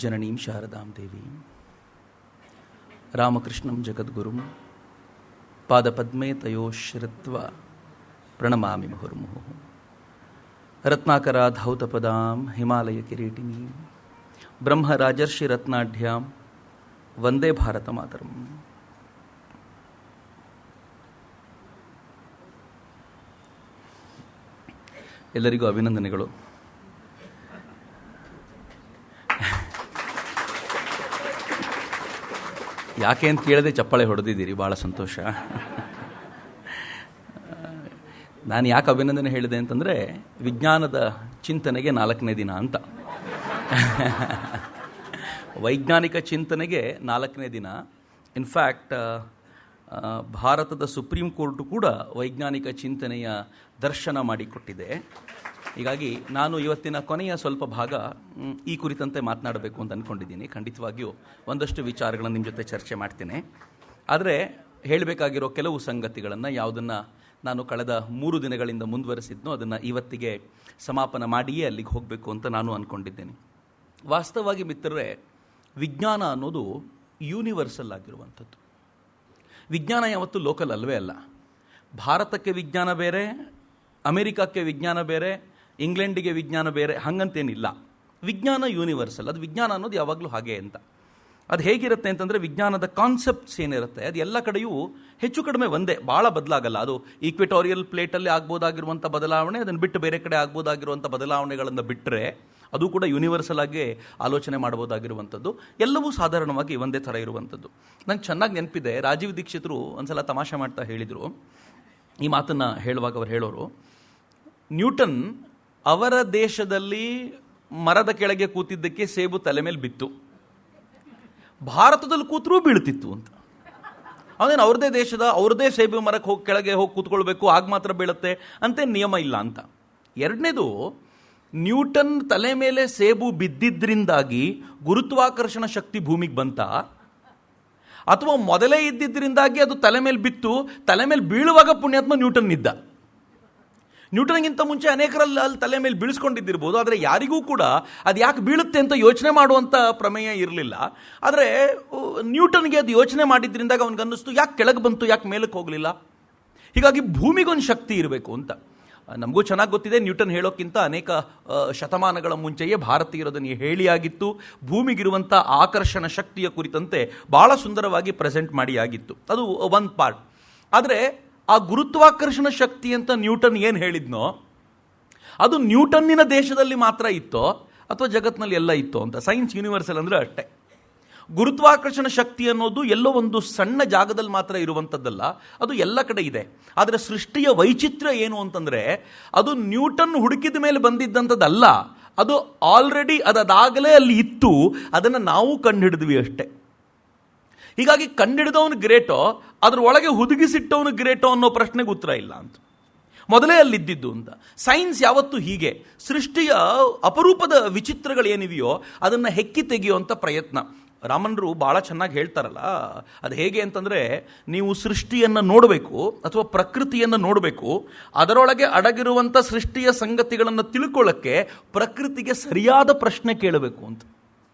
ಜನನೀಂ ಶಾರದಾಂ ದೇವೀಂ ರಾಮಕೃಷ್ಣಂ ಜಗದ್ಗುರುಂ ಪಾದಪದ್ಮೇ ತಯೋಶ್ರಿತ್ವಾ ಪ್ರಣಮಾಮಿ ಮುಹುರ್ಮುಹುಃ. ರತ್ನಾಕರಾಧೌತಪದಾಂ ಹಿಮಾಲಯ ಕಿರೀಟಿನೀಂ ಬ್ರಹ್ಮರಾಜರ್ಷಿ ರತ್ನಾಢ್ಯಾಂ ವಂದೇ ಭಾರತ ಮಾತರಂ. ಎಲ್ಲರಿಗೂ ಅಭಿನಂದನೆಗಳು. ಯಾಕೆ ಅಂತ ಕೇಳದೆ ಚಪ್ಪಾಳೆ ಹೊಡೆದಿದ್ದೀರಿ, ಭಾಳ ಸಂತೋಷ. ನಾನು ಯಾಕೆ ಅಭಿನಂದನೆ ಹೇಳಿದೆ ಅಂತಂದರೆ, ವಿಜ್ಞಾನದ ಚಿಂತನೆಗೆ 4ನೇ ದಿನ ಅಂತ. ವೈಜ್ಞಾನಿಕ ಚಿಂತನೆಗೆ 4ನೇ ದಿನ. ಇನ್ಫ್ಯಾಕ್ಟ್ ಭಾರತದ ಸುಪ್ರೀಂ ಕೋರ್ಟು ಕೂಡ ವೈಜ್ಞಾನಿಕ ಚಿಂತನೆಯ ದರ್ಶನ ಮಾಡಿಕೊಟ್ಟಿದೆ. ಹೀಗಾಗಿ ನಾನು ಇವತ್ತಿನ ಕೊನೆಯ ಸ್ವಲ್ಪ ಭಾಗ ಈ ಕುರಿತಂತೆ ಮಾತನಾಡಬೇಕು ಅಂತ ಅಂದ್ಕೊಂಡಿದ್ದೀನಿ. ಖಂಡಿತವಾಗಿಯೂ ಒಂದಷ್ಟು ವಿಚಾರಗಳನ್ನು ನಿಮ್ಮ ಜೊತೆ ಚರ್ಚೆ ಮಾಡ್ತೇನೆ. ಆದರೆ ಹೇಳಬೇಕಾಗಿರೋ ಕೆಲವು ಸಂಗತಿಗಳನ್ನು, ಯಾವುದನ್ನು ನಾನು ಕಳೆದ 3 ದಿನಗಳಿಂದ ಮುಂದುವರೆಸಿದ್ನೋ ಅದನ್ನು ಇವತ್ತಿಗೆ ಸಮಾಪನ ಮಾಡಿಯೇ ಅಲ್ಲಿಗೆ ಹೋಗಬೇಕು ಅಂತ ನಾನು ಅಂದ್ಕೊಂಡಿದ್ದೇನೆ. ವಾಸ್ತವವಾಗಿ ಮಿತ್ರರೇ, ವಿಜ್ಞಾನ ಅನ್ನೋದು ಯೂನಿವರ್ಸಲ್ ಆಗಿರುವಂಥದ್ದು. ವಿಜ್ಞಾನ ಯಾವತ್ತೂ ಲೋಕಲ್ ಅಲ್ವೇ ಅಲ್ಲ. ಭಾರತಕ್ಕೆ ವಿಜ್ಞಾನ ಬೇರೆ, ಅಮೆರಿಕಕ್ಕೆ ವಿಜ್ಞಾನ ಬೇರೆ, ಇಂಗ್ಲೆಂಡಿಗೆ ವಿಜ್ಞಾನ ಬೇರೆ, ಹಾಗಂತೇನಿಲ್ಲ. ವಿಜ್ಞಾನ ಯೂನಿವರ್ಸಲ್. ಅದು ವಿಜ್ಞಾನ ಅನ್ನೋದು ಯಾವಾಗಲೂ ಹಾಗೆ ಅಂತ. ಅದು ಹೇಗಿರುತ್ತೆ ಅಂತಂದರೆ, ವಿಜ್ಞಾನದ ಕಾನ್ಸೆಪ್ಟ್ಸ್ ಏನಿರುತ್ತೆ ಅದು ಎಲ್ಲ ಕಡೆಯೂ ಹೆಚ್ಚು ಕಡಿಮೆ ಒಂದೇ, ಭಾಳ ಬದಲಾಗಲ್ಲ. ಅದು ಈಕ್ವೆಟೋರಿಯಲ್ ಪ್ಲೇಟಲ್ಲಿ ಆಗ್ಬೋದಾಗಿರುವಂಥ ಬದಲಾವಣೆ, ಅದನ್ನು ಬಿಟ್ಟು ಬೇರೆ ಕಡೆ ಆಗ್ಬೋದಾಗಿರುವಂಥ ಬದಲಾವಣೆಗಳನ್ನು ಬಿಟ್ಟರೆ ಅದು ಕೂಡ ಯೂನಿವರ್ಸಲ್ ಆಗಿ ಆಲೋಚನೆ ಮಾಡ್ಬೋದಾಗಿರುವಂಥದ್ದು. ಎಲ್ಲವೂ ಸಾಧಾರಣವಾಗಿ ಒಂದೇ ಥರ ಇರುವಂಥದ್ದು. ನಂಗೆ ಚೆನ್ನಾಗಿ ನೆನಪಿದೆ, ರಾಜೀವ್ ದೀಕ್ಷಿತರು ಒಂದ್ಸಲ ತಮಾಷೆ ಮಾಡ್ತಾ ಹೇಳಿದರು. ಈ ಮಾತನ್ನು ಹೇಳುವಾಗ ಅವರು ಹೇಳೋರು, ನ್ಯೂಟನ್ ಅವರ ದೇಶದಲ್ಲಿ ಮರದ ಕೆಳಗೆ ಕೂತಿದ್ದಕ್ಕೆ ಸೇಬು ತಲೆ ಮೇಲೆ ಬಿತ್ತು, ಭಾರತದಲ್ಲಿ ಕೂತರೂ ಬೀಳ್ತಿತ್ತು ಅಂತ. ಅದೇನು ಅವ್ರದೇ ದೇಶದ ಅವ್ರದೇ ಸೇಬು ಮರಕ್ಕೆ ಕೆಳಗೆ ಹೋಗಿ ಕೂತ್ಕೊಳ್ಬೇಕು, ಆಗ ಮಾತ್ರ ಬೀಳುತ್ತೆ ಅಂತೆ ನಿಯಮ ಇಲ್ಲ ಅಂತ. ಎರಡನೇದು, ನ್ಯೂಟನ್ ತಲೆ ಮೇಲೆ ಸೇಬು ಬಿದ್ದಿದ್ದರಿಂದಾಗಿ ಗುರುತ್ವಾಕರ್ಷಣ ಶಕ್ತಿ ಭೂಮಿಗೆ ಬಂತ, ಅಥವಾ ಮೊದಲೇ ಇದ್ದಿದ್ದರಿಂದಾಗಿ ಅದು ತಲೆ ಮೇಲೆ ಬಿತ್ತು, ತಲೆ ಮೇಲೆ ಬೀಳುವಾಗ ಪುಣ್ಯಾತ್ಮ ನ್ಯೂಟನ್ ಇದ್ದ. ನ್ಯೂಟನ್ಗಿಂತ ಮುಂಚೆ ಅನೇಕರಲ್ಲಿ ಅಲ್ಲಿ ತಲೆ ಮೇಲೆ ಬೀಳಿಸ್ಕೊಂಡಿದ್ದಿರ್ಬೋದು, ಆದರೆ ಯಾರಿಗೂ ಕೂಡ ಅದು ಯಾಕೆ ಬೀಳುತ್ತೆ ಅಂತ ಯೋಚನೆ ಮಾಡುವಂಥ ಪ್ರಮೇಯ ಇರಲಿಲ್ಲ. ಆದರೆ ನ್ಯೂಟನ್ಗೆ ಅದು ಯೋಚನೆ ಮಾಡಿದ್ರಿಂದಾಗ ಅವನಿಗನ್ನಿಸ್ತು, ಯಾಕೆ ಕೆಳಗೆ ಬಂತು, ಯಾಕೆ ಮೇಲಕ್ಕೆ ಹೋಗಲಿಲ್ಲ. ಹೀಗಾಗಿ ಭೂಮಿಗೊಂದು ಶಕ್ತಿ ಇರಬೇಕು ಅಂತ. ನಮಗೂ ಚೆನ್ನಾಗಿ ಗೊತ್ತಿದೆ, ನ್ಯೂಟನ್ ಹೇಳೋಕ್ಕಿಂತ ಅನೇಕ ಶತಮಾನಗಳ ಮುಂಚೆಯೇ ಭಾರತೀಯರದನ್ನು ಹೇಳಿಯಾಗಿತ್ತು. ಭೂಮಿಗಿರುವಂಥ ಆಕರ್ಷಣ ಶಕ್ತಿಯ ಕುರಿತಂತೆ ಭಾಳ ಸುಂದರವಾಗಿ ಪ್ರೆಸೆಂಟ್ ಮಾಡಿ ಆಗಿತ್ತು. ಅದು ಒಂದು ಪಾರ್ಟ್. ಆದರೆ ಆ ಗುರುತ್ವಾಕರ್ಷಣ ಶಕ್ತಿ ಅಂತ ನ್ಯೂಟನ್ ಏನು ಹೇಳಿದ್ನೋ ಅದು ನ್ಯೂಟನ್ನಿನ ದೇಶದಲ್ಲಿ ಮಾತ್ರ ಇತ್ತೋ ಅಥವಾ ಜಗತ್ತಿನಲ್ಲಿ ಎಲ್ಲ ಇತ್ತೋ ಅಂತ. ಸೈನ್ಸ್ ಯೂನಿವರ್ಸಲ್ ಅಂದರೆ ಅಷ್ಟೇ. ಗುರುತ್ವಾಕರ್ಷಣ ಶಕ್ತಿ ಅನ್ನೋದು ಎಲ್ಲೋ ಒಂದು ಸಣ್ಣ ಜಾಗದಲ್ಲಿ ಮಾತ್ರ ಇರುವಂಥದ್ದಲ್ಲ, ಅದು ಎಲ್ಲ ಕಡೆ ಇದೆ. ಆದರೆ ಸೃಷ್ಟಿಯ ವೈಚಿತ್ರ್ಯ ಏನು ಅಂತಂದರೆ, ಅದು ನ್ಯೂಟನ್ ಹುಡುಕಿದ ಮೇಲೆ ಬಂದಿದ್ದಂಥದ್ದಲ್ಲ, ಅದು ಆಲ್ರೆಡಿ ಅದಾಗಲೇ ಅಲ್ಲಿ ಇತ್ತು, ಅದನ್ನು ನಾವು ಕಂಡುಹಿಡಿದ್ವಿ ಅಷ್ಟೇ. ಹೀಗಾಗಿ ಕಂಡುಹಿಡಿದವನು ಗ್ರೇಟೋ, ಅದ್ರ ಒಳಗೆ ಹುದುಗಿಸಿಟ್ಟವನು ಗ್ರೇಟೋ ಅನ್ನೋ ಪ್ರಶ್ನೆಗೆ ಉತ್ತರ ಇಲ್ಲ ಅಂತ. ಮೊದಲೇ ಅಲ್ಲಿದ್ದಿದ್ದು ಅಂತ. ಸೈನ್ಸ್ ಯಾವತ್ತೂ ಹೀಗೆ, ಸೃಷ್ಟಿಯ ಅಪರೂಪದ ವಿಚಿತ್ರಗಳೇನಿವೆಯೋ ಅದನ್ನು ಹೆಕ್ಕಿ ತೆಗೆಯುವಂಥ ಪ್ರಯತ್ನ. ರಾಮನ್ರು ಭಾಳ ಚೆನ್ನಾಗಿ ಹೇಳ್ತಾರಲ್ಲ, ಅದು ಹೇಗೆ ಅಂತಂದರೆ, ನೀವು ಸೃಷ್ಟಿಯನ್ನು ನೋಡಬೇಕು ಅಥವಾ ಪ್ರಕೃತಿಯನ್ನು ನೋಡಬೇಕು, ಅದರೊಳಗೆ ಅಡಗಿರುವಂಥ ಸೃಷ್ಟಿಯ ಸಂಗತಿಗಳನ್ನು ತಿಳ್ಕೊಳ್ಳೋಕ್ಕೆ ಪ್ರಕೃತಿಗೆ ಸರಿಯಾದ ಪ್ರಶ್ನೆ ಕೇಳಬೇಕು ಅಂತ.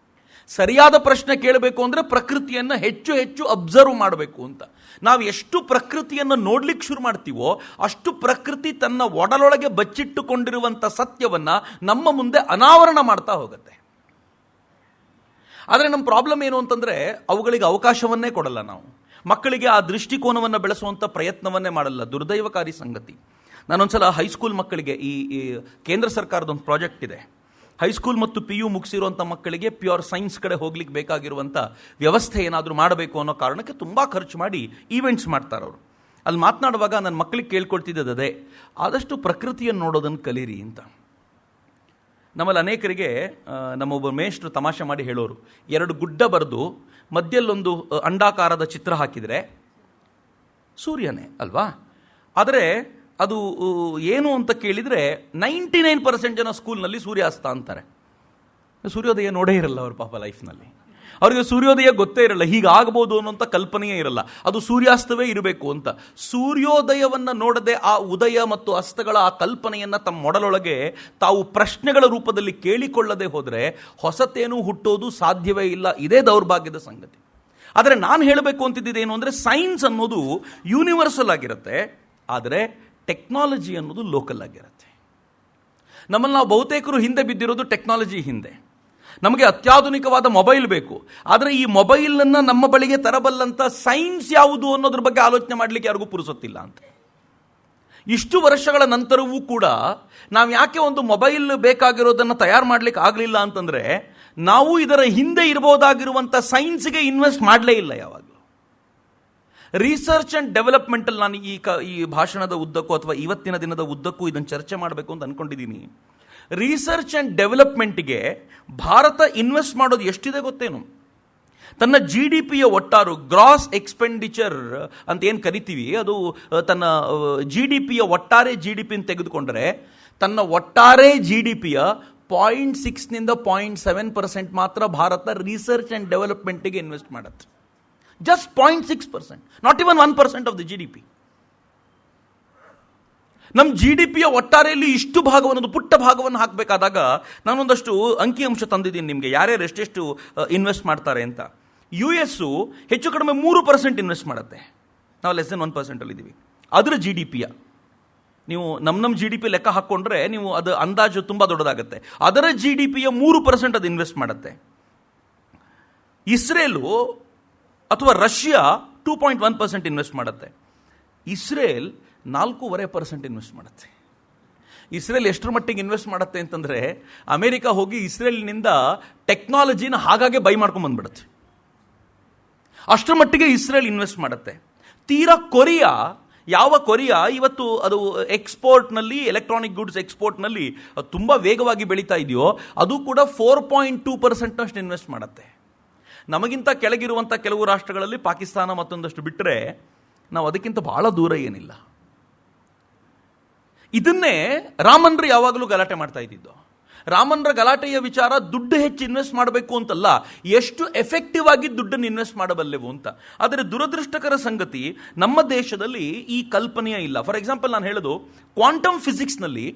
ಸರಿಯಾದ ಪ್ರಶ್ನೆ ಕೇಳಬೇಕು ಅಂದರೆ ಪ್ರಕೃತಿಯನ್ನು ಹೆಚ್ಚು ಹೆಚ್ಚು ಅಬ್ಸರ್ವ್ ಮಾಡಬೇಕು ಅಂತ. ನಾವು ಎಷ್ಟು ಪ್ರಕೃತಿಯನ್ನು ನೋಡ್ಲಿಕ್ಕೆ ಶುರು ಮಾಡ್ತೀವೋ ಅಷ್ಟು ಪ್ರಕೃತಿ ತನ್ನ ಒಡಲೊಳಗೆ ಬಚ್ಚಿಟ್ಟುಕೊಂಡಿರುವಂಥ ಸತ್ಯವನ್ನು ನಮ್ಮ ಮುಂದೆ ಅನಾವರಣ ಮಾಡ್ತಾ ಹೋಗುತ್ತೆ. ಆದರೆ ನಮ್ಮ ಪ್ರಾಬ್ಲಮ್ ಏನು ಅಂತಂದರೆ, ಅವುಗಳಿಗೆ ಅವಕಾಶವನ್ನೇ ಕೊಡಲ್ಲ ನಾವು. ಮಕ್ಕಳಿಗೆ ಆ ದೃಷ್ಟಿಕೋನವನ್ನು ಬೆಳೆಸುವಂಥ ಪ್ರಯತ್ನವನ್ನೇ ಮಾಡಲ್ಲ. ದುರ್ದೈವಕಾರಿ ಸಂಗತಿ. ನಾನೊಂದ್ಸಲ ಹೈಸ್ಕೂಲ್ ಮಕ್ಕಳಿಗೆ ಈ ಕೇಂದ್ರ ಸರ್ಕಾರದೊಂದು ಪ್ರಾಜೆಕ್ಟ್ ಇದೆ. ಹೈಸ್ಕೂಲ್ ಮತ್ತು PU ಮುಗಿಸಿರುವಂಥ ಮಕ್ಕಳಿಗೆ ಪ್ಯೂರ್ ಸೈನ್ಸ್ ಕಡೆ ಹೋಗ್ಲಿಕ್ಕೆ ಬೇಕಾಗಿರುವಂಥ ವ್ಯವಸ್ಥೆ ಏನಾದರೂ ಮಾಡಬೇಕು ಅನ್ನೋ ಕಾರಣಕ್ಕೆ ತುಂಬ ಖರ್ಚು ಮಾಡಿ ಈವೆಂಟ್ಸ್ ಮಾಡ್ತಾರವರು. ಅಲ್ಲಿ ಮಾತನಾಡುವಾಗ ನನ್ನ ಮಕ್ಕಳಿಗೆ ಕೇಳ್ಕೊಳ್ತಿದ್ದದೇ, ಆದಷ್ಟು ಪ್ರಕೃತಿಯನ್ನು ನೋಡೋದನ್ನು ಕಲೀರಿ ಅಂತ. ನಮ್ಮಲ್ಲಿ ಅನೇಕರಿಗೆ ನಮ್ಮೊಬ್ಬ ಮೇಷ್ಟ್ರು ತಮಾಷೆ ಮಾಡಿ ಹೇಳೋರು, 2 ಗುಡ್ಡ ಬರೆದು ಮಧ್ಯಲ್ಲೊಂದು ಅಂಡಾಕಾರದ ಚಿತ್ರ ಹಾಕಿದರೆ ಸೂರ್ಯನೇ ಅಲ್ವಾ. ಆದರೆ ಅದು ಏನು ಅಂತ ಕೇಳಿದರೆ 99% ಜನ ಸ್ಕೂಲ್ನಲ್ಲಿ ಸೂರ್ಯಾಸ್ತ ಅಂತಾರೆ. ಸೂರ್ಯೋದಯ ನೋಡೇ ಇರಲ್ಲ ಅವ್ರ ಪಾಪ ಲೈಫ್ನಲ್ಲಿ. ಅವರಿಗೆ ಸೂರ್ಯೋದಯ ಗೊತ್ತೇ ಇರಲ್ಲ, ಹೀಗಾಗಬಹುದು ಅನ್ನೋಂಥ ಕಲ್ಪನೆಯೇ ಇರಲ್ಲ. ಅದು ಸೂರ್ಯಾಸ್ತವೇ ಇರಬೇಕು ಅಂತ. ಸೂರ್ಯೋದಯವನ್ನು ನೋಡದೆ ಆ ಉದಯ ಮತ್ತು ಅಸ್ತಗಳ ಆ ಕಲ್ಪನೆಯನ್ನು ತಮ್ಮ ಮೊಡಲೊಳಗೆ ತಾವು ಪ್ರಶ್ನೆಗಳ ರೂಪದಲ್ಲಿ ಕೇಳಿಕೊಳ್ಳದೆ ಹೋದರೆ ಹೊಸತೇನೂ ಹುಟ್ಟೋದು ಸಾಧ್ಯವೇ ಇಲ್ಲ. ಇದೇ ದೌರ್ಭಾಗ್ಯದ ಸಂಗತಿ. ಆದರೆ ನಾನು ಹೇಳಬೇಕು ಅಂತಿದ್ದೇನು ಅಂದರೆ, ಸೈನ್ಸ್ ಅನ್ನೋದು ಯೂನಿವರ್ಸಲ್ ಆಗಿರುತ್ತೆ, ಆದರೆ ಟೆಕ್ನಾಲಜಿ ಅನ್ನೋದು ಲೋಕಲ್ ಆಗಿರುತ್ತೆ. ನಮ್ಮಲ್ಲಿ ನಾವು ಬಹುತೇಕರು ಹಿಂದೆ ಬಿದ್ದಿರೋದು ಟೆಕ್ನಾಲಜಿ ಹಿಂದೆ. ನಮಗೆ ಅತ್ಯಾಧುನಿಕವಾದ ಮೊಬೈಲ್ ಬೇಕು, ಆದರೆ ಈ ಮೊಬೈಲನ್ನು ನಮ್ಮ ಬಳಿಗೆ ತರಬಲ್ಲಂಥ ಸೈನ್ಸ್ ಯಾವುದು ಅನ್ನೋದ್ರ ಬಗ್ಗೆ ಆಲೋಚನೆ ಮಾಡಲಿಕ್ಕೆ ಯಾರಿಗೂ ಪುರುಸೊತ್ತಿಲ್ಲ ಅಂತ. ಇಷ್ಟು ವರ್ಷಗಳ ನಂತರವೂ ಕೂಡ ನಾವು ಯಾಕೆ ಒಂದು ಮೊಬೈಲ್ ಬೇಕಾಗಿರೋದನ್ನು ತಯಾರು ಮಾಡಲಿಕ್ಕೆ ಆಗಲಿಲ್ಲ ಅಂತಂದರೆ, ನಾವು ಇದರ ಹಿಂದೆ ಇರಬಹುದಾಗಿರುವಂಥ ಸೈನ್ಸ್ಗೆ ಇನ್ವೆಸ್ಟ್ ಮಾಡಲೇ ಇಲ್ಲ ಯಾವಾಗಲೂ. ರಿಸರ್ಚ್ ಆ್ಯಂಡ್ ಡೆವಲಪ್ಮೆಂಟಲ್ಲಿ ನಾನು ಈ ಭಾಷಣದ ಉದ್ದಕ್ಕೂ ಅಥವಾ ಇವತ್ತಿನ ದಿನದ ಉದ್ದಕ್ಕೂ ಇದನ್ನು ಚರ್ಚೆ ಮಾಡಬೇಕು ಅಂತ ಅಂದ್ಕೊಂಡಿದ್ದೀನಿ. ರಿಸರ್ಚ್ ಆ್ಯಂಡ್ ಡೆವಲಪ್ಮೆಂಟ್ಗೆ ಭಾರತ ಇನ್ವೆಸ್ಟ್ ಮಾಡೋದು ಎಷ್ಟಿದೆ ಗೊತ್ತೇನು? ತನ್ನ GDPಯ ಒಟ್ಟಾರು ಗ್ರಾಸ್ ಎಕ್ಸ್ಪೆಂಡಿಚರ್ ಅಂತ ಏನು ಕರಿತೀವಿ, ಅದು ತನ್ನ GDPಯ ಒಟ್ಟಾರೆ GDP ತೆಗೆದುಕೊಂಡರೆ ತನ್ನ ಒಟ್ಟಾರೆ GDPಯ 0.6 0.7% ಮಾತ್ರ ಭಾರತ ರಿಸರ್ಚ್ ಆ್ಯಂಡ್ ಡೆವಲಪ್ಮೆಂಟ್ಗೆ ಇನ್ವೆಸ್ಟ್ ಮಾಡುತ್ತೆ. Just 0.6%, not even 1% of the GDP. ನಮ್ಮ GDPಯ ಒಟ್ಟಾರೆಯಲ್ಲಿ ಇಷ್ಟು ಭಾಗವನ್ನು, ಪುಟ್ಟ ಭಾಗವನ್ನು ಹಾಕಬೇಕಾದಾಗ ನಾನೊಂದಷ್ಟು ಅಂಕಿಅಂಶ ತಂದಿದ್ದೀನಿ ನಿಮಗೆ, ಯಾರ್ಯಾರು ಎಷ್ಟೆಷ್ಟು ಇನ್ವೆಸ್ಟ್ ಮಾಡ್ತಾರೆ ಅಂತ. US ಹೆಚ್ಚು ಕಡಿಮೆ 3% ಇನ್ವೆಸ್ಟ್ ಮಾಡುತ್ತೆ, ನಾವು ಲೆಸ್ ದೆನ್ 1% ಅಲ್ಲಿದ್ದೀವಿ. ಅದರ GDPಯ ನೀವು ನಮ್ಮ GDP ಲೆಕ್ಕ ಹಾಕ್ಕೊಂಡ್ರೆ ನೀವು ಅದು ಅಂದಾಜು ತುಂಬ ದೊಡ್ಡದಾಗುತ್ತೆ. ಅದರ GDPಯ 3% ಅದು ಇನ್ವೆಸ್ಟ್ ಮಾಡುತ್ತೆ. ಇಸ್ರೇಲು ಅಥವಾ ರಷ್ಯಾ 2.1% ಇನ್ವೆಸ್ಟ್ ಮಾಡುತ್ತೆ. ಇಸ್ರೇಲ್ 4.5% ಇನ್ವೆಸ್ಟ್ ಮಾಡುತ್ತೆ. ಇಸ್ರೇಲ್ ಎಷ್ಟರ ಮಟ್ಟಿಗೆ ಇನ್ವೆಸ್ಟ್ ಮಾಡುತ್ತೆ ಅಂತಂದರೆ, ಅಮೆರಿಕ ಹೋಗಿ ಇಸ್ರೇಲ್ನಿಂದ ಟೆಕ್ನಾಲಜಿನ ಹಾಗಾಗಿ ಬೈ ಮಾಡ್ಕೊಂಡು ಬಂದ್ಬಿಡುತ್ತೆ. ಅಷ್ಟರ ಮಟ್ಟಿಗೆ ಇಸ್ರೇಲ್ ಇನ್ವೆಸ್ಟ್ ಮಾಡುತ್ತೆ. ತೀರಾ ಕೊರಿಯಾ ಇವತ್ತು ಅದು ಎಕ್ಸ್ಪೋರ್ಟ್ನಲ್ಲಿ, ಎಲೆಕ್ಟ್ರಾನಿಕ್ ಗುಡ್ಸ್ ಎಕ್ಸ್ಪೋರ್ಟ್ನಲ್ಲಿ ತುಂಬ ವೇಗವಾಗಿ ಬೆಳೀತಾ ಇದೆಯೋ, ಅದು ಕೂಡ 4.2% ಇನ್ವೆಸ್ಟ್ ಮಾಡುತ್ತೆ. ನಮಗಿಂತ ಕೆಳಗಿರುವಂಥ ಕೆಲವು ರಾಷ್ಟ್ರಗಳಲ್ಲಿ ಪಾಕಿಸ್ತಾನ ಮತ್ತೊಂದಷ್ಟು ಬಿಟ್ಟರೆ ನಾವು ಅದಕ್ಕಿಂತ ಬಹಳ ದೂರ ಏನಿಲ್ಲ. ಇದನ್ನೇ ರಾಮನ್ರು ಯಾವಾಗಲೂ ಗಲಾಟೆ ಮಾಡ್ತಾ ಇದ್ದಿದ್ದು. ರಾಮನ್ರ ಗಲಾಟೆಯ ವಿಚಾರ ದುಡ್ಡು ಹೆಚ್ಚು ಇನ್ವೆಸ್ಟ್ ಮಾಡಬೇಕು ಅಂತಲ್ಲ, ಎಷ್ಟು ಎಫೆಕ್ಟಿವ್ ಆಗಿ ದುಡ್ಡನ್ನು ಇನ್ವೆಸ್ಟ್ ಮಾಡಬಲ್ಲೆವು ಅಂತ. ಆದರೆ ದುರದೃಷ್ಟಕರ ಸಂಗತಿ, ನಮ್ಮ ದೇಶದಲ್ಲಿ ಈ ಕಲ್ಪನೆಯೇ ಇಲ್ಲ. ಫಾರ್ ಎಕ್ಸಾಂಪಲ್ ನಾನು ಹೇಳೋದು, ಕ್ವಾಂಟಮ್ ಫಿಸಿಕ್ಸ್ನಲ್ಲಿ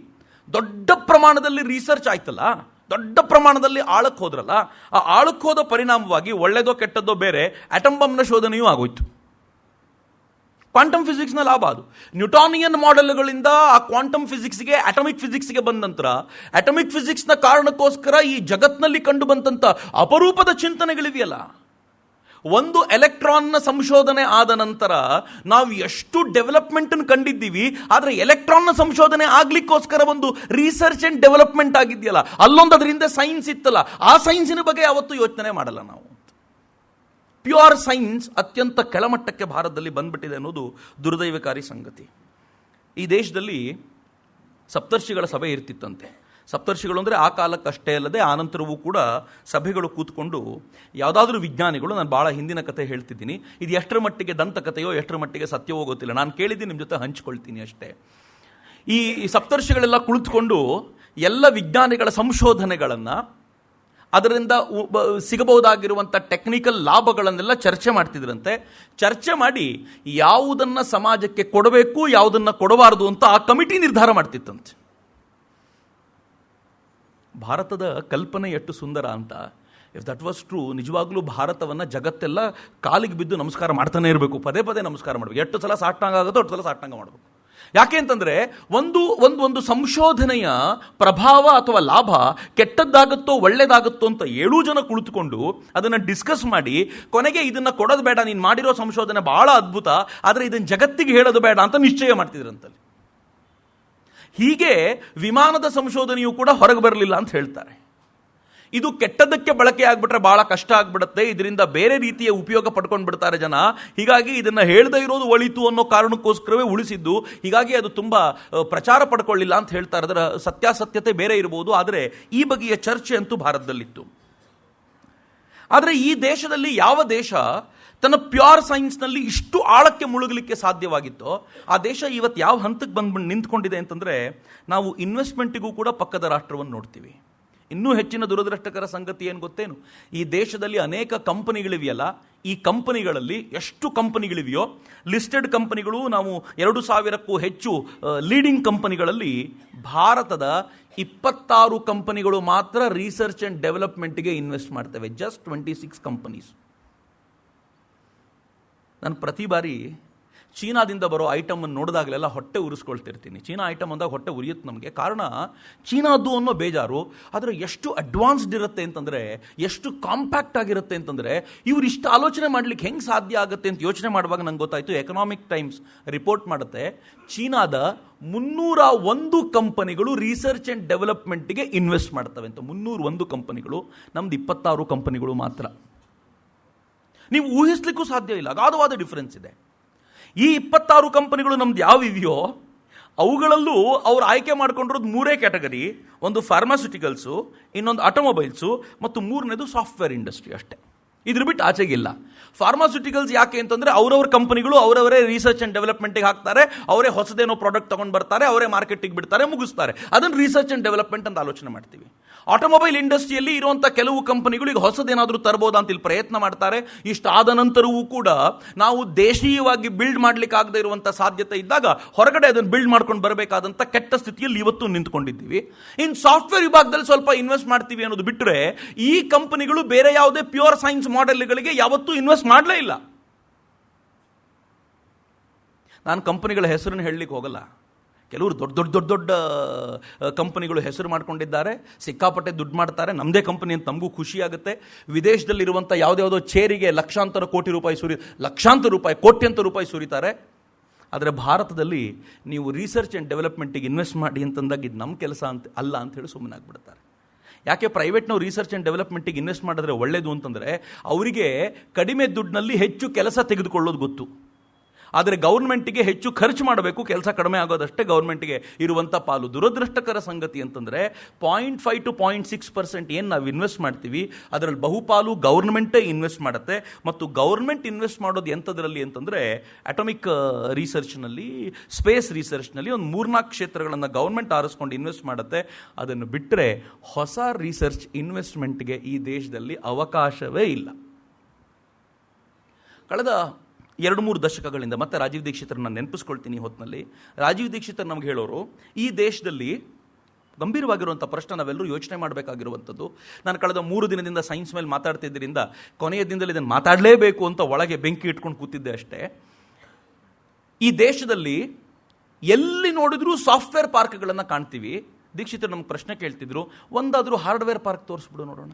ದೊಡ್ಡ ಪ್ರಮಾಣದಲ್ಲಿ ರಿಸರ್ಚ್ ಆಯ್ತಲ್ಲ, ದೊಡ್ಡ ಪ್ರಮಾಣದಲ್ಲಿ ಆಳಕ್ಕೆ ಹೋದ್ರಲ್ಲ, ಆ ಆಳಕ್ಕೆ ಹೋದ ಪರಿಣಾಮವಾಗಿ ಒಳ್ಳೆಯದೋ ಕೆಟ್ಟದ್ದೋ ಬೇರೆ ಆಟಮ್ ಬಾಂಬ್ನ ಶೋಧನೆಯೂ ಆಗೋಯ್ತು. ಕ್ವಾಂಟಮ್ ಫಿಸಿಕ್ಸ್ನ ಲಾಭ ಅದು. ನ್ಯೂಟಾನಿಯನ್ ಮಾಡೆಲ್ಗಳಿಂದ ಆ ಕ್ವಾಂಟಮ್ ಫಿಸಿಕ್ಸ್ಗೆ, ಅಟಮಿಕ್ ಫಿಸಿಕ್ಸ್ಗೆ ಬಂದ ನಂತರ, ಅಟಮಿಕ್ ಫಿಸಿಕ್ಸ್ನ ಕಾರಣಕ್ಕೋಸ್ಕರ ಈ ಜಗತ್ನಲ್ಲಿ ಕಂಡು ಬಂದಂಥ ಅಪರೂಪದ ಚಿಂತನೆಗಳಿವೆಯಲ್ಲ, ಒಂದು ಎಲೆಕ್ಟ್ರಾನ್ನ ಸಂಶೋಧನೆ ಆದ ನಂತರ ನಾವು ಎಷ್ಟು ಡೆವಲಪ್ಮೆಂಟನ್ನು ಕಂಡಿದ್ದೀವಿ. ಆದರೆ ಎಲೆಕ್ಟ್ರಾನ್ನ ಸಂಶೋಧನೆ ಆಗ್ಲಿಕ್ಕೋಸ್ಕರ ಒಂದು ರಿಸರ್ಚ್ ಆ್ಯಂಡ್ ಡೆವಲಪ್ಮೆಂಟ್ ಆಗಿದೆಯಲ್ಲ, ಅಲ್ಲೊಂದು ಅದರಿಂದ ಸೈನ್ಸ್ ಇತ್ತಲ್ಲ, ಆ ಸೈನ್ಸಿನ ಬಗ್ಗೆ ಯಾವತ್ತೂ ಯೋಚನೆ ಮಾಡಲ್ಲ ನಾವು. ಪ್ಯೂರ್ ಸೈನ್ಸ್ ಅತ್ಯಂತ ಕೆಳಮಟ್ಟಕ್ಕೆ ಭಾರತದಲ್ಲಿ ಬಂದ್ಬಿಟ್ಟಿದೆ ಅನ್ನೋದು ದುರ್ದೈವಕಾರಿ ಸಂಗತಿ. ಈ ದೇಶದಲ್ಲಿ ಸಪ್ತರ್ಷಿಗಳ ಸಭೆ ಇರ್ತಿತ್ತಂತೆ. ಸಪ್ತರ್ಷಿಗಳು ಅಂದರೆ ಆ ಕಾಲಕ್ಕಷ್ಟೇ ಅಲ್ಲದೆ ಆನಂತರವೂ ಕೂಡ ಸಭೆಗಳು ಕೂತ್ಕೊಂಡು ಯಾವುದಾದ್ರೂ ವಿಜ್ಞಾನಿಗಳು, ನಾನು ಭಾಳ ಹಿಂದಿನ ಕಥೆ ಹೇಳ್ತಿದ್ದೀನಿ, ಇದು ಎಷ್ಟರ ಮಟ್ಟಿಗೆ ದಂತಕಥೆಯೋ ಎಷ್ಟರ ಮಟ್ಟಿಗೆ ಸತ್ಯವೋ ಗೊತ್ತಿಲ್ಲ, ನಾನು ಕೇಳಿದ್ದೀನಿ, ನಿಮ್ಮ ಜೊತೆ ಹಂಚ್ಕೊಳ್ತೀನಿ ಅಷ್ಟೇ. ಈ ಸಪ್ತರ್ಷಿಗಳೆಲ್ಲ ಕುಳಿತುಕೊಂಡು ಎಲ್ಲ ವಿಜ್ಞಾನಿಗಳ ಸಂಶೋಧನೆಗಳನ್ನು, ಅದರಿಂದ ಸಿಗಬಹುದಾಗಿರುವಂಥ ಟೆಕ್ನಿಕಲ್ ಲಾಭಗಳನ್ನೆಲ್ಲ ಚರ್ಚೆ ಮಾಡ್ತಿದ್ರಂತೆ. ಚರ್ಚೆ ಮಾಡಿ ಯಾವುದನ್ನು ಸಮಾಜಕ್ಕೆ ಕೊಡಬೇಕು, ಯಾವುದನ್ನು ಕೊಡಬಾರದು ಅಂತ ಆ ಕಮಿಟಿ ನಿರ್ಧಾರ ಮಾಡ್ತಿತ್ತಂತೆ. ಭಾರತದ ಕಲ್ಪನೆ ಎಷ್ಟು ಸುಂದರ ಅಂತ. ಇಫ್ ದಟ್ ವಾಸ್ ಟ್ರೂ, ನಿಜವಾಗ್ಲೂ ಭಾರತವನ್ನು ಜಗತ್ತೆಲ್ಲ ಕಾಲಿಗೆ ಬಿದ್ದು ನಮಸ್ಕಾರ ಮಾಡ್ತಾನೆ ಇರಬೇಕು, ಪದೇ ಪದೇ ನಮಸ್ಕಾರ ಮಾಡಬೇಕು. ಎಷ್ಟು ಸಲ ಸಾಷ್ಟಾಂಗ ಆಗುತ್ತೋ ಅಷ್ಟು ಸಲ ಸಾಷ್ಟಾಂಗ ಮಾಡಬೇಕು. ಯಾಕೆ ಅಂತಂದರೆ, ಒಂದು ಸಂಶೋಧನೆಯ ಪ್ರಭಾವ ಅಥವಾ ಲಾಭ ಕೆಟ್ಟದ್ದಾಗುತ್ತೋ ಒಳ್ಳೇದಾಗುತ್ತೋ ಅಂತ 7 ಜನ ಕುಳಿತುಕೊಂಡು ಅದನ್ನು ಡಿಸ್ಕಸ್ ಮಾಡಿ ಕೊನೆಗೆ ಇದನ್ನು ಕೊಡೋದು ಬೇಡ, ನೀನು ಮಾಡಿರೋ ಸಂಶೋಧನೆ ಬಹಳ ಅದ್ಭುತ, ಆದರೆ ಇದನ್ನು ಜಗತ್ತಿಗೆ ಹೇಳೋದು ಬೇಡ ಅಂತ ನಿಶ್ಚಯ ಮಾಡ್ತಿದ್ರಂತಲ್ಲಿ. ಹೀಗೆ ವಿಮಾನದ ಸಂಶೋಧನೆಯೂ ಕೂಡ ಹೊರಗೆ ಬರಲಿಲ್ಲ ಅಂತ ಹೇಳ್ತಾರೆ. ಇದು ಕೆಟ್ಟದಕ್ಕೆ ಬಳಕೆ ಆಗ್ಬಿಟ್ರೆ ಬಹಳ ಕಷ್ಟ ಆಗ್ಬಿಡುತ್ತೆ, ಇದರಿಂದ ಬೇರೆ ರೀತಿಯ ಉಪಯೋಗ ಪಡ್ಕೊಂಡು ಬಿಡ್ತಾರೆ ಜನ, ಹೀಗಾಗಿ ಇದನ್ನು ಹೇಳದೇ ಇರೋದು ಒಳಿತು ಅನ್ನೋ ಕಾರಣಕ್ಕೋಸ್ಕರವೇ ಉಳಿಸಿದ್ದು, ಹೀಗಾಗಿ ಅದು ತುಂಬ ಪ್ರಚಾರ ಪಡ್ಕೊಳ್ಳಿಲ್ಲ ಅಂತ ಹೇಳ್ತಾರೆ. ಅದರ ಸತ್ಯಾಸತ್ಯತೆ ಬೇರೆ ಇರಬಹುದು, ಆದರೆ ಈ ಬಗೆಯ ಚರ್ಚೆ ಅಂತೂ ಭಾರತದಲ್ಲಿತ್ತು. ಆದರೆ ಈ ದೇಶದಲ್ಲಿ ಯಾವ ದೇಶ ತನ್ನ ಪ್ಯೂರ್ ಸೈನ್ಸ್ನಲ್ಲಿ ಇಷ್ಟು ಆಳಕ್ಕೆ ಮುಳುಗಲಿಕ್ಕೆ ಸಾಧ್ಯವಾಗಿತ್ತೋ ಆ ದೇಶ ಇವತ್ತು ಯಾವ ಹಂತಕ್ಕೆ ಬಂದು ನಿಂತ್ಕೊಂಡಿದೆ ಅಂತಂದರೆ, ನಾವು ಇನ್ವೆಸ್ಟ್ಮೆಂಟಿಗೂ ಕೂಡ ಪಕ್ಕದ ರಾಷ್ಟ್ರವನ್ನು ನೋಡ್ತೀವಿ. ಇನ್ನೂ ಹೆಚ್ಚಿನ ದುರದೃಷ್ಟಕರ ಸಂಗತಿ ಏನು ಗೊತ್ತೇನು, ಈ ದೇಶದಲ್ಲಿ ಅನೇಕ ಕಂಪನಿಗಳಿವೆಯಲ್ಲ, ಈ ಕಂಪನಿಗಳಲ್ಲಿ ಎಷ್ಟು ಕಂಪನಿಗಳಿವೆಯೋ, ಲಿಸ್ಟೆಡ್ ಕಂಪನಿಗಳು ನಾವು 2,000ಕ್ಕೂ ಹೆಚ್ಚು ಲೀಡಿಂಗ್ ಕಂಪನಿಗಳಲ್ಲಿ ಭಾರತದ 26 ಕಂಪನಿಗಳು ಮಾತ್ರ ರಿಸರ್ಚ್ ಅಂಡ್ ಡೆವಲಪ್ಮೆಂಟ್ಗೆ ಇನ್ವೆಸ್ಟ್ ಮಾಡ್ತವೆ. Just 26 companies. ನಾನು ಪ್ರತಿ ಬಾರಿ ಚೀನಾದಿಂದ ಬರೋ ಐಟಮನ್ನು ನೋಡಿದಾಗಲೆಲ್ಲ ಹೊಟ್ಟೆ ಉರಿಸ್ಕೊಳ್ತಿರ್ತೀನಿ. ಚೀನಾ ಐಟಮ್ ಅಂದಾಗ ಹೊಟ್ಟೆ ಉರಿಯುತ್ತೆ ನಮಗೆ. ಕಾರಣ ಚೀನಾದ್ದು ಅನ್ನೋ ಬೇಜಾರು. ಆದರೆ ಎಷ್ಟು ಅಡ್ವಾನ್ಸ್ಡ್ ಇರುತ್ತೆ ಅಂತಂದರೆ, ಎಷ್ಟು ಕಾಂಪ್ಯಾಕ್ಟ್ ಆಗಿರುತ್ತೆ ಅಂತಂದರೆ, ಇವ್ರು ಇಷ್ಟು ಆಲೋಚನೆ ಮಾಡಲಿಕ್ಕೆ ಹೆಂಗೆ ಸಾಧ್ಯ ಆಗುತ್ತೆ ಅಂತ ಯೋಚನೆ ಮಾಡುವಾಗ ನಂಗೆ ಗೊತ್ತಾಯಿತು. ಎಕನಾಮಿಕ್ ಟೈಮ್ಸ್ ರಿಪೋರ್ಟ್ ಮಾಡುತ್ತೆ, ಚೀನಾದ 301 ಕಂಪನಿಗಳು ರಿಸರ್ಚ್ ಆ್ಯಂಡ್ ಡೆವಲಪ್ಮೆಂಟ್ಗೆ ಇನ್ವೆಸ್ಟ್ ಮಾಡ್ತವೆ ಅಂತ. 301 ಕಂಪನಿಗಳು. ನಮ್ದು 26 ಕಂಪನಿಗಳು ಮಾತ್ರ. ನೀವು ಊಹಿಸ್ಲಿಕ್ಕೂ ಸಾಧ್ಯ ಇಲ್ಲ, ಅಗಾಧವಾದ ಡಿಫರೆನ್ಸ್ ಇದೆ. ಈ 26 ಕಂಪನಿಗಳು ನಮ್ದು ಯಾವಿವೆಯೋ ಅವುಗಳಲ್ಲೂ ಅವ್ರು ಆಯ್ಕೆ ಮಾಡ್ಕೊಂಡಿರೋದು 3 ಕ್ಯಾಟಗರಿ. ಒಂದು ಫಾರ್ಮಾಸ್ಯೂಟಿಕಲ್ಸು, ಇನ್ನೊಂದು ಆಟೋಮೊಬೈಲ್ಸು, ಮತ್ತು 3ನೇದು ಸಾಫ್ಟ್ವೇರ್ ಇಂಡಸ್ಟ್ರಿ ಅಷ್ಟೇ. ಇದ್ರ ಬಿಟ್ಟು ಆಚೆಗಿಲ್ಲ. ಫಾರ್ಮಾಸ್ಯೂಟಿಕಲ್ಸ್ ಯಾಕೆ ಅಂತಂದರೆ ಅವರವರ ಕಂಪನಿಗಳು ಅವರವರೇ ರಿಸರ್ಚ್ ಆ್ಯಂಡ್ ಡೆವಲಪ್ಮೆಂಟಿಗೆ ಹಾಕ್ತಾರೆ, ಅವರೇ ಹೊಸದೇನೋ ಪ್ರಾಡಕ್ಟ್ ತೊಗೊಂಡು ಬರ್ತಾರೆ, ಅವರೇ ಮಾರ್ಕೆಟಿಗೆ ಬಿಡ್ತಾರೆ, ಮುಗಿಸ್ತಾರೆ. ಅದನ್ನು ರಿಸರ್ಚ್ ಆ್ಯಂಡ್ ಡೆವಲಪ್ಮೆಂಟ್ ಅಂತ ಆಲೋಚನೆ ಮಾಡ್ತೀವಿ. ಆಟೋಮೊಬೈಲ್ ಇಂಡಸ್ಟ್ರಿಯಲ್ಲಿ ಇರುವಂಥ ಕೆಲವು ಕಂಪನಿಗಳು ಈಗ ಹೊಸದೇನಾದರೂ ತರ್ಬೋದಾ ಅಂತ ಇಲ್ಲಿ ಪ್ರಯತ್ನ ಮಾಡ್ತಾರೆ. ಇಷ್ಟಾದ ನಂತರವೂ ಕೂಡ ನಾವು ದೇಶೀಯವಾಗಿ ಬಿಲ್ಡ್ ಮಾಡಲಿಕ್ಕೆ ಆಗದೆ ಇರುವಂಥ ಸಾಧ್ಯತೆ ಇದ್ದಾಗ ಹೊರಗಡೆ ಅದನ್ನು ಬಿಲ್ಡ್ ಮಾಡ್ಕೊಂಡು ಬರಬೇಕಾದಂಥ ಕೆಟ್ಟ ಸ್ಥಿತಿಯಲ್ಲಿ ಇವತ್ತು ನಿಂತ್ಕೊಂಡಿದ್ದೀವಿ. ಇನ್ನು ಸಾಫ್ಟ್ವೇರ್ ವಿಭಾಗದಲ್ಲಿ ಸ್ವಲ್ಪ ಇನ್ವೆಸ್ಟ್ ಮಾಡ್ತೀವಿ ಅನ್ನೋದು ಬಿಟ್ಟರೆ ಈ ಕಂಪನಿಗಳು ಬೇರೆ ಯಾವುದೇ ಪ್ಯೂರ್ ಸೈನ್ಸ್ ಮಾಡೆಲ್ಗಳಿಗೆ ಯಾವತ್ತೂ ಇನ್ವೆಸ್ಟ್ ಮಾಡಲೇ ಇಲ್ಲ. ನಾನು ಕಂಪನಿಗಳ ಹೆಸರನ್ನು ಹೇಳಲಿಕ್ಕೆ ಹೋಗಲ್ಲ. ಕೆಲವರು ದೊಡ್ಡ ದೊಡ್ಡ ದೊಡ್ಡ ದೊಡ್ಡ ಕಂಪನಿಗಳು ಹೆಸರು ಮಾಡ್ಕೊಂಡಿದ್ದಾರೆ, ಸಿಕ್ಕಾಪಟ್ಟೆ ದುಡ್ಡು ಮಾಡ್ತಾರೆ. ನಮ್ಮದೇ ಕಂಪನಿ ಅಂತ ನಮಗೂ ಖುಷಿಯಾಗುತ್ತೆ. ವಿದೇಶದಲ್ಲಿರುವಂಥ ಯಾವುದ್ಯಾವುದೋ ಚೇರಿಗೆ ಲಕ್ಷಾಂತರ ರೂಪಾಯಿ ಕೋಟ್ಯಂತರ ರೂಪಾಯಿ ಸುರಿತಾರೆ. ಆದರೆ ಭಾರತದಲ್ಲಿ ನೀವು ರಿಸರ್ಚ್ ಆ್ಯಂಡ್ ಡೆವಲಪ್ಮೆಂಟಿಗೆ ಇನ್ವೆಸ್ಟ್ ಮಾಡಿ ಅಂತಂದಾಗ ಇದು ನಮ್ಮ ಕೆಲಸ ಅಂತ ಅಲ್ಲ ಅಂತ ಹೇಳಿ ಸುಮ್ಮನೆ ಆಗಿಬಿಡ್ತಾರೆ. ಯಾಕೆ ಪ್ರೈವೇಟ್ನವ್ರು ರಿಸರ್ಚ್ ಆ್ಯಂಡ್ ಡೆವಲಪ್ಮೆಂಟಿಗೆ ಇನ್ವೆಸ್ಟ್ ಮಾಡಿದ್ರೆ ಒಳ್ಳೆಯದು ಅಂತಂದರೆ ಅವರಿಗೆ ಕಡಿಮೆ ದುಡ್ಡಿನಲ್ಲಿ ಹೆಚ್ಚು ಕೆಲಸ ತೆಗೆದುಕೊಳ್ಳೋದು ಗೊತ್ತು. ಆದರೆ ಗೌರ್ಮೆಂಟಿಗೆ ಹೆಚ್ಚು ಖರ್ಚು ಮಾಡಬೇಕು, ಕೆಲಸ ಕಡಿಮೆ ಆಗೋದಷ್ಟೇ ಗೌರ್ಮೆಂಟಿಗೆ ಇರುವಂಥ ಪಾಲು. ದುರದೃಷ್ಟಕರ ಸಂಗತಿ ಅಂತಂದರೆ 0.5 to 0.6% ಏನು ನಾವು ಇನ್ವೆಸ್ಟ್ ಮಾಡ್ತೀವಿ ಅದರಲ್ಲಿ ಬಹುಪಾಲು ಗೌರ್ಮೆಂಟೇ ಇನ್ವೆಸ್ಟ್ ಮಾಡುತ್ತೆ. ಮತ್ತು ಗೌರ್ಮೆಂಟ್ ಇನ್ವೆಸ್ಟ್ ಮಾಡೋದು ಎಂಥದ್ರಲ್ಲಿ ಅಂತಂದರೆ ಅಟೋಮಿಕ್ ರಿಸರ್ಚ್ನಲ್ಲಿ, ಸ್ಪೇಸ್ ರಿಸರ್ಚ್ನಲ್ಲಿ ಒಂದು 3-4 ಕ್ಷೇತ್ರಗಳನ್ನು ಗೌರ್ಮೆಂಟ್ ಆರಿಸ್ಕೊಂಡು ಇನ್ವೆಸ್ಟ್ ಮಾಡುತ್ತೆ. ಅದನ್ನು ಬಿಟ್ಟರೆ ಹೊಸ ರಿಸರ್ಚ್ ಇನ್ವೆಸ್ಟ್ಮೆಂಟ್ಗೆ ಈ ದೇಶದಲ್ಲಿ ಅವಕಾಶವೇ ಇಲ್ಲ. ಕಳೆದ 2-3 ದಶಕಗಳಿಂದ, ಮತ್ತೆ ರಾಜೀವ್ ದೀಕ್ಷಿತರನ್ನ ನಾನು ನೆನಪಿಸ್ಕೊಳ್ತೀನಿ ಹೊತ್ತಿನಲ್ಲಿ. ರಾಜೀವ್ ದೀಕ್ಷಿತರ್ ನಮ್ಗೆ ಹೇಳೋರು, ಈ ದೇಶದಲ್ಲಿ ಗಂಭೀರವಾಗಿರುವಂಥ ಪ್ರಶ್ನೆ ನಾವೆಲ್ಲರೂ ಯೋಚನೆ ಮಾಡಬೇಕಾಗಿರುವಂಥದ್ದು. ನಾನು ಕಳೆದ 3 ದಿನದಿಂದ ಸೈನ್ಸ್ ಮೇಲೆ ಮಾತಾಡ್ತಿದ್ದರಿಂದ ಕೊನೆಯ ದಿನದಲ್ಲಿ ಇದನ್ನು ಮಾತಾಡಲೇಬೇಕು ಅಂತ ಒಳಗೆ ಬೆಂಕಿ ಇಟ್ಕೊಂಡು ಕೂತಿದ್ದೆ ಅಷ್ಟೇ. ಈ ದೇಶದಲ್ಲಿ ಎಲ್ಲಿ ನೋಡಿದ್ರೂ ಸಾಫ್ಟ್ವೇರ್ ಪಾರ್ಕ್ಗಳನ್ನು ಕಾಣ್ತೀವಿ. ದೀಕ್ಷಿತರು ನಮ್ಗೆ ಪ್ರಶ್ನೆ ಕೇಳ್ತಿದ್ರು, ಒಂದಾದರೂ ಹಾರ್ಡ್ವೇರ್ ಪಾರ್ಕ್ ತೋರಿಸ್ಬಿಡು ನೋಡೋಣ.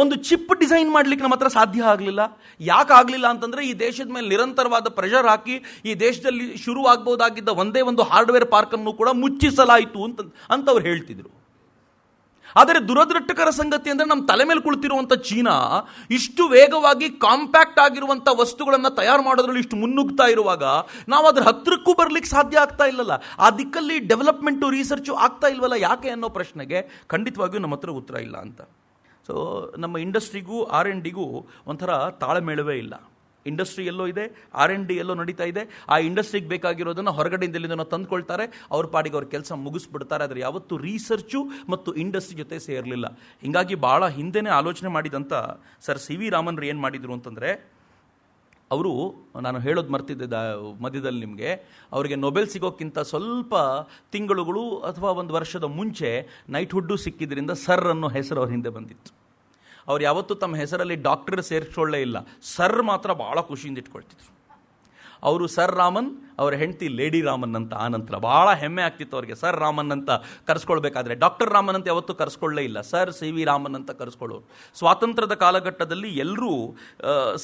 ಒಂದು ಚಿಪ್ ಡಿಸೈನ್ ಮಾಡಲಿಕ್ಕೆ ನಮ್ಮ ಹತ್ರ ಸಾಧ್ಯ ಆಗಲಿಲ್ಲ. ಯಾಕೆ ಆಗಲಿಲ್ಲ ಅಂತಂದರೆ ಈ ದೇಶದ ಮೇಲೆ ನಿರಂತರವಾದ ಪ್ರೆಷರ್ ಹಾಕಿ ಈ ದೇಶದಲ್ಲಿ ಶುರುವಾಗಬಹುದಾಗಿದ್ದ ಒಂದೇ ಒಂದು ಹಾರ್ಡ್ವೇರ್ ಪಾರ್ಕನ್ನು ಕೂಡ ಮುಚ್ಚಿಸಲಾಯಿತು ಅಂತ ಅವ್ರು ಹೇಳ್ತಿದ್ರು. ಆದರೆ ದುರದೃಷ್ಟಕರ ಸಂಗತಿ ಅಂದರೆ ನಮ್ಮ ತಲೆ ಮೇಲೆ ಕುಳಿತಿರುವಂಥ ಚೀನಾ ಇಷ್ಟು ವೇಗವಾಗಿ ಕಾಂಪ್ಯಾಕ್ಟ್ ಆಗಿರುವಂಥ ವಸ್ತುಗಳನ್ನು ತಯಾರು ಮಾಡೋದ್ರಲ್ಲಿ ಇಷ್ಟು ಮುನ್ನುಗ್ತಾ ಇರುವಾಗ ನಾವು ಅದ್ರ ಹತ್ರಕ್ಕೂ ಬರಲಿಕ್ಕೆ ಸಾಧ್ಯ ಆಗ್ತಾ ಇಲ್ಲಲ್ಲ. ಆ ದಿಕ್ಕಲ್ಲಿ ಡೆವಲಪ್ಮೆಂಟು ರಿಸರ್ಚು ಆಗ್ತಾ ಇಲ್ವಲ್ಲ, ಯಾಕೆ ಅನ್ನೋ ಪ್ರಶ್ನೆಗೆ ಖಂಡಿತವಾಗಿಯೂ ನಮ್ಮ ಹತ್ರ ಉತ್ತರ ಇಲ್ಲ ಅಂತ. ಸೊ ನಮ್ಮ ಇಂಡಸ್ಟ್ರಿಗೂ R&Dಗೂ ಒಂಥರ ತಾಳಮೇಳವೇ ಇಲ್ಲ. ಇಂಡಸ್ಟ್ರಿ ಎಲ್ಲೋ ಇದೆ, R&D ಎಲ್ಲೋ ನಡೀತಾ ಇದೆ. ಆ ಇಂಡಸ್ಟ್ರಿಗೆ ಬೇಕಾಗಿರೋದನ್ನು ಹೊರಗಡೆಯಿಂದಲಿಂದ ತಂದುಕೊಳ್ತಾರೆ, ಅವ್ರ ಪಾಡಿಗೆ ಅವ್ರ ಕೆಲಸ ಮುಗಿಸ್ಬಿಡ್ತಾರೆ. ಆದರೆ ಯಾವತ್ತೂ ರಿಸರ್ಚು ಮತ್ತು ಇಂಡಸ್ಟ್ರಿ ಜೊತೆ ಸೇರಲಿಲ್ಲ. ಹೀಗಾಗಿ ಭಾಳ ಹಿಂದೆನೇ ಆಲೋಚನೆ ಮಾಡಿದಂಥ ಸರ್ CV ರಾಮನ್ ಏನು ಮಾಡಿದರು ಅಂತಂದರೆ, ಅವರು, ನಾನು ಹೇಳೋದು ಮರ್ತಿದ್ದೆ ಮಧ್ಯದಲ್ಲಿ ನಿಮಗೆ, ಅವರಿಗೆ ನೊಬೆಲ್ ಸಿಗೋಕ್ಕಿಂತ ಸ್ವಲ್ಪ ತಿಂಗಳುಗಳು ಅಥವಾ ಒಂದು ವರ್ಷದ ಮುಂಚೆ ನೈಟ್ಹುಡ್ಡು ಸಿಕ್ಕಿದ್ರಿಂದ ಸರ್ ಅನ್ನೋ ಹೆಸರು ಅವ್ರ ಹಿಂದೆ ಬಂದಿತ್ತು. ಅವ್ರು ಯಾವತ್ತೂ ತಮ್ಮ ಹೆಸರಲ್ಲಿ ಡಾಕ್ಟರ್ ಸೇರಿಸ್ಕೊಳ್ಳೇ ಇಲ್ಲ, ಸರ್ ಮಾತ್ರ ಭಾಳ ಖುಷಿಯಿಂದ ಇಟ್ಕೊಳ್ತಿದ್ರು. ಅವರು ಸರ್ ರಾಮನ್, ಅವರ ಹೆಂಡತಿ ಲೇಡಿ ರಾಮನ್ ಅಂತ. ಆನಂತರ ಭಾಳ ಹೆಮ್ಮೆ ಆಗ್ತಿತ್ತು ಅವರಿಗೆ ಸರ್ ರಾಮನ್ ಅಂತ ಕರೆಸ್ಕೊಳ್ಬೇಕಾದ್ರೆ. ಡಾಕ್ಟರ್ ರಾಮನ್ ಅಂತ ಯಾವತ್ತೂ ಕರೆಸ್ಕೊಳ್ಳೇ ಇಲ್ಲ, ಸರ್ CV ರಾಮನ್ ಅಂತ ಕರೆಸ್ಕೊಳ್ಳೋರು. ಸ್ವಾತಂತ್ರ್ಯದ ಕಾಲಘಟ್ಟದಲ್ಲಿ ಎಲ್ಲರೂ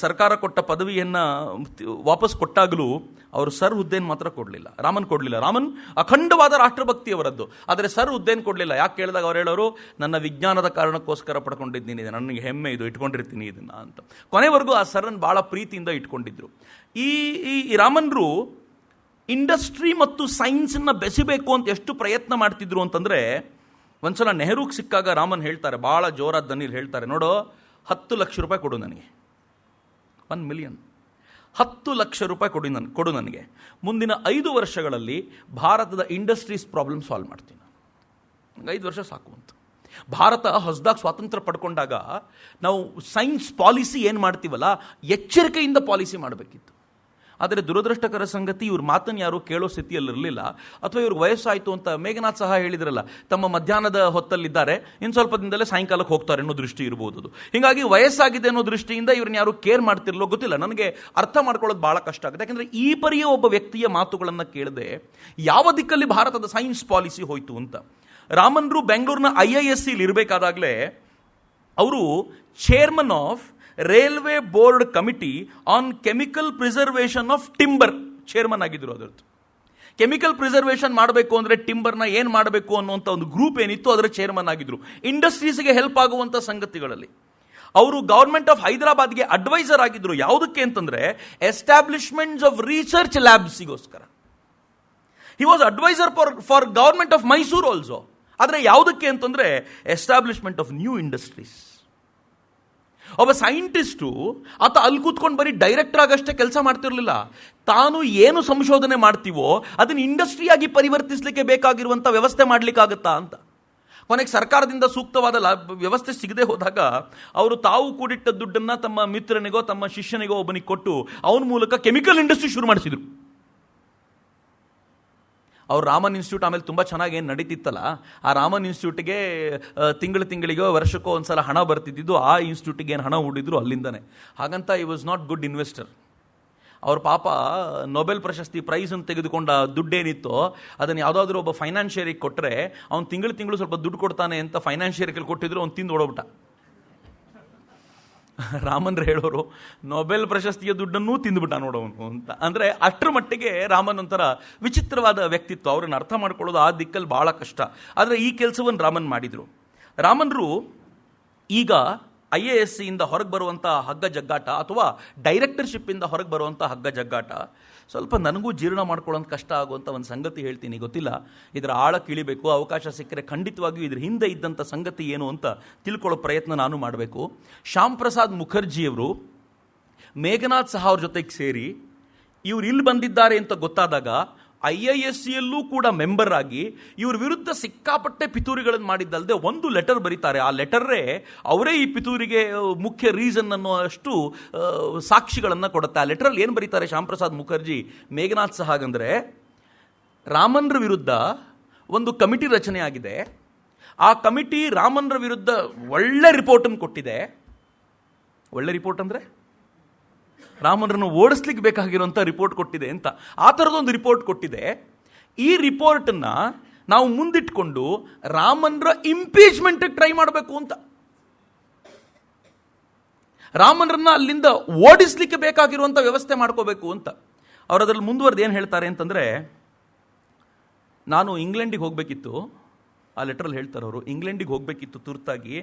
ಸರ್ಕಾರ ಕೊಟ್ಟ ಪದವಿಯನ್ನು ವಾಪಸ್ ಕೊಟ್ಟಾಗಲೂ ಅವರು ಸರ್ ಹುದ್ದೆಯನ್ನು ಮಾತ್ರ ಕೊಡಲಿಲ್ಲ, ರಾಮನ್ ಕೊಡಲಿಲ್ಲ. ರಾಮನ್ ಅಖಂಡವಾದ ರಾಷ್ಟ್ರಭಕ್ತಿಯವರದ್ದು, ಆದರೆ ಸರ್ ಹುದ್ದೆಯನ್ನು ಕೊಡಲಿಲ್ಲ. ಯಾಕೆ ಕೇಳಿದಾಗ ಅವ್ರು ಹೇಳೋರು, ನನ್ನ ವಿಜ್ಞಾನದ ಕಾರಣಕ್ಕೋಸ್ಕರ ಪಡ್ಕೊಂಡಿದ್ದೀನಿ, ನನಗೆ ಹೆಮ್ಮೆ ಇದು, ಇಟ್ಕೊಂಡಿರ್ತೀನಿ ಇದನ್ನು ಅಂತ. ಕೊನೆವರೆಗೂ ಆ ಸರ್ರನ್ನು ಭಾಳ ಪ್ರೀತಿಯಿಂದ ಇಟ್ಕೊಂಡಿದ್ರು. ಈ ರಾಮನ್ರು ಇಂಡಸ್ಟ್ರಿ ಮತ್ತು ಸೈನ್ಸನ್ನು ಬೆಸಿಬೇಕು ಅಂತ ಎಷ್ಟು ಪ್ರಯತ್ನ ಮಾಡ್ತಿದ್ರು ಅಂತಂದರೆ, ಒಂದ್ಸಲ ನೆಹರೂಗೆ ಸಿಕ್ಕಾಗ ರಾಮನ್ ಹೇಳ್ತಾರೆ, ಭಾಳ ಜೋರಾದ ದನಿಯಲ್ಲಿ ಹೇಳ್ತಾರೆ, ನೋಡೋ 10 ಲಕ್ಷ ರೂಪಾಯಿ ಕೊಡು ನನಗೆ, 1 ಮಿಲಿಯನ್, 10 ಲಕ್ಷ ರೂಪಾಯಿ ಕೊಡು ನನಗೆ. ಮುಂದಿನ 5 ವರ್ಷಗಳಲ್ಲಿ ಭಾರತದ ಇಂಡಸ್ಟ್ರೀಸ್ ಪ್ರಾಬ್ಲಮ್ ಸಾಲ್ವ್ ಮಾಡ್ತೀನಿ. 5 ವರ್ಷ ಸಾಕು ಅಂತ. ಭಾರತ ಹೊಸದಾಗಿ ಸ್ವಾತಂತ್ರ್ಯ ಪಡ್ಕೊಂಡಾಗ ನಾವು ಸೈನ್ಸ್ ಪಾಲಿಸಿ ಏನು ಮಾಡ್ತೀವಲ್ಲ, ಎಚ್ಚರಿಕೆಯಿಂದ ಪಾಲಿಸಿ ಮಾಡಬೇಕಿತ್ತು. ಆದರೆ ದುರದೃಷ್ಟಕರ ಸಂಗತಿ, ಇವ್ರ ಮಾತನ್ನು ಯಾರು ಕೇಳೋ ಸ್ಥಿತಿಯಲ್ಲಿರಲಿಲ್ಲ, ಅಥವಾ ಇವ್ರಿಗೆ ವಯಸ್ಸಾಯಿತು ಅಂತ ಮೇಘನಾಥ್ ಸಹ ಹೇಳಿದ್ರಲ್ಲ, ತಮ್ಮ ಮಧ್ಯಾಹ್ನದ ಹೊತ್ತಲ್ಲಿದ್ದಾರೆ, ಇನ್ನು ಸ್ವಲ್ಪ ದಿನದಲ್ಲೇ ಸಾಯಂಕಾಲಕ್ಕೆ ಹೋಗ್ತಾರೆ ಅನ್ನೋ ದೃಷ್ಟಿ ಇರ್ಬೋದು. ಹೀಗಾಗಿ ವಯಸ್ಸಾಗಿದೆ ಅನ್ನೋ ದೃಷ್ಟಿಯಿಂದ ಇವ್ರನ್ನ ಯಾರು ಕೇರ್ ಮಾಡ್ತಿರ್ಲೋ ಗೊತ್ತಿಲ್ಲ. ನನಗೆ ಅರ್ಥ ಮಾಡ್ಕೊಳ್ಳೋದು ಭಾಳ ಕಷ್ಟ ಆಗುತ್ತೆ. ಯಾಕಂದರೆ ಈ ಪರಿಯ ಒಬ್ಬ ವ್ಯಕ್ತಿಯ ಮಾತುಗಳನ್ನು ಕೇಳದೆ ಯಾವ ದಿಕ್ಕಲ್ಲಿ ಭಾರತದ ಸೈನ್ಸ್ ಪಾಲಿಸಿ ಹೋಯಿತು ಅಂತ. ರಾಮನ್ರು ಬೆಂಗಳೂರಿನ IISc ಇರಬೇಕಾದಾಗಲೇ ಅವರು chairman of railway board committee on chemical preservation of timber chairman ಆಗಿದ್ರು. ಅದರದ್ದು ಕೆಮಿಕಲ್ ಪ್ರಿಸರ್ವೇಷನ್ ಮಾಡಬೇಕು ಅಂದರೆ ಟಿಂಬರ್ನ ಏನು ಮಾಡಬೇಕು ಅನ್ನುವಂಥ ಒಂದು ಗ್ರೂಪ್ ಏನಿತ್ತು ಅದರ ಚೇರ್ಮನ್ ಆಗಿದ್ರು. ಇಂಡಸ್ಟ್ರೀಸ್ಗೆ ಹೆಲ್ಪ್ ಆಗುವಂಥ ಸಂಗತಿಗಳಲ್ಲಿ ಅವರು ಗವರ್ಮೆಂಟ್ ಆಫ್ ಹೈದರಾಬಾದ್ಗೆ ಅಡ್ವೈಸರ್ ಆಗಿದ್ರು. ಯಾವುದಕ್ಕೆ ಅಂತಂದರೆ ಎಸ್ಟಾಬ್ಲಿಷ್ಮೆಂಟ್ಸ್ ಆಫ್ ರಿಸರ್ಚ್ ಲ್ಯಾಬ್ಸಿಗೋಸ್ಕರ. He was adviser for government of Mysore also. ಆದರೆ ಯಾವುದಕ್ಕೆ ಅಂತಂದರೆ ಎಸ್ಟಾಬ್ಲಿಷ್ಮೆಂಟ್ ಆಫ್ ನ್ಯೂ ಇಂಡಸ್ಟ್ರೀಸ್. ಒಬ್ಬ ಸೈಂಟಿಸ್ಟು ಆತ ಅಲ್ಲಿ ಕೂತ್ಕೊಂಡು ಬರೀ ಡೈರೆಕ್ಟರ್ ಆಗಷ್ಟೇ ಕೆಲಸ ಮಾಡ್ತಿರಲಿಲ್ಲ. ತಾನು ಏನು ಸಂಶೋಧನೆ ಮಾಡ್ತೀವೋ ಅದನ್ನು ಇಂಡಸ್ಟ್ರಿಯಾಗಿ ಪರಿವರ್ತಿಸಲಿಕ್ಕೆ ಬೇಕಾಗಿರುವಂಥ ವ್ಯವಸ್ಥೆ ಮಾಡಲಿಕ್ಕಾಗತ್ತಾ ಅಂತ. ಕೊನೆಗೆ ಸರ್ಕಾರದಿಂದ ಸೂಕ್ತವಾದ ವ್ಯವಸ್ಥೆ ಸಿಗದೆ ಹೋದಾಗ ಅವರು ತಾವು ಕೂಡಿಟ್ಟ ದುಡ್ಡನ್ನು ತಮ್ಮ ಮಿತ್ರನಿಗೋ ತಮ್ಮ ಶಿಷ್ಯನಿಗೋ ಒಬ್ಬನಿಗೆ ಕೊಟ್ಟು ಅವನ ಮೂಲಕ ಕೆಮಿಕಲ್ ಇಂಡಸ್ಟ್ರಿ ಶುರು ಮಾಡಿಸಿದ್ರು. ಅವ್ರು ರಾಮನ್ ಇನ್ಸ್ಟಿಟ್ಯೂಟ್ ಆಮೇಲೆ ತುಂಬ ಚೆನ್ನಾಗಿ ಏನು ನಡೀತಿತ್ತಲ್ಲ, ಆ ರಾಮನ್ ಇನ್ಸ್ಟಿಟ್ಯೂಟ್ಗೆ ತಿಂಗಳಿಗೋ ವರ್ಷಕ್ಕೋ ಒಂದು ಸಲ ಹಣ ಬರ್ತಿದ್ದು, ಆ ಇನ್ಸ್ಟಿಟ್ಯೂಟಿಗೆ ಏನು ಹಣ ಹೂಡಿದ್ರು ಅಲ್ಲಿಂದನೇ. ಹಾಗಂತ I was not good investor. ಅವ್ರ ಪಾಪ ನೊಬೆಲ್ ಪ್ರಶಸ್ತಿ ಪ್ರೈಸ್ ಅಂತ ತೆಗೆದುಕೊಂಡ ದುಡ್ಡೇನಿತ್ತೋ ಅದನ್ನು ಯಾವುದಾದ್ರೂ ಒಬ್ಬ ಫೈನಾನ್ಷಿಯರಿಗೆ ಕೊಟ್ಟರೆ ಅವ್ನು ತಿಂಗಳು ಸ್ವಲ್ಪ ದುಡ್ಡು ಕೊಡ್ತಾನೆ ಅಂತ ಫೈನಾನ್ಷಿಯರಿಗೆ ಕೊಟ್ಟಿದ್ರು, ಅವ್ನು ತಿಂದು ಓಡೋಗ್ಬಿಟ್ಟ. ರಾಮನ್ರು ಹೇಳೋರು ನೊಬೆಲ್ ಪ್ರಶಸ್ತಿಯ ದುಡ್ಡನ್ನೂ ತಿಂದುಬಿಟ್ಟ ನೋಡೋನು ಅಂತ. ಅಂದರೆ ಅಷ್ಟರ ಮಟ್ಟಿಗೆ ರಾಮನ್ ಒಂಥರ ವಿಚಿತ್ರವಾದ ವ್ಯಕ್ತಿತ್ವ. ಅವ್ರನ್ನ ಅರ್ಥ ಮಾಡ್ಕೊಳ್ಳೋದು ಆ ದಿಕ್ಕಲ್ಲಿ ಭಾಳ ಕಷ್ಟ. ಆದರೆ ಈ ಕೆಲಸವನ್ನು ರಾಮನ್ ಮಾಡಿದರು. ರಾಮನ್ರು ಈಗ IISc ಹೊರಗೆ ಬರುವಂಥ ಹಗ್ಗ ಜಗ್ಗಾಟ ಅಥವಾ ಡೈರೆಕ್ಟರ್ಶಿಪ್ಪಿಂದ ಹೊರಗೆ ಬರುವಂಥ ಹಗ್ಗ ಜಗ್ಗಾಟ ಸ್ವಲ್ಪ ನನಗೂ ಜೀರ್ಣ ಮಾಡ್ಕೊಳ್ಳೋಂಥ ಕಷ್ಟ ಆಗುವಂಥ ಒಂದು ಸಂಗತಿ ಹೇಳ್ತೀನಿ. ಗೊತ್ತಿಲ್ಲ, ಇದರ ಆಳಕ್ಕೆ ಇಳಿಬೇಕು. ಅವಕಾಶ ಸಿಕ್ಕರೆ ಖಂಡಿತವಾಗಿಯೂ ಇದ್ರ ಹಿಂದೆ ಇದ್ದಂಥ ಸಂಗತಿ ಏನು ಅಂತ ತಿಳ್ಕೊಳ್ಳೋ ಪ್ರಯತ್ನ ನಾನು ಮಾಡಬೇಕು. ಶ್ಯಾಮ್ ಪ್ರಸಾದ್ ಮುಖರ್ಜಿಯವರು ಮೇಘನಾಥ್ ಸಹ ಅವ್ರ ಜೊತೆಗೆ ಸೇರಿ ಇವ್ರು ಇಲ್ಲಿ ಬಂದಿದ್ದಾರೆ ಅಂತ ಗೊತ್ತಾದಾಗ IIScಯಲ್ಲೂ ಕೂಡ ಮೆಂಬರ್ ಆಗಿ ಇವ್ರ ವಿರುದ್ಧ ಸಿಕ್ಕಾಪಟ್ಟೆ ಪಿತೂರಿಗಳನ್ನು ಮಾಡಿದ್ದಲ್ಲದೆ ಒಂದು ಲೆಟರ್ ಬರೀತಾರೆ. ಆ ಲೆಟರ್ರೇ ಅವರೇ ಈ ಪಿತೂರಿಗೆ ಮುಖ್ಯ ರೀಸನ್ ಅನ್ನೋ ಅಷ್ಟು ಸಾಕ್ಷಿಗಳನ್ನು ಕೊಡುತ್ತೆ. ಆ ಲೆಟರಲ್ಲಿ ಏನು ಬರೀತಾರೆ ಶ್ಯಾಮ್ ಪ್ರಸಾದ್ ಮುಖರ್ಜಿ ಮೇಘನಾಥ್ ಸಹಾಗಂದರೆ, ರಾಮನ್ರ ವಿರುದ್ಧ ಒಂದು ಕಮಿಟಿ ರಚನೆ ಆಗಿದೆ. ಆ ಕಮಿಟಿ ರಾಮನ್ರ ವಿರುದ್ಧ ಒಳ್ಳೆ ರಿಪೋರ್ಟನ್ನು ಕೊಟ್ಟಿದೆ. ಒಳ್ಳೆ ರಿಪೋರ್ಟ್ ಅಂದರೆ ರಾಮನರನ್ನು ಓಡಿಸ್ಲಿಕ್ಕೆ ಬೇಕಾಗಿರುವಂಥ ರಿಪೋರ್ಟ್ ಕೊಟ್ಟಿದೆ ಅಂತ. ಆ ಥರದೊಂದು ರಿಪೋರ್ಟ್ ಕೊಟ್ಟಿದೆ. ಈ ರಿಪೋರ್ಟನ್ನು ನಾವು ಮುಂದಿಟ್ಕೊಂಡು ರಾಮನ್ರ ಇಂಪೀಚ್ಮೆಂಟಿಗೆ ಟ್ರೈ ಮಾಡಬೇಕು ಅಂತ, ರಾಮನರನ್ನ ಅಲ್ಲಿಂದ ಓಡಿಸ್ಲಿಕ್ಕೆ ಬೇಕಾಗಿರುವಂಥ ವ್ಯವಸ್ಥೆ ಮಾಡ್ಕೋಬೇಕು ಅಂತ. ಅವರು ಅದರಲ್ಲಿ ಮುಂದುವರೆದು ಏನು ಹೇಳ್ತಾರೆ ಅಂತಂದರೆ, ನಾನು ಇಂಗ್ಲೆಂಡಿಗೆ ಹೋಗಬೇಕಿತ್ತು. ಆ ಲೆಟ್ರಲ್ಲಿ ಹೇಳ್ತಾರೆ ಅವರು, ಇಂಗ್ಲೆಂಡಿಗೆ ಹೋಗಬೇಕಿತ್ತು ತುರ್ತಾಗಿ.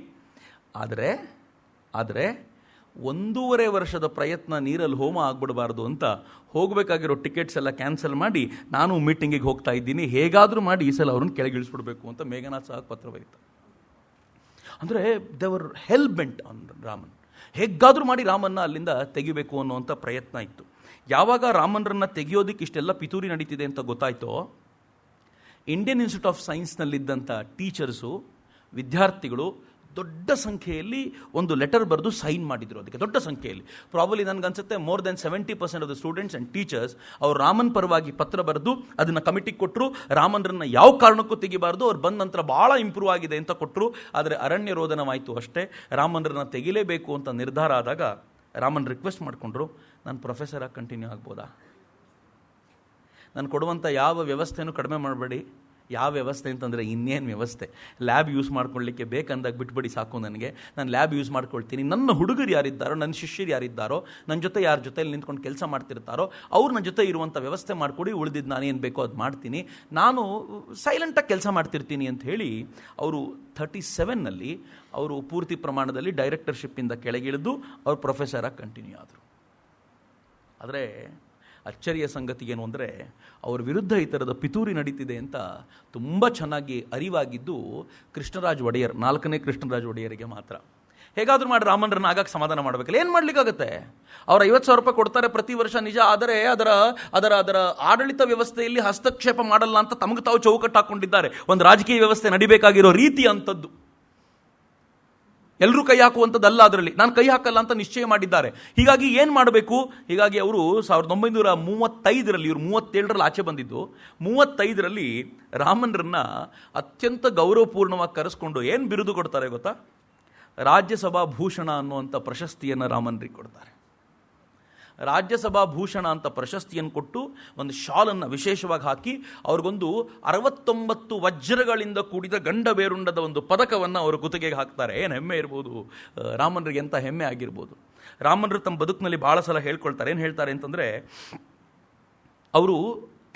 ಆದರೆ 1.5 ವರ್ಷದ ಪ್ರಯತ್ನ ನೀರಲ್ಲಿ ಹೋಮ ಆಗ್ಬಿಡಬಾರ್ದು ಅಂತ ಹೋಗಬೇಕಾಗಿರೋ ಟಿಕೆಟ್ಸ್ ಎಲ್ಲ ಕ್ಯಾನ್ಸಲ್ ಮಾಡಿ ನಾನು ಮೀಟಿಂಗಿಗೆ ಹೋಗ್ತಾ ಇದ್ದೀನಿ, ಹೇಗಾದರೂ ಮಾಡಿ ಈ ಸಲ ಅವ್ರನ್ನ ಕೆಳಗಿಳಿಸ್ಬಿಡ್ಬೇಕು ಅಂತ ಮೇಘನಾಥ್ ಸಹ ಪತ್ರ ಬರೀತಾರೆ. ಅಂದರೆ ದೇವರ್ ಹೆಲ್ ಬೆಂಟ್ ಆನ್ ರಾಮನ್. ಹೇಗಾದರೂ ಮಾಡಿ ರಾಮನ್ನ ಅಲ್ಲಿಂದ ತೆಗಿಬೇಕು ಅನ್ನುವಂಥ ಪ್ರಯತ್ನ ಇತ್ತು. ಯಾವಾಗ ರಾಮನ್ರನ್ನ ತೆಗೆಯೋದಕ್ಕೆ ಇಷ್ಟೆಲ್ಲ ಪಿತೂರಿ ನಡೀತಿದೆ ಅಂತ ಗೊತ್ತಾಯ್ತೋ, ಇಂಡಿಯನ್ ಇನ್ಸ್ಟಿಟ್ಯೂಟ್ ಆಫ್ ಸೈನ್ಸ್ನಲ್ಲಿದ್ದಂಥ ಟೀಚರ್ಸು, ವಿದ್ಯಾರ್ಥಿಗಳು ದೊಡ್ಡ ಸಂಖ್ಯೆಯಲ್ಲಿ ಒಂದು ಲೆಟರ್ ಬರೆದು ಸೈನ್ ಮಾಡಿದ್ರು. ಅದಕ್ಕೆ ದೊಡ್ಡ ಸಂಖ್ಯೆಯಲ್ಲಿ, ಪ್ರಾಬಲಿ ನನಗನ್ಸುತ್ತೆ more than 70% of the students and teachers ಅವರು ರಾಮನ್ ಪರವಾಗಿ ಪತ್ರ ಬರೆದು ಅದನ್ನು ಕಮಿಟಿಗೆ ಕೊಟ್ಟರು. ರಾಮನ್ರನ್ನ ಯಾವ ಕಾರಣಕ್ಕೂ ತೆಗಿಬಾರ್ದು, ಅವ್ರು ಬಂದ ನಂತರ ಭಾಳ ಇಂಪ್ರೂವ್ ಆಗಿದೆ ಅಂತ ಕೊಟ್ಟರು. ಆದರೆ ಅರಣ್ಯ ರೋದನವಾಯಿತು ಅಷ್ಟೇ. ರಾಮನ್ರನ್ನ ತೆಗಿಲೇಬೇಕು ಅಂತ ನಿರ್ಧಾರ ಆದಾಗ ರಾಮನ್ ರಿಕ್ವೆಸ್ಟ್ ಮಾಡಿಕೊಂಡ್ರು, ನಾನು ಪ್ರೊಫೆಸರಾಗಿ ಕಂಟಿನ್ಯೂ ಆಗ್ಬೋದಾ, ನಾನು ಕೊಡುವಂಥ ಯಾವ ವ್ಯವಸ್ಥೆನೂ ಕಡಿಮೆ ಮಾಡಬೇಡಿ. ಯಾವ ವ್ಯವಸ್ಥೆ ಅಂತಂದರೆ ಇನ್ನೇನು ವ್ಯವಸ್ಥೆ, ಲ್ಯಾಬ್ ಯೂಸ್ ಮಾಡ್ಕೊಳ್ಳಿಕ್ಕೆ ಬೇಕಂದಾಗ ಬಿಟ್ಬಿಡಿ ಸಾಕು, ನನಗೆ ನಾನು ಲ್ಯಾಬ್ ಯೂಸ್ ಮಾಡ್ಕೊಳ್ತೀನಿ. ನನ್ನ ಹುಡುಗರು ಯಾರಿದ್ದಾರೋ, ನನ್ನ ಶಿಷ್ಯರು ಯಾರಿದ್ದಾರೋ, ನನ್ನ ಜೊತೆ ಯಾರ ಜೊತೆಯಲ್ಲಿ ನಿಂತ್ಕೊಂಡು ಕೆಲಸ ಮಾಡ್ತಿರ್ತಾರೋ ಅವ್ರು ನನ್ನ ಜೊತೆ ಇರುವಂಥ ವ್ಯವಸ್ಥೆ ಮಾಡಿಕೊಡಿ, ಉಳಿದಿದ್ದು ನಾನೇನು ಬೇಕೋ ಅದು ಮಾಡ್ತೀನಿ, ನಾನು ಸೈಲೆಂಟಾಗಿ ಕೆಲಸ ಮಾಡ್ತಿರ್ತೀನಿ ಅಂತ ಹೇಳಿ ಅವರು 37ನಲ್ಲಿ ಅವರು ಪೂರ್ತಿ ಪ್ರಮಾಣದಲ್ಲಿ ಡೈರೆಕ್ಟರ್ಶಿಪ್ಪಿಂದ ಕೆಳಗಿಳಿದು ಅವರು ಪ್ರೊಫೆಸರಾಗಿ ಕಂಟಿನ್ಯೂ ಆದರು. ಆದರೆ ಅಚ್ಚರಿಯ ಸಂಗತಿ ಏನು ಅಂದರೆ, ಅವ್ರ ವಿರುದ್ಧ ಈ ಥರದ ಪಿತೂರಿ ನಡೀತಿದೆ ಅಂತ ತುಂಬ ಚೆನ್ನಾಗಿ ಅರಿವಾಗಿದ್ದು ಕೃಷ್ಣರಾಜ ಒಡೆಯರ್, 4ನೇ ಕೃಷ್ಣರಾಜ ಒಡೆಯರಿಗೆ ಮಾತ್ರ. ಹೇಗಾದ್ರೂ ಮಾಡಿ ರಾಮನರನ್ನ ಆಗಾಗ ಸಮಾಧಾನ ಮಾಡಬೇಕಲ್ಲ. ಏನು ಮಾಡ್ಲಿಕ್ಕಾಗತ್ತೆ? ಅವ್ರು 50,000 ರೂಪಾಯಿ ಕೊಡ್ತಾರೆ ಪ್ರತಿ ವರ್ಷ ನಿಜ, ಆದರೆ ಅದರ ಅದರ ಅದರ ಆಡಳಿತ ವ್ಯವಸ್ಥೆಯಲ್ಲಿ ಹಸ್ತಕ್ಷೇಪ ಮಾಡಲ್ಲ ಅಂತ ತಮಗೆ ತಾವು ಚೌಕಟ್ಟು ಹಾಕೊಂಡಿದ್ದಾರೆ. ಒಂದು ರಾಜಕೀಯ ವ್ಯವಸ್ಥೆ ನಡಿಬೇಕಾಗಿರೋ ರೀತಿ ಅಂತದ್ದು. ಎಲ್ಲರೂ ಕೈ ಹಾಕುವಂಥದ್ದಲ್ಲ, ಅದರಲ್ಲಿ ನಾನು ಕೈ ಹಾಕಲ್ಲ ಅಂತ ನಿಶ್ಚಯ ಮಾಡಿದ್ದಾರೆ. ಹೀಗಾಗಿ ಏನು ಮಾಡಬೇಕು? ಹೀಗಾಗಿ ಅವರು 1935ರಲ್ಲಿ, ಇವರು 37ರಲ್ಲಿ ಆಚೆ ಬಂದಿದ್ದು, 35ರಲ್ಲಿ ರಾಮನರನ್ನ ಅತ್ಯಂತ ಗೌರವಪೂರ್ಣವಾಗಿ ಕರೆಸ್ಕೊಂಡು ಏನು ಬಿರುದು ಕೊಡ್ತಾರೆ ಗೊತ್ತಾ? ರಾಜ್ಯಸಭಾ ಭೂಷಣ ಅನ್ನುವಂಥ ಪ್ರಶಸ್ತಿಯನ್ನು ರಾಮನರಿಗೆ ಕೊಡ್ತಾರೆ. ರಾಜ್ಯಸಭಾ ಭೂಷಣ ಅಂತ ಪ್ರಶಸ್ತಿಯನ್ನು ಕೊಟ್ಟು ಒಂದು ಶಾಲನ್ನು ವಿಶೇಷವಾಗಿ ಹಾಕಿ ಅವ್ರಿಗೊಂದು 69 ವಜ್ರಗಳಿಂದ ಕೂಡಿದ ಗಂಡ ಬೇರುಂಡದ ಒಂದು ಪದಕವನ್ನು ಅವರು ಕುತ್ತಿಗೆಗೆ ಹಾಕ್ತಾರೆ. ಏನು ಹೆಮ್ಮೆ ಇರ್ಬೋದು ರಾಮನರಿಗೆ, ಎಂಥ ಹೆಮ್ಮೆ ಆಗಿರ್ಬೋದು. ರಾಮನರು ತಮ್ಮ ಬದುಕಿನಲ್ಲಿ ಭಾಳ ಸಲ ಹೇಳ್ಕೊಳ್ತಾರೆ. ಏನು ಹೇಳ್ತಾರೆ ಅಂತಂದರೆ, ಅವರು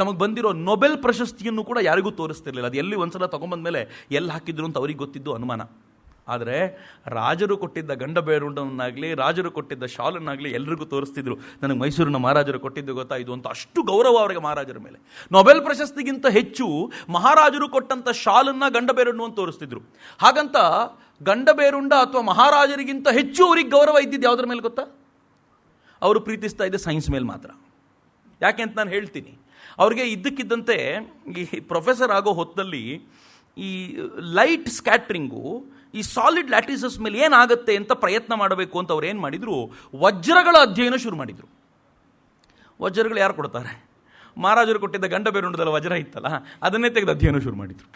ತಮಗೆ ಬಂದಿರೋ ನೊಬೆಲ್ ಪ್ರಶಸ್ತಿಯನ್ನು ಕೂಡ ಯಾರಿಗೂ ತೋರಿಸ್ತಿರ್ಲಿಲ್ಲ. ಅದು ಎಲ್ಲಿ ಒಂದ್ಸಲ ತೊಗೊಂಬಂದ ಮೇಲೆ ಎಲ್ಲಿ ಹಾಕಿದ್ರು ಅಂತ ಅವ್ರಿಗೆ ಗೊತ್ತಿದ್ದು ಅನುಮಾನ. ಆದರೆ ರಾಜರು ಕೊಟ್ಟಿದ್ದ ಗಂಡ ಬೇರುಂಡವನ್ನಾಗಲಿ, ರಾಜರು ಕೊಟ್ಟಿದ್ದ ಶಾಲನ್ನಾಗಲಿ ಎಲ್ರಿಗೂ ತೋರಿಸ್ತಿದ್ರು. ನನಗೆ ಮೈಸೂರಿನ ಮಹಾರಾಜರು ಕೊಟ್ಟಿದ್ದು ಗೊತ್ತಾ ಇದು ಅಂತ. ಅಷ್ಟು ಗೌರವ ಅವರಿಗೆ ಮಹಾರಾಜರ ಮೇಲೆ. ನೊಬೆಲ್ ಪ್ರಶಸ್ತಿಗಿಂತ ಹೆಚ್ಚು ಮಹಾರಾಜರು ಕೊಟ್ಟಂಥ ಶಾಲನ್ನ ಗಂಡ ಬೇರುಂಡು ಅಂತ ತೋರಿಸ್ತಿದ್ರು. ಹಾಗಂತ ಗಂಡ ಬೇರುಂಡ ಅಥವಾ ಮಹಾರಾಜರಿಗಿಂತ ಹೆಚ್ಚು ಅವ್ರಿಗೆ ಗೌರವ ಇದ್ದಿದ್ದು ಯಾವುದ್ರ ಮೇಲೆ ಗೊತ್ತಾ? ಅವರು ಪ್ರೀತಿಸ್ತಾ ಇದ್ದ ಸೈನ್ಸ್ ಮೇಲೆ ಮಾತ್ರ. ಯಾಕೆ ಅಂತ ನಾನು ಹೇಳ್ತೀನಿ. ಅವ್ರಿಗೆ ಇದ್ದಕ್ಕಿದ್ದಂತೆ ಈ ಪ್ರೊಫೆಸರ್ ಆಗೋ ಹೊತ್ತಲ್ಲಿ ಈ ಲೈಟ್ ಸ್ಕ್ಯಾಟ್ರಿಂಗು, ಈ ಸಾಲಿಡ್ ಲ್ಯಾಟಿಸಸ್ ಮೇಲೆ ಏನಾಗುತ್ತೆ ಅಂತ ಪ್ರಯತ್ನ ಮಾಡಬೇಕು ಅಂತ ಅವ್ರು ಏನು ಮಾಡಿದರು, ವಜ್ರಗಳ ಅಧ್ಯಯನ ಶುರು ಮಾಡಿದರು. ವಜ್ರಗಳು ಯಾರು ಕೊಡ್ತಾರೆ? ಮಹಾರಾಜರು ಕೊಟ್ಟಿದ್ದ ಗಂಡ ಬೇರುಂಡದಲ್ಲ ವಜ್ರ ಇತ್ತಲ್ಲ, ಅದನ್ನೇ ತೆಗೆದು ಅಧ್ಯಯನ ಶುರು ಮಾಡಿದರು.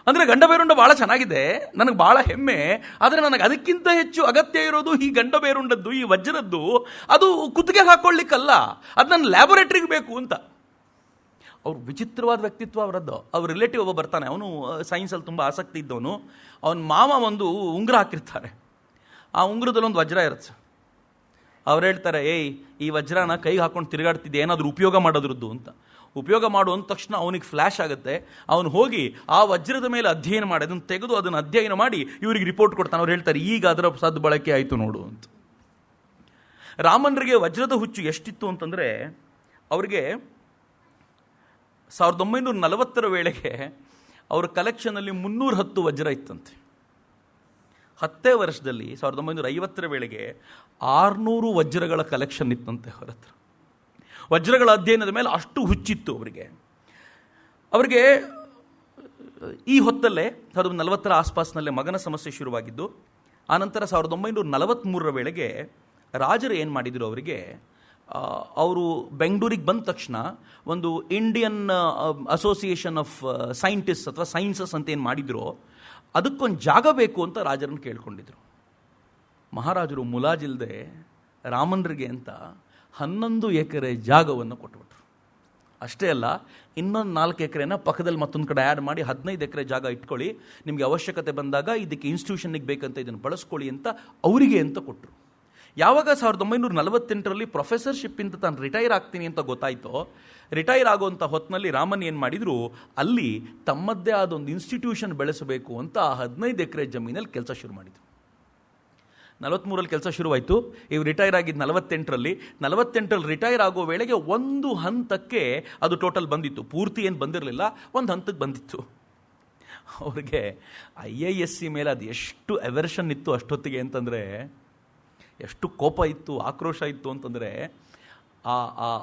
ಅಂದರೆ ಗಂಡ ಬೇರುಂಡ ಭಾಳ ಚೆನ್ನಾಗಿದೆ, ನನಗೆ ಭಾಳ ಹೆಮ್ಮೆ, ಆದರೆ ನನಗೆ ಅದಕ್ಕಿಂತ ಹೆಚ್ಚು ಅಗತ್ಯ ಇರೋದು ಈ ಗಂಡ ಬೇರುಂಡದ್ದು, ಈ ವಜ್ರದ್ದು. ಅದು ಕುತ್ತಿಗೆ ಹಾಕೊಳ್ಳಿಕ್ಕಲ್ಲ, ಅದು ನನ್ನ ಲ್ಯಾಬೊರೇಟ್ರಿಗೆ ಬೇಕು ಅಂತ. ಅವ್ರು ವಿಚಿತ್ರವಾದ ವ್ಯಕ್ತಿತ್ವ ಅವರದ್ದು. ಅವ್ರ ರಿಲೇಟಿವ್ ಒಬ್ಬ ಬರ್ತಾನೆ, ಅವನು ಸೈನ್ಸಲ್ಲಿ ತುಂಬ ಆಸಕ್ತಿ ಇದ್ದವನು. ಅವನ ಮಾವ ಒಂದು ಉಂಗುರ ಹಾಕಿರ್ತಾರೆ, ಆ ಉಂಗುರದಲ್ಲಿ ಒಂದು ವಜ್ರ ಇರುತ್ತೆ. ಅವ್ರು ಹೇಳ್ತಾರೆ, ಏಯ್ ಈ ವಜ್ರನ ಕೈಗೆ ಹಾಕೊಂಡು ತಿರುಗಾಡ್ತಿದ್ದೆ, ಏನಾದರೂ ಉಪಯೋಗ ಮಾಡೋದ್ರದ್ದು ಅಂತ. ಉಪಯೋಗ ಮಾಡುವ ತಕ್ಷಣ ಅವನಿಗೆ ಫ್ಲ್ಯಾಶ್ ಆಗುತ್ತೆ. ಅವನು ಹೋಗಿ ಆ ವಜ್ರದ ಮೇಲೆ ಅಧ್ಯಯನ ಮಾಡಿ ಅದನ್ನು ತೆಗೆದು ಅದನ್ನು ಅಧ್ಯಯನ ಮಾಡಿ ಇವರಿಗೆ ರಿಪೋರ್ಟ್ ಕೊಡ್ತಾನೆ. ಅವ್ರು ಹೇಳ್ತಾರೆ, ಈಗ ಅದರ ಸದ್ಬಳಕೆ ಆಯಿತು ನೋಡು ಅಂತ. ರಾಮನರಿಗೆ ವಜ್ರದ ಹುಚ್ಚು ಎಷ್ಟಿತ್ತು ಅಂತಂದರೆ, ಅವರಿಗೆ 1940 ವೇಳೆಗೆ ಅವರ ಕಲೆಕ್ಷನಲ್ಲಿ 310 ವಜ್ರ ಇತ್ತಂತೆ. 10 ವರ್ಷದಲ್ಲಿ 1950 ವೇಳೆಗೆ 600 ವಜ್ರಗಳ ಕಲೆಕ್ಷನ್ ಇತ್ತಂತೆ ಅವರ ಹತ್ರ. ವಜ್ರಗಳ ಅಧ್ಯಯನದ ಮೇಲೆ ಅಷ್ಟು ಹುಚ್ಚಿತ್ತು ಅವರಿಗೆ. ಅವರಿಗೆ ಈ ಹೊತ್ತಲ್ಲೇ 1940 ಆಸ್ಪಾಸ್ನಲ್ಲೇ ಮಗನ ಸಮಸ್ಯೆ ಶುರುವಾಗಿದ್ದು. ಆನಂತರ 1943 ವೇಳೆಗೆ ರಾಜರು ಏನು ಮಾಡಿದರು, ಅವರಿಗೆ ಅವರು ಬೆಂಗಳೂರಿಗೆ ಬಂದ ತಕ್ಷಣ ಒಂದು ಇಂಡಿಯನ್ ಅಸೋಸಿಯೇಷನ್ ಆಫ್ ಸೈಂಟಿಸ್ಟ್ ಅಥವಾ ಸೈನ್ಸಸ್ ಅಂತ ಏನು ಮಾಡಿದ್ರು, ಅದಕ್ಕೊಂದು ಜಾಗ ಬೇಕು ಅಂತ ರಾಜರನ್ನು ಕೇಳ್ಕೊಂಡಿದ್ರು. ಮಹಾರಾಜರು ಮುಲಾಜಿಲ್ಲದೆ ರಾಮನರಿಗೆ ಅಂತ 11 ಎಕರೆ ಜಾಗವನ್ನು ಕೊಟ್ಬಿಟ್ರು. ಅಷ್ಟೇ ಅಲ್ಲ, ಇನ್ನೊಂದು 4 ಎಕರೆನ ಪಕ್ಕದಲ್ಲಿ ಮತ್ತೊಂದು ಕಡೆ ಆ್ಯಡ್ ಮಾಡಿ 15 ಎಕರೆ ಜಾಗ ಇಟ್ಕೊಳ್ಳಿ, ನಿಮಗೆ ಅವಶ್ಯಕತೆ ಬಂದಾಗ ಇದಕ್ಕೆ ಇನ್ಸ್ಟಿಟ್ಯೂಷನ್ಗೆ ಬೇಕಂತ ಇದನ್ನು ಬಳಸ್ಕೊಳ್ಳಿ ಅಂತ ಅವರಿಗೆ ಅಂತ ಕೊಟ್ಟರು. ಯಾವಾಗ 1948ರಲ್ಲಿ ಪ್ರೊಫೆಸರ್ಶಿಪ್ಪಿಂದ ತಾನು ರಿಟೈರ್ ಆಗ್ತೀನಿ ಅಂತ ಗೊತ್ತಾಯಿತೋ, ರಿಟೈರ್ ಆಗುವಂಥ ಹೊತ್ತಿನಲ್ಲಿ ರಾಮನ್ ಏನು ಮಾಡಿದರು, ಅಲ್ಲಿ ತಮ್ಮದ್ದೇ ಆದ ಒಂದು ಇನ್ಸ್ಟಿಟ್ಯೂಷನ್ ಬೆಳೆಸಬೇಕು ಅಂತ 15 ಎಕರೆ ಜಮೀನಲ್ಲಿ ಕೆಲಸ ಶುರು ಮಾಡಿದರು. 43ರಲ್ಲಿ ಕೆಲಸ ಶುರುವಾಯಿತು. ಇವು ರಿಟೈರ್ ಆಗಿದ್ದು 48ರಲ್ಲಿ ರಿಟೈರ್ ಆಗೋ ವೇಳೆಗೆ ಒಂದು ಹಂತಕ್ಕೆ ಅದು ಟೋಟಲ್ ಬಂದಿತ್ತು. ಪೂರ್ತಿ ಏನು ಬಂದಿರಲಿಲ್ಲ, ಒಂದು ಹಂತಕ್ಕೆ ಬಂದಿತ್ತು. ಅವ್ರಿಗೆ IASC ಮೇಲೆ ಅದು ಎಷ್ಟು ಎವರ್ಷನ್ ಇತ್ತು ಅಷ್ಟೊತ್ತಿಗೆ ಅಂತಂದರೆ, ಎಷ್ಟು ಕೋಪ ಇತ್ತು, ಆಕ್ರೋಶ ಇತ್ತು ಅಂತಂದರೆ,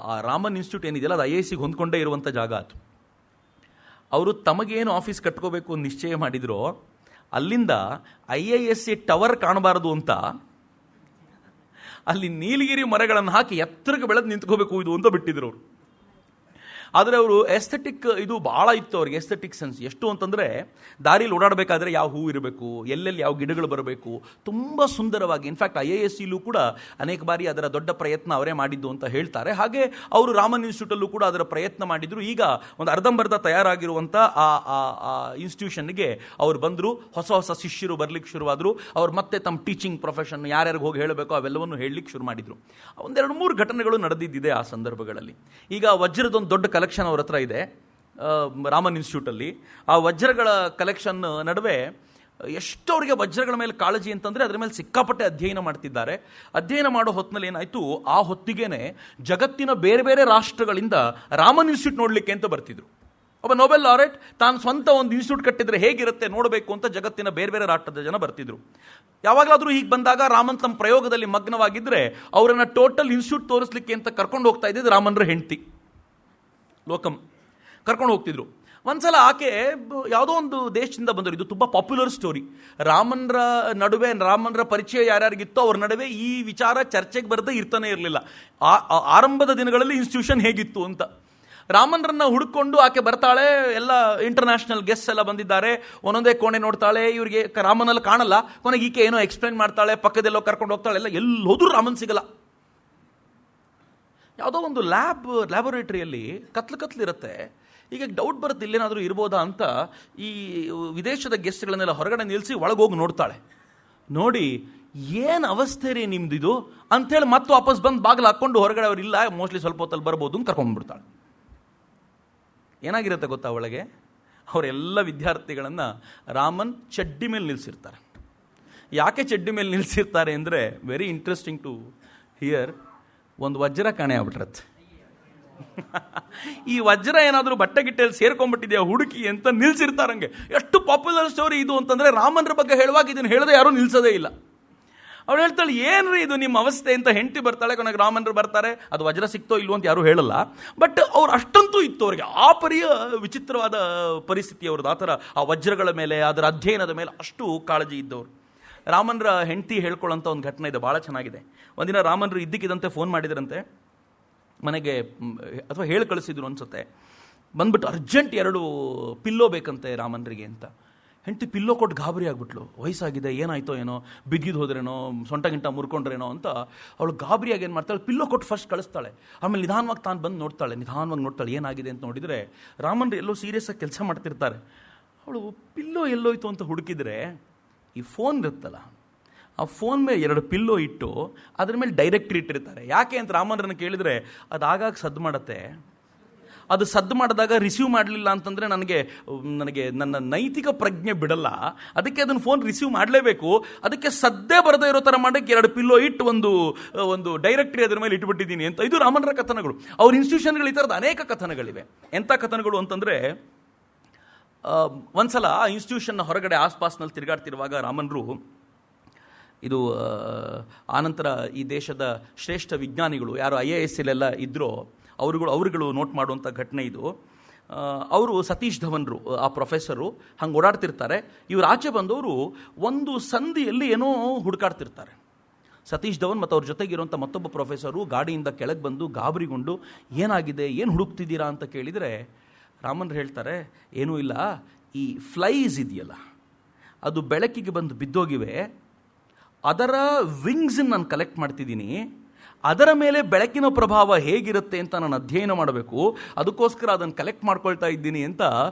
ಆ ರಾಮನ್ ಇನ್ಸ್ಟಿಟ್ಯೂಟ್ ಏನಿದೆಯಲ್ಲ ಅದು IASCಗೆ ಹೊಂದ್ಕೊಂಡೇ ಇರುವಂಥ ಜಾಗ ಅದು. ಅವರು ತಮಗೇನು ಆಫೀಸ್ ಕಟ್ಕೋಬೇಕು ನಿಶ್ಚಯ ಮಾಡಿದ್ರು, ಅಲ್ಲಿಂದ IASC ಟವರ್ ಕಾಣಬಾರದು ಅಂತ ಅಲ್ಲಿ ನೀಲಗಿರಿ ಮರಗಳನ್ನು ಹಾಕಿ ಎತ್ತರಕ್ಕೆ ಬೆಳೆದು ನಿಂತ್ಕೋಬೇಕು ಇದು ಅಂತ ಬಿಟ್ಟಿದ್ರು ಅವರು. ಆದರೆ ಅವರು ಎಸ್ಥೆಟಿಕ್ ಇದು ಭಾಳ ಇತ್ತು ಅವ್ರಿಗೆ, ಎಸ್ಥೆಟಿಕ್ ಸೆನ್ಸ್. ಎಷ್ಟು ಅಂತಂದರೆ, ದಾರಿಯಲ್ಲಿ ಓಡಾಡಬೇಕಾದ್ರೆ ಯಾವ ಹೂ ಇರಬೇಕು, ಎಲ್ಲೆಲ್ಲಿ ಯಾವ ಗಿಡಗಳು ಬರಬೇಕು, ತುಂಬ ಸುಂದರವಾಗಿ. ಇನ್ಫ್ಯಾಕ್ಟ್ IASCಲೂ ಕೂಡ ಅನೇಕ ಬಾರಿ ಅದರ ದೊಡ್ಡ ಪ್ರಯತ್ನ ಅವರೇ ಮಾಡಿದ್ದು ಅಂತ ಹೇಳ್ತಾರೆ. ಹಾಗೆ ಅವರು ರಾಮನ್ ಇನ್ಸ್ಟಿಟ್ಯೂಟಲ್ಲೂ ಕೂಡ ಅದರ ಪ್ರಯತ್ನ ಮಾಡಿದರು. ಈಗ ಒಂದು ಅರ್ಧಂಬರ್ಧ ತಯಾರಾಗಿರುವಂಥ ಆ ಇನ್ಸ್ಟಿಟ್ಯೂಷನ್ಗೆ ಅವರು ಬಂದರು. ಹೊಸ ಹೊಸ ಶಿಷ್ಯರು ಬರಲಿಕ್ಕೆ ಶುರುವಾದರು. ಅವ್ರು ಮತ್ತೆ ತಮ್ಮ ಟೀಚಿಂಗ್ ಪ್ರೊಫೆಷನ್ ಯಾರ್ಯಾರಿಗೆ ಹೋಗಿ ಹೇಳಬೇಕು ಅವೆಲ್ಲವನ್ನು ಹೇಳಲಿಕ್ಕೆ ಶುರು ಮಾಡಿದರು. 1-2-3 ಘಟನೆಗಳು ನಡೆದಿದ್ದಿದೆ ಆ ಸಂದರ್ಭಗಳಲ್ಲಿ. ಈಗ ವಜ್ರದೊಂದು ದೊಡ್ಡ ಕಲೆಕ್ಷನ್ ಅವ್ರ ಹತ್ರ ಇದೆ ರಾಮನ್ ಇನ್ಸ್ಟಿಟ್ಯೂಟಲ್ಲಿ. ಆ ವಜ್ರಗಳ ಕಲೆಕ್ಷನ್ ನಡುವೆ ಎಷ್ಟು ಅವರಿಗೆ ವಜ್ರಗಳ ಮೇಲೆ ಕಾಳಜಿ ಅಂತಂದರೆ, ಅದರ ಮೇಲೆ ಸಿಕ್ಕಾಪಟ್ಟೆ ಅಧ್ಯಯನ ಮಾಡ್ತಿದ್ದಾರೆ. ಅಧ್ಯಯನ ಮಾಡೋ ಹೊತ್ತಿನಲ್ಲಿ ಏನಾಯಿತು, ಆ ಹೊತ್ತಿಗೇನೆ ಜಗತ್ತಿನ ಬೇರೆ ಬೇರೆ ರಾಷ್ಟ್ರಗಳಿಂದ ರಾಮನ್ ಇನ್ಸ್ಟಿಟ್ಯೂಟ್ ನೋಡಲಿಕ್ಕೆ ಅಂತ ಬರ್ತಿದ್ರು. ಒಬ್ಬ ನೊಬೆಲ್ ಲಾರೆಟ್ ತಾನು ಸ್ವಂತ ಒಂದು ಇನ್ಸ್ಟಿಟ್ಯೂಟ್ ಕಟ್ಟಿದ್ರೆ ಹೇಗಿರುತ್ತೆ ನೋಡಬೇಕು ಅಂತ ಜಗತ್ತಿನ ಬೇರೆ ಬೇರೆ ರಾಷ್ಟ್ರದ ಜನ ಬರ್ತಿದ್ರು. ಯಾವಾಗಲಾದರೂ ಹೀಗೆ ಬಂದಾಗ ರಾಮನ್ ತಮ್ಮ ಪ್ರಯೋಗದಲ್ಲಿ ಮಗ್ನವಾಗಿದ್ದರೆ ಅವರನ್ನು ಟೋಟಲ್ ಇನ್ಸ್ಟಿಟ್ಯೂಟ್ ತೋರಿಸ್ಲಿಕ್ಕೆ ಅಂತ ಕರ್ಕೊಂಡು ಹೋಗ್ತಾ ಇದ್ದಿದ್ದು ರಾಮನ್ರ ಹೆಂಡತಿ ಲೋಕಂ ಕರ್ಕೊಂಡು ಹೋಗ್ತಿದ್ರು. ಒಂದ್ಸಲ ಆಕೆ ಯಾವುದೋ ಒಂದು ದೇಶದಿಂದ ಬಂದರು. ಇದು ತುಂಬ ಪಾಪ್ಯುಲರ್ ಸ್ಟೋರಿ. ರಾಮನ್ರ ಪರಿಚಯ ಯಾರ್ಯಾರಿಗಿತ್ತೋ ಅವ್ರ ನಡುವೆ ಈ ವಿಚಾರ ಚರ್ಚೆಗೆ ಬರದೇ ಇರ್ತಾನೆ ಇರಲಿಲ್ಲ. ಆರಂಭದ ದಿನಗಳಲ್ಲಿ ಇನ್ಸ್ಟಿಟ್ಯೂಷನ್ ಹೇಗಿತ್ತು ಅಂತ. ರಾಮನ್ರನ್ನ ಹುಡುಕೊಂಡು ಆಕೆ ಬರ್ತಾಳೆ. ಎಲ್ಲ ಇಂಟರ್ನ್ಯಾಷನಲ್ ಗೆಸ್ಟ್ ಎಲ್ಲ ಬಂದಿದ್ದಾರೆ. ಒಂದೊಂದೇ ಕೋಣೆ ನೋಡ್ತಾಳೆ. ಇವರಿಗೆ ರಾಮನಲ್ಲಿ ಕಾಣಲ್ಲ. ಕೊನೆಗೆ ಈಕೆ ಏನೋ ಎಕ್ಸ್ಪ್ಲೈನ್ ಮಾಡ್ತಾಳೆ. ಪಕ್ಕದೆಲ್ಲೋ ಕರ್ಕೊಂಡು ಹೋಗ್ತಾಳೆ. ಎಲ್ಲ ಎಲ್ಲಿ ಹೋದ್ರೂ ರಾಮನ್ ಸಿಗಲ್ಲ. ಯಾವುದೋ ಒಂದು ಲ್ಯಾಬೊರೇಟರಿಯಲ್ಲಿ ಕತ್ಲಿರುತ್ತೆ. ಈಗ ಡೌಟ್ ಬರುತ್ತೆ ಇಲ್ಲೇನಾದರೂ ಇರ್ಬೋದಾ ಅಂತ ಈ ವಿದೇಶದ ಗೆಸ್ಟ್ಗಳನ್ನೆಲ್ಲ ಹೊರಗಡೆ ನಿಲ್ಲಿಸಿ ಒಳಗೋಗಿ ನೋಡ್ತಾಳೆ. ನೋಡಿ ಏನು ಅವಸ್ಥೆ ರೀ ನಿಮ್ದಿದು ಅಂಥೇಳಿ ಮತ್ತೆ ವಾಪಸ್ ಬಂದು ಬಾಗಿಲು ಹಾಕ್ಕೊಂಡು ಹೊರಗಡೆ ಅವ್ರು ಇಲ್ಲ ಮೋಸ್ಟ್ಲಿ ಸ್ವಲ್ಪ ಹೊತ್ತಲ್ಲಿ ಬರ್ಬೋದು ಅಂತ ಕರ್ಕೊಂಡ್ಬಿಡ್ತಾಳೆ. ಏನಾಗಿರುತ್ತೆ ಗೊತ್ತಾ ಒಳಗೆ? ಅವರೆಲ್ಲ ವಿದ್ಯಾರ್ಥಿಗಳನ್ನು ರಾಮನ್ ಚಡ್ಡಿ ಮೇಲೆ ನಿಲ್ಲಿಸಿರ್ತಾರೆ. ಯಾಕೆ ಚಡ್ಡಿ ಮೇಲೆ ನಿಲ್ಲಿಸಿರ್ತಾರೆ ಅಂದರೆ ವೆರಿ ಇಂಟ್ರೆಸ್ಟಿಂಗ್ ಟು ಹಿಯರ್. ಒಂದು ವಜ್ರ ಕಾಣೆ ಆಗ್ಬಿಟ್ರತ್ತೆ. ಈ ವಜ್ರ ಏನಾದರೂ ಬಟ್ಟೆ ಗಿಟ್ಟೆಯಲ್ಲಿ ಸೇರ್ಕೊಂಡ್ಬಿಟ್ಟಿದೆಯಾ ಹುಡುಕಿ ಅಂತ ನಿಲ್ಸಿರ್ತಾರಂಗೆ. ಎಷ್ಟು ಪಾಪ್ಯುಲರ್ ಸ್ಟೋರಿ ಇದು ಅಂತಂದರೆ ರಾಮನ್ರ ಬಗ್ಗೆ ಹೇಳುವಾಗ ಇದನ್ನು ಹೇಳದೆ ಯಾರೂ ನಿಲ್ಸೋದೇ ಇಲ್ಲ. ಅವಳು ಹೇಳ್ತಾಳೆ ಏನ್ರಿ ಇದು ನಿಮ್ಮ ಅವಸ್ಥೆ ಅಂತ. ಹೆಂಡತಿ ಬರ್ತಾಳೆ. ಕೊನೆಗೆ ರಾಮನ್ರು ಬರ್ತಾರೆ. ಅದು ವಜ್ರ ಸಿಕ್ತೋ ಇಲ್ವೋ ಅಂತ ಯಾರೂ ಹೇಳಲ್ಲ. ಬಟ್ ಅವ್ರು ಅಷ್ಟಂತೂ ಇತ್ತು ಅವ್ರಿಗೆ. ಆ ಪರಿಯ ವಿಚಿತ್ರವಾದ ಪರಿಸ್ಥಿತಿ ಅವ್ರದ್ದು. ಆ ಥರ ಆ ವಜ್ರಗಳ ಮೇಲೆ ಅದರ ಅಧ್ಯಯನದ ಮೇಲೆ ಅಷ್ಟು ಕಾಳಜಿ ಇದ್ದವರು. ರಾಮನ್ರ ಹೆಂಡತಿ ಹೇಳ್ಕೊಳ್ಳೋಂಥ ಒಂದು ಘಟನೆ ಇದೆ, ಭಾಳ ಚೆನ್ನಾಗಿದೆ. ಒಂದಿನ ರಾಮನ್ರು ಇದ್ದಕ್ಕಿದ್ದಂತೆ ಫೋನ್ ಮಾಡಿದ್ರಂತೆ ಮನೆಗೆ, ಅಥವಾ ಹೇಳಿ ಕಳಿಸಿದ್ರು ಅನ್ಸುತ್ತೆ. ಬಂದ್ಬಿಟ್ಟು ಅರ್ಜೆಂಟ್ 2 ಪಿಲ್ಲೋ ಬೇಕಂತೆ ರಾಮನ್ರಿಗೆ ಅಂತ. ಹೆಂಡತಿ ಪಿಲ್ಲೋ ಕೊಟ್ಟು ಗಾಬರಿ ಆಗ್ಬಿಟ್ಲು. ವಯಸ್ಸಾಗಿದೆ, ಏನಾಯ್ತೋ ಏನೋ, ಬಿಗಿದು ಹೋದ್ರೇನೋ, ಸೊಂಟ ಗಿಂಟ ಮುರ್ಕೊಂಡ್ರೇನೋ ಅಂತ ಅವಳು ಗಾಬರಿಯಾಗಿ ಏನು ಮಾಡ್ತಾಳೆ, ಪಿಲ್ಲೋ ಕೊಟ್ಟು ಫಸ್ಟ್ ಕಳಿಸ್ತಾಳೆ. ಆಮೇಲೆ ನಿಧಾನವಾಗಿ ತಾನು ಬಂದು ನಿಧಾನವಾಗಿ ನೋಡ್ತಾಳೆ ಏನಾಗಿದೆ ಅಂತ. ನೋಡಿದರೆ ರಾಮನ್ರು ಎಲ್ಲೋ ಸೀರಿಯಸ್ಸಾಗಿ ಕೆಲಸ ಮಾಡ್ತಿರ್ತಾರೆ. ಅವಳು ಪಿಲ್ಲೋ ಎಲ್ಲೋಯ್ತು ಅಂತ ಹುಡುಕಿದ್ರೆ ಈ ಫೋನ್ ಇರುತ್ತಲ್ಲ, ಆ ಫೋನ್ ಮೇಲೆ 2 ಪಿಲ್ಲೋ ಇಟ್ಟು ಅದ್ರ ಮೇಲೆ ಡೈರೆಕ್ಟ್ರಿ ಇಟ್ಟಿರ್ತಾರೆ. ಯಾಕೆ ಅಂತ ರಾಮನ್ರನ್ನ ಕೇಳಿದರೆ ಅದು ಆಗಾಗ ಸದ್ದು ಮಾಡುತ್ತೆ. ಅದು ಸದ್ದು ಮಾಡಿದಾಗ ರಿಸೀವ್ ಮಾಡಲಿಲ್ಲ ಅಂತಂದರೆ ನನಗೆ ನನ್ನ ನೈತಿಕ ಪ್ರಜ್ಞೆ ಬಿಡಲ್ಲ. ಅದಕ್ಕೆ ಅದನ್ನು ಫೋನ್ ರಿಸೀವ್ ಮಾಡಲೇಬೇಕು. ಅದಕ್ಕೆ ಸದ್ದೇ ಬರದೇ ಇರೋ ಥರ ಮಾಡೋಕ್ಕೆ 2 ಪಿಲ್ಲೋ ಇಟ್ಟು ಒಂದು ಡೈರೆಕ್ಟ್ರಿ ಅದ್ರ ಮೇಲೆ ಇಟ್ಬಿಟ್ಟಿದ್ದೀನಿ ಅಂತ. ಇದು ರಾಮನ್ರ ಕಥನಗಳು. ಅವ್ರ ಇನ್ಸ್ಟಿಟ್ಯೂಷನ್ಗಳು ಈ ಥರದ ಅನೇಕ ಕಥನಗಳಿವೆ. ಎಂಥ ಕಥನಗಳು ಅಂತಂದರೆ, ಒಂದ್ಸಲ ಆ ಇನ್ಸ್ಟಿಟ್ಯೂಷನ್ನ ಹೊರಗಡೆ ಆಸ್ಪಾಸ್ನಲ್ಲಿ ತಿರುಗಾಡ್ತಿರುವಾಗ ರಾಮನ್ರು, ಇದು ಆನಂತರ ಈ ದೇಶದ ಶ್ರೇಷ್ಠ ವಿಜ್ಞಾನಿಗಳು ಯಾರು IAS ಇದ್ದರೋ ಅವರುಗಳು ನೋಟ್ ಮಾಡುವಂಥ ಘಟನೆ ಇದು. ಅವರು ಸತೀಶ್ ಧವನ್ರು, ಆ ಪ್ರೊಫೆಸರು, ಹಂಗೆ ಓಡಾಡ್ತಿರ್ತಾರೆ. ಇವರು ಆಚೆ ಬಂದವರು ಒಂದು ಸಂಧಿಯಲ್ಲಿ ಏನೋ ಹುಡುಕಾಡ್ತಿರ್ತಾರೆ. ಸತೀಶ್ ಧವನ್ ಮತ್ತು ಅವ್ರ ಜೊತೆಗಿರುವಂಥ ಮತ್ತೊಬ್ಬ ಪ್ರೊಫೆಸರು ಗಾಡಿಯಿಂದ ಕೆಳಗೆ ಬಂದು ಗಾಬರಿಗೊಂಡು ಏನಾಗಿದೆ, ಏನು ಹುಡುಕ್ತಿದ್ದೀರಾ ಅಂತ ಕೇಳಿದರೆ ರಾಮನ್ರು ಹೇಳ್ತಾರೆ, ಏನೂ ಇಲ್ಲ, ಈ ಫ್ಲೈಸ್ ಇದೆಯಲ್ಲ ಅದು ಬೆಳಕಿಗೆ ಬಂದು ಬಿದ್ದೋಗಿವೆ, ಅದರ ವಿಂಗ್ಸನ್ನು ನಾನು ಕಲೆಕ್ಟ್ ಮಾಡ್ತಿದ್ದೀನಿ, ಅದರ ಮೇಲೆ ಬೆಳಕಿನ ಪ್ರಭಾವ ಹೇಗಿರುತ್ತೆ ಅಂತ ನಾನು ಅಧ್ಯಯನ ಮಾಡಬೇಕು, ಅದಕ್ಕೋಸ್ಕರ ಅದನ್ನು ಕಲೆಕ್ಟ್ ಮಾಡ್ಕೊಳ್ತಾ ಇದ್ದೀನಿ ಅಂತ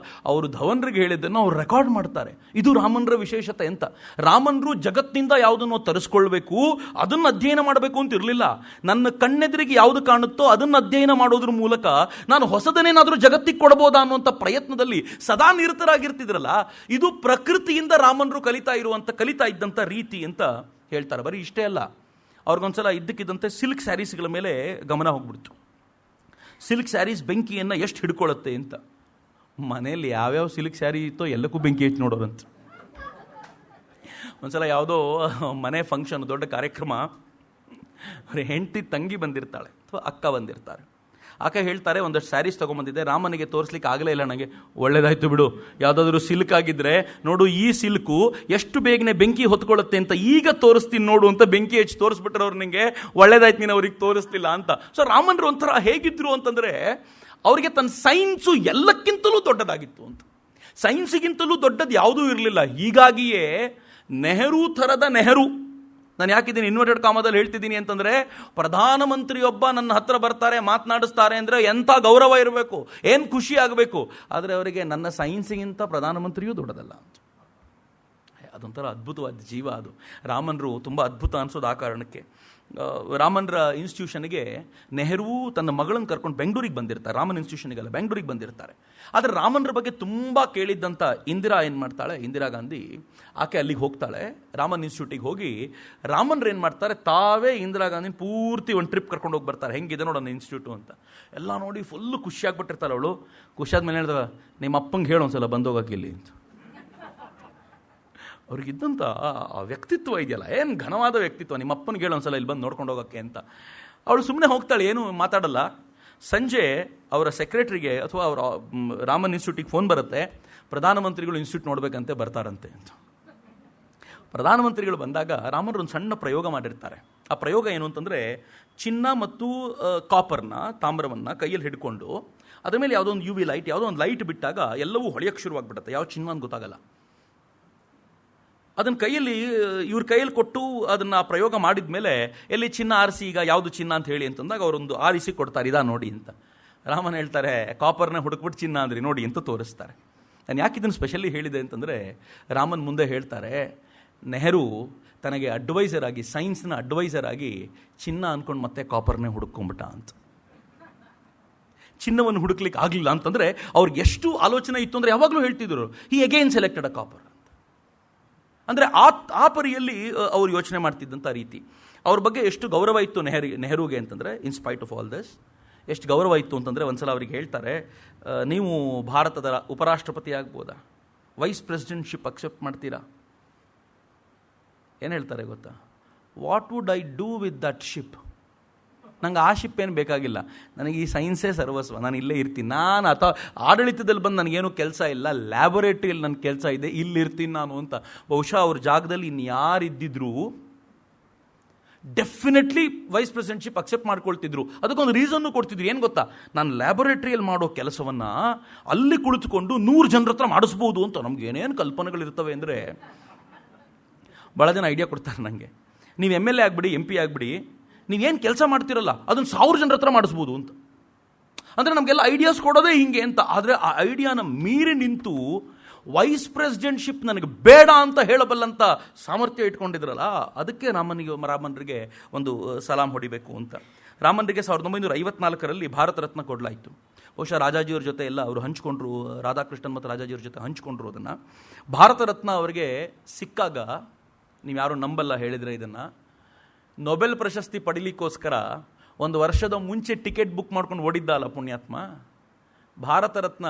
ಅವರು ಧವನ್ರಿಗೆ ಹೇಳಿದ್ದನ್ನು ಅವ್ರು ರೆಕಾರ್ಡ್ ಮಾಡ್ತಾರೆ. ಇದು ರಾಮನ್ರ ವಿಶೇಷತೆ ಅಂತ. ರಾಮನ್ರು ಜಗತ್ತಿನಿಂದ ಯಾವುದನ್ನು ತರಿಸ್ಕೊಳ್ಬೇಕು, ಅದನ್ನು ಅಧ್ಯಯನ ಮಾಡಬೇಕು ಅಂತ ಇರಲಿಲ್ಲ. ನನ್ನ ಕಣ್ಣೆದುರಿಗೆ ಯಾವುದು ಕಾಣುತ್ತೋ ಅದನ್ನು ಅಧ್ಯಯನ ಮಾಡೋದ್ರ ಮೂಲಕ ನಾನು ಹೊಸದನ್ನೇನಾದರೂ ಜಗತ್ತಿಗೆ ಕೊಡಬಹುದಾ ಅನ್ನುವಂಥ ಪ್ರಯತ್ನದಲ್ಲಿ ಸದಾ ನಿರತರಾಗಿರ್ತಿದ್ರಲ್ಲ, ಇದು ಪ್ರಕೃತಿಯಿಂದ ರಾಮನ್ರು ಕಲಿತಾ ಇದ್ದಂಥ ರೀತಿ ಅಂತ ಹೇಳ್ತಾರೆ. ಬರೀ ಇಷ್ಟೇ ಅಲ್ಲ, ಅವ್ರಿಗೊಂದ್ಸಲ ಇದ್ದಕ್ಕಿದ್ದಂತೆ ಸಿಲ್ಕ್ ಸ್ಯಾರೀಸ್ಗಳ ಮೇಲೆ ಗಮನ ಹೋಗ್ಬಿಡ್ತು. ಸಿಲ್ಕ್ ಸ್ಯಾರೀಸ್ ಬೆಂಕಿಯನ್ನು ಎಷ್ಟು ಹಿಡ್ಕೊಳ್ಳುತ್ತೆ ಅಂತ. ಮನೆಯಲ್ಲಿ ಯಾವ್ಯಾವ ಸಿಲ್ಕ್ ಸ್ಯಾರಿ ಇತ್ತೋ ಎಲ್ಲಕ್ಕೂ ಬೆಂಕಿ ಹಚ್ಚಿ ನೋಡೋರಂತ. ಒಂದ್ಸಲ ಯಾವುದೋ ಮನೆ ಫಂಕ್ಷನ್, ದೊಡ್ಡ ಕಾರ್ಯಕ್ರಮ, ಅವ್ರ ಹೆಂಡತಿ ತಂಗಿ ಬಂದಿರ್ತಾಳೆ ಅಥವಾ ಅಕ್ಕ ಬಂದಿರ್ತಾರೆ. ಆಕೆ ಹೇಳ್ತಾರೆ, ಒಂದಷ್ಟು ಸ್ಯಾರೀಸ್ ತೊಗೊಂಬಂದಿದ್ದೆ, ರಾಮನಿಗೆ ತೋರಿಸ್ಲಿಕ್ಕೆ ಆಗಲೇ ಇಲ್ಲ ನನಗೆ. ಒಳ್ಳೇದಾಯ್ತು ಬಿಡು, ಯಾವುದಾದ್ರೂ ಸಿಲ್ಕ್ ಆಗಿದ್ದರೆ ನೋಡು, ಈ ಸಿಲ್ಕು ಎಷ್ಟು ಬೇಗನೆ ಬೆಂಕಿ ಹೊತ್ಕೊಳ್ಳುತ್ತೆ ಅಂತ ಈಗ ತೋರಿಸ್ತೀನಿ ನೋಡು ಅಂತ ಬೆಂಕಿ ಹಚ್ಚಿ ತೋರಿಸ್ಬಿಟ್ರೆ ಅವ್ರು ನಿಮಗೆ, ಒಳ್ಳೇದಾಯ್ತು ನೀನು ಅವ್ರಿಗೆ ತೋರಿಸ್ತಿಲ್ಲ ಅಂತ. ಸೊ ರಾಮನ್ರು ಒಂಥರ ಹೇಗಿದ್ರು ಅಂತಂದರೆ, ಅವರಿಗೆ ತನ್ನ ಸೈನ್ಸು ಎಲ್ಲಕ್ಕಿಂತಲೂ ದೊಡ್ಡದಾಗಿತ್ತು ಅಂತ. ಸೈನ್ಸಿಗಿಂತಲೂ ದೊಡ್ಡದು ಯಾವುದೂ ಇರಲಿಲ್ಲ. ಹೀಗಾಗಿಯೇ ನೆಹರು ಥರದ ನೆಹರು, ನಾನು ಯಾಕಿದ್ದೀನಿ ಇನ್ವರ್ಟೆಡ್ ಕಾಮದಲ್ಲಿ ಹೇಳ್ತಿದ್ದೀನಿ ಅಂತಂದರೆ, ಪ್ರಧಾನಮಂತ್ರಿಯೊಬ್ಬ ನನ್ನ ಹತ್ರ ಬರ್ತಾರೆ, ಮಾತನಾಡಿಸ್ತಾರೆ ಅಂದರೆ ಎಂಥ ಗೌರವ ಇರಬೇಕು, ಏನು ಖುಷಿ ಆಗಬೇಕು. ಆದರೆ ಅವರಿಗೆ ನನ್ನ ಸೈನ್ಸಿಗಿಂತ ಪ್ರಧಾನಮಂತ್ರಿಯೂ ದೊಡ್ಡದಲ್ಲ ಅಂತ. ಅದೊಂಥರ ಅದ್ಭುತವಾದ ಜೀವ ಅದು. ರಾಮನ್ರು ತುಂಬ ಅದ್ಭುತ ಅನಿಸೋದು ಆ ಕಾರಣಕ್ಕೆ. ರಾಮನ್ರ ಇನ್ಸ್ಟಿಟ್ಯೂಷನ್ಗೆ ನೆಹರು ತನ್ನ ಮಗಳನ್ನು ಕರ್ಕೊಂಡು ಬೆಂಗಳೂರಿಗೆ ಬಂದಿರ್ತಾರೆ. ರಾಮನ್ ಇನ್ಸ್ಟಿಟ್ಯೂಷನ್ಗೆಲ್ಲ ಬೆಂಗಳೂರಿಗೆ ಬಂದಿರ್ತಾರೆ. ಆದರೆ ರಾಮನ್ರ ಬಗ್ಗೆ ತುಂಬ ಕೇಳಿದ್ದಂಥ ಇಂದಿರಾ ಏನು ಮಾಡ್ತಾಳೆ, ಇಂದಿರಾ ಗಾಂಧಿ ಆಕೆ ಅಲ್ಲಿಗೆ ಹೋಗ್ತಾಳೆ, ರಾಮನ್ ಇನ್ಸ್ಟಿಟ್ಯೂಟಿಗೆ ಹೋಗಿ ರಾಮನ್ರು ಏನು ಮಾಡ್ತಾರೆ, ತಾವೇ ಇಂದಿರಾ ಗಾಂಧಿನ ಪೂರ್ತಿ ಒಂದು ಟ್ರಿಪ್ ಕರ್ಕೊಂಡು ಹೋಗಿ ಬರ್ತಾರೆ. ಹೆಂಗಿದೆ ನೋಡೋಣ ಇನ್ಸ್ಟಿಟ್ಯೂಟು ಅಂತ ಎಲ್ಲ ನೋಡಿ ಫುಲ್ಲು ಖುಷಿಯಾಗ್ಬಿಟ್ಟಿರ್ತಾಳೆ ಅವಳು. ಖುಷಿಯಾದ್ಮೇಲೆ ಹೇಳಿದಾಗ ನಿಮ್ಮ ಅಪ್ಪಂಗೆ ಹೇಳು ಒಂದ್ಸಲ ಬಂದೋಗಕ್ಕೆ ಇಲ್ಲಿ ಅಂತ. ಅವ್ರಿಗಿದ್ದಂಥ ಆ ವ್ಯಕ್ತಿತ್ವ ಇದೆಯಲ್ಲ, ಏನು ಘನವಾದ ವ್ಯಕ್ತಿತ್ವ, ನಿಮ್ಮ ಅಪ್ಪನಿಗೆ ಹೇಳೋ ಒಂದ್ಸಲ ಇಲ್ಲಿ ಬಂದು ನೋಡ್ಕೊಂಡು ಹೋಗೋಕ್ಕೆ ಅಂತ. ಅವಳು ಸುಮ್ಮನೆ ಹೋಗ್ತಾಳೆ, ಏನು ಮಾತಾಡಲ್ಲ. ಸಂಜೆ ಅವರ ಸೆಕ್ರೆಟ್ರಿಗೆ ಅಥವಾ ಅವರ ರಾಮನ್ ಇನ್ಸ್ಟಿಟ್ಯೂಟಿಗೆ ಫೋನ್ ಬರುತ್ತೆ, ಪ್ರಧಾನಮಂತ್ರಿಗಳು ಇನ್ಸ್ಟಿಟ್ಯೂಟ್ ನೋಡಬೇಕಂತೆ ಬರ್ತಾರಂತೆ ಅಂತ. ಪ್ರಧಾನಮಂತ್ರಿಗಳು ಬಂದಾಗ ರಾಮನ್ರು ಒಂದು ಸಣ್ಣ ಪ್ರಯೋಗ ಮಾಡಿರ್ತಾರೆ. ಆ ಪ್ರಯೋಗ ಏನು ಅಂತಂದರೆ, ಚಿನ್ನ ಮತ್ತು ಕಾಪರ್ನ, ತಾಮ್ರವನ್ನು ಕೈಯಲ್ಲಿ ಹಿಡ್ಕೊಂಡು ಅದ್ರ ಮೇಲೆ ಯಾವುದೋ ಒಂದು UV ಲೈಟ್, ಯಾವುದೋ ಒಂದು ಲೈಟ್ ಬಿಟ್ಟಾಗ ಎಲ್ಲವೂ ಹೊಳೆಯೋಕ್ಕೆ ಶುರುವಾಗ್ಬಿಡುತ್ತೆ, ಯಾವ ಚಿನ್ನ ಅಂತ ಗೊತ್ತಾಗಲ್ಲ. ಅದನ್ನು ಇವ್ರ ಕೈಯಲ್ಲಿ ಕೊಟ್ಟು ಅದನ್ನು ಪ್ರಯೋಗ ಮಾಡಿದ ಮೇಲೆ ಎಲ್ಲಿ ಚಿನ್ನ ಆರಿಸಿ, ಈಗ ಯಾವುದು ಚಿನ್ನ ಅಂತ ಹೇಳಿ ಅಂತಂದಾಗ ಅವರೊಂದು ಆರಿಸಿ ಕೊಡ್ತಾರೆ, ಇದಾ ನೋಡಿ ಅಂತ. ರಾಮನ್ ಹೇಳ್ತಾರೆ, ಕಾಪರ್ನ ಹುಡುಕ್ಬಿಟ್ಟು ಚಿನ್ನ ಅಂದ್ರಿ ನೋಡಿ ಅಂತ ತೋರಿಸ್ತಾರೆ. ನಾನು ಯಾಕೆ ಇದನ್ನು ಸ್ಪೆಷಲಿ ಹೇಳಿದೆ ಅಂತಂದರೆ, ರಾಮನ್ ಮುಂದೆ ಹೇಳ್ತಾರೆ, ನೆಹರು ತನಗೆ ಅಡ್ವೈಸರ್ ಆಗಿ, ಸೈನ್ಸ್ನ ಅಡ್ವೈಸರ್ ಆಗಿ ಚಿನ್ನ ಅಂದ್ಕೊಂಡು ಮತ್ತೆ ಕಾಪರ್ನೇ ಹುಡುಕೊಂಬಿಟ್ಟ ಅಂತ. ಚಿನ್ನವನ್ನು ಹುಡುಕ್ಲಿಕ್ಕೆ ಆಗಲಿಲ್ಲ ಅಂತಂದರೆ ಅವ್ರಿಗೆ ಎಷ್ಟು ಆಲೋಚನೆ ಇತ್ತು ಅಂದರೆ ಯಾವಾಗಲೂ ಹೇಳ್ತಿದ್ರು, ಹಿ ಅಗೇನ್ ಸೆಲೆಕ್ಟೆಡ್ ಅ ಕಾಪರ್. ಅಂದರೆ ಆ ಪರಿಯಲ್ಲಿ ಅವ್ರು ಯೋಚನೆ ಮಾಡ್ತಿದ್ದಂಥ ರೀತಿ, ಅವ್ರ ಬಗ್ಗೆ ಎಷ್ಟು ಗೌರವ ಇತ್ತು ನೆಹರುಗೆ ಅಂತಂದರೆ, ಇನ್ಸ್ಪೈಟ್ ಆಫ್ ಆಲ್ ದಿಸ್ ಎಷ್ಟು ಗೌರವ ಇತ್ತು ಅಂತಂದರೆ, ಒಂದ್ಸಲ ಅವ್ರಿಗೆ ಹೇಳ್ತಾರೆ, ನೀವು ಭಾರತದ ಉಪರಾಷ್ಟ್ರಪತಿ ಆಗ್ಬೋದಾ, ವೈಸ್ ಪ್ರೆಸಿಡೆಂಟ್ಶಿಪ್ ಅಕ್ಸೆಪ್ಟ್ ಮಾಡ್ತೀರಾ? ಏನು ಹೇಳ್ತಾರೆ ಗೊತ್ತಾ, what would I do with that ship? ನಂಗೆ ಆ ಶಿಪ್ ಏನು ಬೇಕಾಗಿಲ್ಲ, ನನಗೆ ಈ ಸೈನ್ಸೇ ಸರ್ವಸ್ವ, ನಾನು ಇಲ್ಲೇ ಇರ್ತೀನಿ. ನಾನು ಅಥವಾ ಆಡಳಿತದಲ್ಲಿ ಬಂದು ನನಗೇನು ಕೆಲಸ ಇಲ್ಲ, ಲ್ಯಾಬೊರೇಟ್ರಿಯಲ್ಲಿ ನನ್ನ ಕೆಲಸ ಇದೆ, ಇಲ್ಲಿರ್ತೀನಿ ನಾನು ಅಂತ. ಬಹುಶಃ ಅವ್ರ ಜಾಗದಲ್ಲಿ ಇನ್ಯಾರಿದ್ದಿದ್ರು ಡೆಫಿನೆಟ್ಲಿ ವೈಸ್ ಪ್ರೆಸಿಡೆಂಟ್ಶಿಪ್ ಅಕ್ಸೆಪ್ಟ್ ಮಾಡ್ಕೊಳ್ತಿದ್ರು. ಅದಕ್ಕೊಂದು ರೀಸನ್ನು ಕೊಡ್ತಿದ್ರು, ಏನು ಗೊತ್ತಾ, ನಾನು ಲ್ಯಾಬೊರೇಟ್ರಿಯಲ್ಲಿ ಮಾಡೋ ಕೆಲಸವನ್ನು ಅಲ್ಲಿ ಕುಳಿತುಕೊಂಡು 100 ಜನರ ಹತ್ರ ಮಾಡಿಸ್ಬೋದು ಅಂತ. ನಮ್ಗೆ ಏನೇನು ಕಲ್ಪನೆಗಳಿರ್ತವೆ ಅಂದರೆ, ಭಾಳ ಜನ ಐಡಿಯಾ ಕೊಡ್ತಾರೆ ನನಗೆ, ನೀವು MLA ಆಗಿಬಿಡಿ, MP ಆಗಿಬಿಡಿ, ನೀವೇನು ಕೆಲಸ ಮಾಡ್ತಿರಲ್ಲ ಅದನ್ನು 1000 ಜನರ ಹತ್ರ ಮಾಡಿಸ್ಬೋದು ಅಂತ. ಅಂದರೆ ನಮಗೆಲ್ಲ ಐಡಿಯಾಸ್ ಕೊಡೋದೇ ಹಿಂಗೆ ಅಂತ. ಆದರೆ ಆ ಐಡಿಯಾನ ಮೀರಿ ನಿಂತು ವೈಸ್ ಪ್ರೆಸಿಡೆಂಟ್ಶಿಪ್ ನನಗೆ ಬೇಡ ಅಂತ ಹೇಳಬಲ್ಲಂಥ ಸಾಮರ್ಥ್ಯ ಇಟ್ಕೊಂಡಿದ್ರಲ್ಲ, ಅದಕ್ಕೆ ರಾಮನ್ರಿಗೆ ಒಂದು ಸಲಾಂ ಹೊಡಿಬೇಕು ಅಂತ. ರಾಮನ್ರಿಗೆ 1954ರಲ್ಲಿ ಭಾರತ ರತ್ನ ಕೊಡಲಾಯಿತು. ಬಹುಶಃ ರಾಜಾಜಿಯವ್ರ ಜೊತೆ ಎಲ್ಲ ಅವರು ಹಂಚ್ಕೊಂಡ್ರು, ರಾಧಾಕೃಷ್ಣನ್ ಮತ್ತು ರಾಜಾಜಿಯವ್ರ ಜೊತೆ ಹಂಚ್ಕೊಂಡ್ರು ಅದನ್ನು. ಭಾರತ ರತ್ನ ಅವರಿಗೆ ಸಿಕ್ಕಾಗ, ನೀವು ಯಾರು ನಂಬಲ್ಲ ಹೇಳಿದರೆ ಇದನ್ನು, ನೊಬೆಲ್ ಪ್ರಶಸ್ತಿ ಪಡಿಲಿಕ್ಕೋಸ್ಕರ 1 ವರ್ಷದ ಮುಂಚೆ ಟಿಕೆಟ್ ಬುಕ್ ಮಾಡ್ಕೊಂಡು ಓಡಿದ್ದ ಅಲ್ಲ ಪುಣ್ಯಾತ್ಮ, ಭಾರತ ರತ್ನ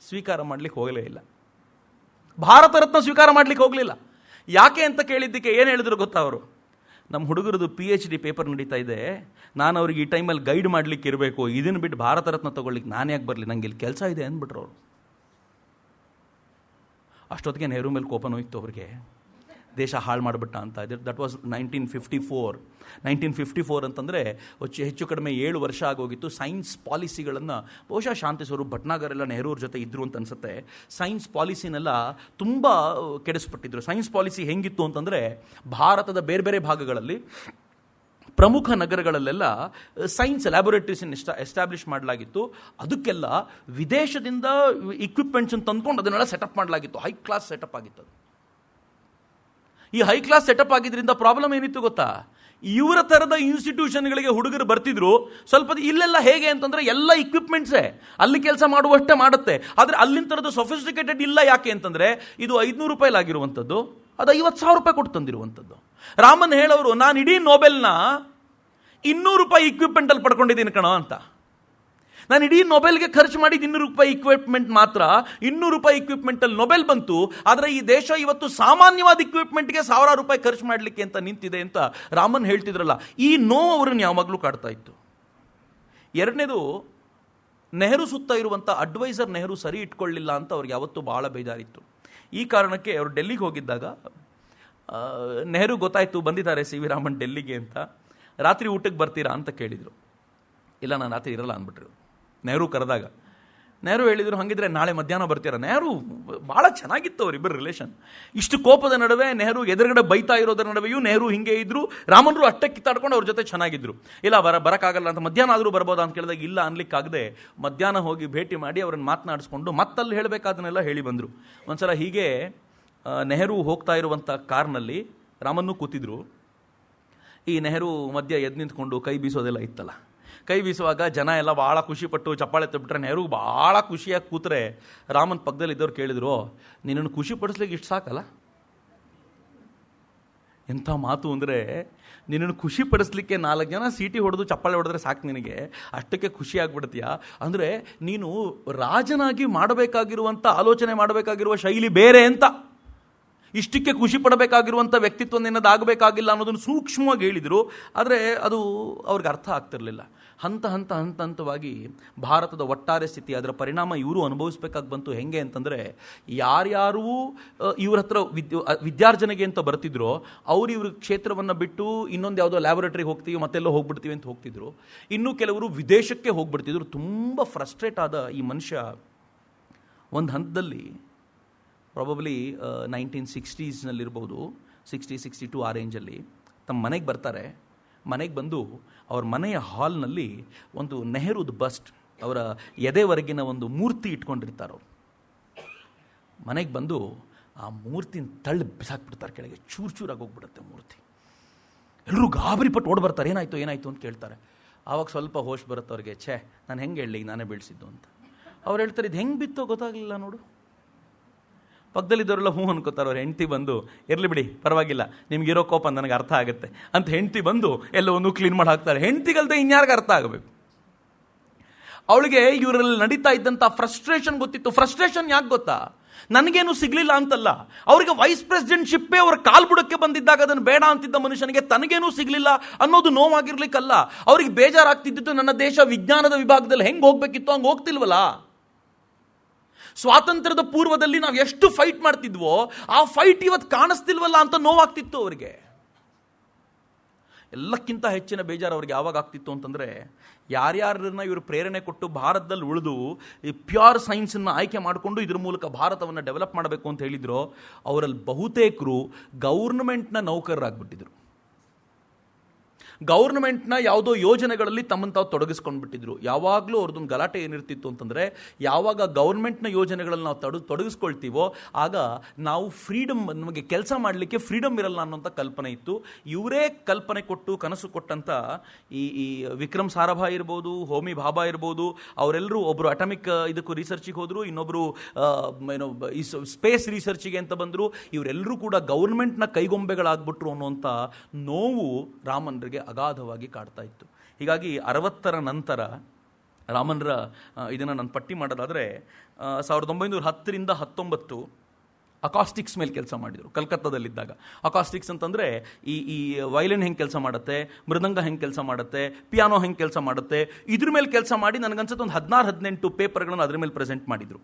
ಸ್ವೀಕಾರ ಮಾಡಲಿಕ್ಕೆ ಹೋಗಲೇ ಇಲ್ಲ. ಭಾರತ ರತ್ನ ಸ್ವೀಕಾರ ಮಾಡಲಿಕ್ಕೆ ಹೋಗಲಿಲ್ಲ. ಯಾಕೆ ಅಂತ ಕೇಳಿದ್ದಕ್ಕೆ ಏನು ಹೇಳಿದ್ರು ಗೊತ್ತಾ ಅವರು, ನಮ್ಮ ಹುಡುಗರದು PhD ಪೇಪರ್ ನಡೀತಾ ಇದೆ, ನಾನು ಅವ್ರಿಗೆ ಈ ಟೈಮಲ್ಲಿ ಗೈಡ್ ಮಾಡಲಿಕ್ಕೆ ಇರಬೇಕು, ಇದನ್ನು ಬಿಟ್ಟು ಭಾರತ ರತ್ನ ತೊಗೊಳ್ಲಿಕ್ಕೆ ನಾನು ಯಾಕೆ ಬರಲಿ, ನನಗೆ ಇಲ್ಲಿ ಕೆಲಸ ಇದೆ ಅಂದ್ಬಿಟ್ರು ಅವರು. ಅಷ್ಟೊತ್ತಿಗೆ ನೆಹರು ಮೇಲೆ ಕೋಪನೂ ಇತ್ತು ಅವ್ರಿಗೆ, ದೇಶ ಹಾಳು ಮಾಡಿಬಿಟ್ಟ ಅಂತ. ದಟ್ ವಾಸ್ 1954 ಅಂತಂದರೆ ಹೆಚ್ಚು ಕಡಿಮೆ 7 ವರ್ಷ ಆಗೋಗಿತ್ತು. ಸೈನ್ಸ್ ಪಾಲಿಸಿಗಳನ್ನು ಬಹುಶಃ ಶಾಂತಿ ಸ್ವರೂಪ್ ಭಟ್ನಾಗರ್ ಎಲ್ಲ ನೆಹರು ಅವ್ರ ಜೊತೆ ಇದ್ದರು ಅಂತ ಅನ್ಸುತ್ತೆ. ಸೈನ್ಸ್ ಪಾಲಿಸಿನೆಲ್ಲ ತುಂಬ ಕೆಡಿಸ್ಬಿಟ್ಟಿದ್ರು. ಸೈನ್ಸ್ ಪಾಲಿಸಿ ಹೆಂಗಿತ್ತು ಅಂತಂದರೆ, ಭಾರತದ ಬೇರೆ ಬೇರೆ ಭಾಗಗಳಲ್ಲಿ ಪ್ರಮುಖ ನಗರಗಳಲ್ಲೆಲ್ಲ ಸೈನ್ಸ್ ಲ್ಯಾಬೊರೇಟರೀಸನ್ನು ಎಸ್ಟಾಬ್ಲಿಷ್ ಮಾಡಲಾಗಿತ್ತು. ಅದಕ್ಕೆಲ್ಲ ವಿದೇಶದಿಂದ ಇಕ್ವಿಪ್ಮೆಂಟ್ಸನ್ನು ತಂದ್ಕೊಂಡು ಅದನ್ನೆಲ್ಲ ಸೆಟಪ್ ಮಾಡಲಾಗಿತ್ತು. ಹೈ ಕ್ಲಾಸ್ ಸೆಟಪ್ ಆಗಿತ್ತು. ಈ ಹೈ ಕ್ಲಾಸ್ ಸೆಟಪ್ ಆಗಿದ್ದರಿಂದ ಪ್ರಾಬ್ಲಮ್ ಏನಿತ್ತು ಗೊತ್ತಾ, ಇವರ ಥರದ ಇನ್ಸ್ಟಿಟ್ಯೂಷನ್ಗಳಿಗೆ ಹುಡುಗರು ಬರ್ತಿದ್ರು. ಸ್ವಲ್ಪ ಇಲ್ಲೆಲ್ಲ ಹೇಗೆ ಅಂತಂದರೆ ಎಲ್ಲ ಇಕ್ವಿಪ್ಮೆಂಟ್ಸೇ ಅಲ್ಲಿ ಕೆಲಸ ಮಾಡುವಷ್ಟೇ ಮಾಡುತ್ತೆ, ಆದರೆ ಅಲ್ಲಿನ ಥರದ್ದು ಸೊಫಿಸ್ಟಿಕೇಟೆಡ್ ಇಲ್ಲ. ಯಾಕೆ ಅಂತಂದರೆ ಇದು 500 ರೂಪಾಯಿಲಾಗಿರುವಂಥದ್ದು, ಅದು 50,000 ರೂಪಾಯಿ ಕೊಟ್ಟು ತಂದಿರುವಂಥದ್ದು. ರಾಮನ್ ಹೇಳೋರು, ನಾನು ಇಡೀ ನೊಬೆಲ್ನ 200 ರೂಪಾಯಿ ಇಕ್ವಿಪ್ಮೆಂಟಲ್ಲಿ ಪಡ್ಕೊಂಡಿದ್ದೀನಿ ಕಣೋ ಅಂತ. ನಾನು ಇಡೀ ನೊಬೆಲ್ಗೆ ಖರ್ಚು ಮಾಡಿದ್ದು 200 ರೂಪಾಯಿ ಇಕ್ವಿಪ್ಮೆಂಟ್ ಮಾತ್ರ. 200 ರೂಪಾಯಿ ಇಕ್ವಿಪ್ಮೆಂಟಲ್ಲಿ ನೊಬೆಲ್ ಬಂತು, ಆದರೆ ಈ ದೇಶ ಇವತ್ತು ಸಾಮಾನ್ಯವಾದ ಇಕ್ವಿಪ್ಮೆಂಟ್ಗೆ 1000 ರೂಪಾಯಿ ಖರ್ಚು ಮಾಡಲಿಕ್ಕೆ ಅಂತ ನಿಂತಿದೆ ಅಂತ ರಾಮನ್ ಹೇಳ್ತಿದ್ರಲ್ಲ. ಈ ನೋವು ಅವ್ರನ್ನ ಯಾವಾಗಲೂ ಕಾಡ್ತಾ ಇತ್ತು. ಎರಡನೇದು, ನೆಹರು ಸುತ್ತ ಇರುವಂಥ ಅಡ್ವೈಸರ್ ನೆಹರು ಸರಿ ಇಟ್ಕೊಳ್ಳಿಲ್ಲ ಅಂತ ಅವ್ರಿಗೆ ಯಾವತ್ತೂ ಭಾಳ ಬೇಜಾರಿತ್ತು. ಈ ಕಾರಣಕ್ಕೆ ಅವರು ಡೆಲ್ಲಿಗೆ ಹೋಗಿದ್ದಾಗ ನೆಹರು ಗೊತ್ತಾಯಿತು ಬಂದಿದ್ದಾರೆ CV ರಾಮನ್ ಡೆಲ್ಲಿಗೆ ಅಂತ. ರಾತ್ರಿ ಊಟಕ್ಕೆ ಬರ್ತೀರಾ ಅಂತ ಕೇಳಿದರು. ಇಲ್ಲ, ನಾನು ರಾತ್ರಿ ಇರಲ್ಲ ಅಂದ್ಬಿಟ್ರು. ನೆಹರು ಕರೆದಾಗ ನೆಹರು ಹೇಳಿದರು, ಹಾಗಿದ್ರೆ ನಾಳೆ ಮಧ್ಯಾಹ್ನ ಬರ್ತೀರಾ. ನೆಹರು ಭಾಳ ಚೆನ್ನಾಗಿತ್ತು ಅವರಿಬ್ಬರು ರಿಲೇಷನ್. ಇಷ್ಟು ಕೋಪದ ನಡುವೆ ನೆಹರು ಎದುರುಗಡೆ ಬೈತಾ ಇರೋದ್ರ ನಡುವೆಯೂ ನೆಹರು ಹಿಂಗೆ ಇದ್ರು. ರಾಮನ್ರು ಅಷ್ಟೇ ಕಿತ್ತಾಡ್ಕೊಂಡು ಅವ್ರ ಜೊತೆ ಚೆನ್ನಾಗಿದ್ರು. ಇಲ್ಲ ಬರೋಕ್ಕಾಗಲ್ಲ ಅಂತ, ಮಧ್ಯಾಹ್ನ ಆದರೂ ಬರ್ಬೋದಾ ಅಂತ ಕೇಳಿದಾಗ ಇಲ್ಲ ಅನ್ಲಿಕ್ಕಾಗದೆ ಮಧ್ಯಾಹ್ನ ಹೋಗಿ ಭೇಟಿ ಮಾಡಿ ಅವ್ರನ್ನ ಮಾತನಾಡಿಸ್ಕೊಂಡು ಮತ್ತಲ್ಲಿ ಹೇಳಬೇಕಾದನ್ನೆಲ್ಲ ಹೇಳಿ ಬಂದರು. ಒಂದ್ಸಲ ಹೀಗೆ ನೆಹರು ಹೋಗ್ತಾ ಇರುವಂಥ ಕಾರ್ನಲ್ಲಿ ರಾಮನ್ನೂ ಕೂತಿದ್ರು. ಈ ನೆಹರು ಮಧ್ಯ ಎದ್ದು ನಿಂತ್ಕೊಂಡು ಕೈ ಬೀಸೋದೆಲ್ಲ ಇತ್ತಲ್ಲ. ಕೈ ಬೀಸುವಾಗ ಜನ ಎಲ್ಲ ಭಾಳ ಖುಷಿಪಟ್ಟು ಚಪ್ಪಾಳೆ ತಪ್ಪಿಟ್ರೆ ನೆಹರು ಭಾಳ ಖುಷಿಯಾಗಿ ಕೂತ್ರೆ ರಾಮನ್ ಪಕ್ಕದಲ್ಲಿ ಇದ್ದವ್ರು ಕೇಳಿದ್ರು, ನಿನ್ನನ್ನು ಖುಷಿ ಪಡಿಸ್ಲಿಕ್ಕೆ ಇಷ್ಟು ಸಾಕಲ್ಲ? ಎಂಥ ಮಾತು ಅಂದರೆ, ನಿನ್ನನ್ನು ಖುಷಿ ಪಡಿಸ್ಲಿಕ್ಕೆ 4 ಜನ ಸೀಟಿ ಹೊಡೆದು ಚಪ್ಪಾಳೆ ಹೊಡೆದ್ರೆ ಸಾಕು, ನಿನಗೆ ಅಷ್ಟಕ್ಕೆ ಖುಷಿ ಆಗ್ಬಿಡ್ತೀಯ. ಅಂದರೆ ನೀನು ರಾಜನಾಗಿ ಮಾಡಬೇಕಾಗಿರುವಂಥ ಆಲೋಚನೆ ಮಾಡಬೇಕಾಗಿರುವ ಶೈಲಿ ಬೇರೆ ಅಂತ. ಇಷ್ಟಕ್ಕೆ ಖುಷಿ ಪಡಬೇಕಾಗಿರುವಂಥ ವ್ಯಕ್ತಿತ್ವ ನಿನ್ನದಾಗಬೇಕಾಗಿಲ್ಲ ಅನ್ನೋದನ್ನು ಸೂಕ್ಷ್ಮವಾಗಿ ಹೇಳಿದರು. ಆದರೆ ಅದು ಅವ್ರಿಗೆ ಅರ್ಥ ಆಗ್ತಿರಲಿಲ್ಲ. ಹಂತವಾಗಿ ಭಾರತದ ಒಟ್ಟಾರೆ ಸ್ಥಿತಿ, ಅದರ ಪರಿಣಾಮ ಇವರು ಅನುಭವಿಸ್ಬೇಕಾಗಿ ಬಂತು. ಹೆಂಗೆ ಅಂತಂದರೆ, ಯಾರ್ಯಾರೂ ಇವ್ರ ಹತ್ರ ವಿದ್ಯಾರ್ಜನೆಗೆ ಅಂತ ಬರ್ತಿದ್ರು, ಅವ್ರು ಇವ್ರ ಕ್ಷೇತ್ರವನ್ನು ಬಿಟ್ಟು ಇನ್ನೊಂದು ಯಾವುದೋ ಲ್ಯಾಬೊರೇಟರಿಗೆ ಹೋಗ್ತೀವಿ ಮತ್ತೆಲ್ಲೋ ಹೋಗ್ಬಿಡ್ತೀವಿ ಅಂತ ಹೋಗ್ತಿದ್ರು. ಇನ್ನೂ ಕೆಲವರು ವಿದೇಶಕ್ಕೆ ಹೋಗ್ಬಿಡ್ತಿದ್ರು. ತುಂಬ ಫ್ರಸ್ಟ್ರೇಟ್ ಆದ ಈ ಮನುಷ್ಯ ಒಂದು ಹಂತದಲ್ಲಿ ಪ್ರಾಬಬ್ಲಿ 1960s ,60, 62 ಆ ರೇಂಜಲ್ಲಿ ತಮ್ಮ ಮನೆಗೆ ಬರ್ತಾರೆ. ಮನೆಗೆ ಬಂದು ಅವ್ರ ಮನೆಯ ಹಾಲ್ನಲ್ಲಿ ಒಂದು ನೆಹರುದ್ ಬಸ್ಟ್, ಅವರ ಎದೆವರೆಗಿನ ಒಂದು ಮೂರ್ತಿ ಇಟ್ಕೊಂಡಿರ್ತಾರೆ. ಅವರು ಮನೆಗೆ ಬಂದು ಆ ಮೂರ್ತಿನ ತಳ್ಳಿ ಬಿಸಾಕ್ಬಿಡ್ತಾರೆ ಕೆಳಗೆ. ಚೂರಾಗಿ ಹೋಗ್ಬಿಡುತ್ತೆ ಮೂರ್ತಿ. ಎಲ್ಲರೂ ಗಾಬರಿಪಟ್ಟು ಓಡ್ ಬರ್ತಾರೆ, ಏನಾಯಿತು ಅಂತ ಕೇಳ್ತಾರೆ. ಆವಾಗ ಸ್ವಲ್ಪ ಹೋಶ್ ಬರುತ್ತೆ ಅವ್ರಿಗೆ. ನಾನು ಹೆಂಗೆ ಹೇಳಲಿ, ನಾನೇ ಬೀಳಿಸಿದ್ದು ಅಂತ. ಅವ್ರು ಹೇಳ್ತಾರೆ, ಇದು ಹೆಂಗೆ ಬಿತ್ತೋ ಗೊತ್ತಾಗಲಿಲ್ಲ ನೋಡು. ಪಕ್ಕದಲ್ಲಿದ್ದವರೆಲ್ಲ ಹ್ಞೂ ಅನ್ಕೋತಾರೆ. ಅವ್ರ ಹೆಂಡ್ತಿ ಬಂದು, ಇರಲಿ ಬಿಡಿ ಪರವಾಗಿಲ್ಲ, ನಿಮ್ಗಿರೋ ಕೋಪ ನನಗೆ ಅರ್ಥ ಆಗುತ್ತೆ ಅಂತ ಹೆಂಡ್ತಿ ಬಂದು ಎಲ್ಲವನ್ನೂ ಕ್ಲೀನ್ ಮಾಡಿ ಹಾಕ್ತಾರೆ. ಹೆಂಡ್ತಿಗಲ್ದೆ ಇನ್ಯಾರಿಗೆ ಅರ್ಥ ಆಗಬೇಕು? ಅವಳಿಗೆ ಇವರಲ್ಲಿ ನಡೀತಾ ಇದ್ದಂಥ ಫ್ರಸ್ಟ್ರೇಷನ್ ಗೊತ್ತಿತ್ತು. ಫ್ರಸ್ಟ್ರೇಷನ್ ಯಾಕೆ ಗೊತ್ತಾ? ನನಗೇನು ಸಿಗಲಿಲ್ಲ ಅಂತಲ್ಲ, ಅವರಿಗೆ ವೈಸ್ ಪ್ರೆಸಿಡೆಂಟ್ಶಿಪ್ಪೇ ಅವ್ರ ಕಾಲ್ಬುಡಕ್ಕೆ ಬಂದಿದ್ದಾಗ ಅದನ್ನು ಬೇಡ ಅಂತಿದ್ದ ಮನುಷ್ಯನಿಗೆ ತನಗೇನೂ ಸಿಗಲಿಲ್ಲ ಅನ್ನೋದು ನೋವಾಗಿರ್ಲಿಕ್ಕಲ್ಲ. ಅವ್ರಿಗೆ ಬೇಜಾರಾಗ್ತಿದ್ದು, ನನ್ನ ದೇಶ ವಿಜ್ಞಾನದ ವಿಭಾಗದಲ್ಲಿ ಹೆಂಗೆ ಹೋಗ್ಬೇಕಿತ್ತು ಹಂಗೆ ಹೋಗ್ತಿಲ್ವಲ್ಲ. ಸ್ವಾತಂತ್ರ್ಯದ ಪೂರ್ವದಲ್ಲಿ ನಾವು ಎಷ್ಟು ಫೈಟ್ ಮಾಡ್ತಿದ್ವೋ ಆ ಫೈಟ್ ಇವತ್ತು ಕಾಣಿಸ್ತಿಲ್ವಲ್ಲ ಅಂತ ನೋವಾಗ್ತಿತ್ತು ಅವರಿಗೆ. ಎಲ್ಲಕ್ಕಿಂತ ಹೆಚ್ಚಿನ ಬೇಜಾರು ಅವ್ರಿಗೆ ಯಾವಾಗ ಆಗ್ತಿತ್ತು ಅಂತಂದರೆ, ಯಾರ್ಯಾರನ್ನ ಇವರು ಪ್ರೇರಣೆ ಕೊಟ್ಟು ಭಾರತದಲ್ಲಿ ಉಳಿದು ಈ ಪ್ಯೂರ್ ಸೈನ್ಸನ್ನು ಆಯ್ಕೆ ಮಾಡಿಕೊಂಡು ಇದ್ರ ಮೂಲಕ ಭಾರತವನ್ನು ಡೆವಲಪ್ ಮಾಡಬೇಕು ಅಂತ ಹೇಳಿದ್ರು, ಅವರಲ್ಲಿ ಬಹುತೇಕರು ಗೌರ್ಮೆಂಟ್ನ ನೌಕರರಾಗ್ಬಿಟ್ಟಿದ್ರು. ಗೌರ್ಮೆಂಟ್ನ ಯಾವುದೋ ಯೋಜನೆಗಳಲ್ಲಿ ತಮ್ಮನ್ನು ತಾವು ತೊಡಗಿಸ್ಕೊಂಡ್ಬಿಟ್ಟಿದ್ರು. ಯಾವಾಗಲೂ ಅವ್ರದ್ದೊಂದು ಗಲಾಟೆ ಏನಿರ್ತಿತ್ತು ಅಂತಂದರೆ, ಯಾವಾಗ ಗೌರ್ಮೆಂಟ್ನ ಯೋಜನೆಗಳಲ್ಲಿ ನಾವು ತೊಡಗಿಸ್ಕೊಳ್ತೀವೋ ಆಗ ನಾವು ಫ್ರೀಡಮ್, ನಮಗೆ ಕೆಲಸ ಮಾಡಲಿಕ್ಕೆ ಫ್ರೀಡಮ್ ಇರಲ್ಲ ಅನ್ನೋಂಥ ಕಲ್ಪನೆ ಇತ್ತು. ಇವರೇ ಕಲ್ಪನೆ ಕೊಟ್ಟು ಕನಸು ಕೊಟ್ಟಂಥ ಈ ವಿಕ್ರಮ್ ಸಾರಾಭಾಯ್ ಇರ್ಬೋದು, ಹೋಮಿ ಭಾಭಾ ಇರ್ಬೋದು, ಅವರೆಲ್ಲರೂ ಒಬ್ಬರು ಅಟಾಮಿಕ್ ಇದಕ್ಕೂ ರಿಸರ್ಚಿಗೆ ಹೋದರು, ಇನ್ನೊಬ್ಬರು ಈ ಸ್ಪೇಸ್ ರಿಸರ್ಚಿಗೆ ಅಂತ ಬಂದರು. ಇವರೆಲ್ಲರೂ ಕೂಡ ಗೌರ್ಮೆಂಟ್ನ ಕೈಗೊಂಬೆಗಳಾಗ್ಬಿಟ್ರು ಅನ್ನುವಂಥ ನೋವು ರಾಮನ್ರಿಗೆ ಅಗಾಧವಾಗಿ ಕಾಡ್ತಾ ಇತ್ತು. ಹೀಗಾಗಿ 60ರ ನಂತರ ರಾಮನ್ರ ಇದನ್ನು ನಾನು ಪಟ್ಟಿ ಮಾಡೋದಾದರೆ 1910ರಿಂದ 19 ಅಕಾಸ್ಟಿಕ್ಸ್ ಮೇಲೆ ಕೆಲಸ ಮಾಡಿದರು. ಕಲ್ಕತ್ತಾದಲ್ಲಿದ್ದಾಗ ಅಕಾಸ್ಟಿಕ್ಸ್ ಅಂತಂದರೆ ಈ ವೈಲಿನ್ ಹೆಂಗೆ ಕೆಲಸ ಮಾಡುತ್ತೆ, ಮೃದಂಗ ಹೆಂಗೆ ಕೆಲಸ ಮಾಡುತ್ತೆ, ಪಿಯಾನೋ ಹೆಂಗೆ ಕೆಲಸ ಮಾಡುತ್ತೆ, ಇದ್ರ ಮೇಲೆ ಕೆಲಸ ಮಾಡಿ ನನಗನ್ಸುತ್ತೆ ಒಂದು 16-18 ಪೇಪರ್ಗಳನ್ನು ಅದ್ರ ಮೇಲೆ ಪ್ರೆಸೆಂಟ್ ಮಾಡಿದರು.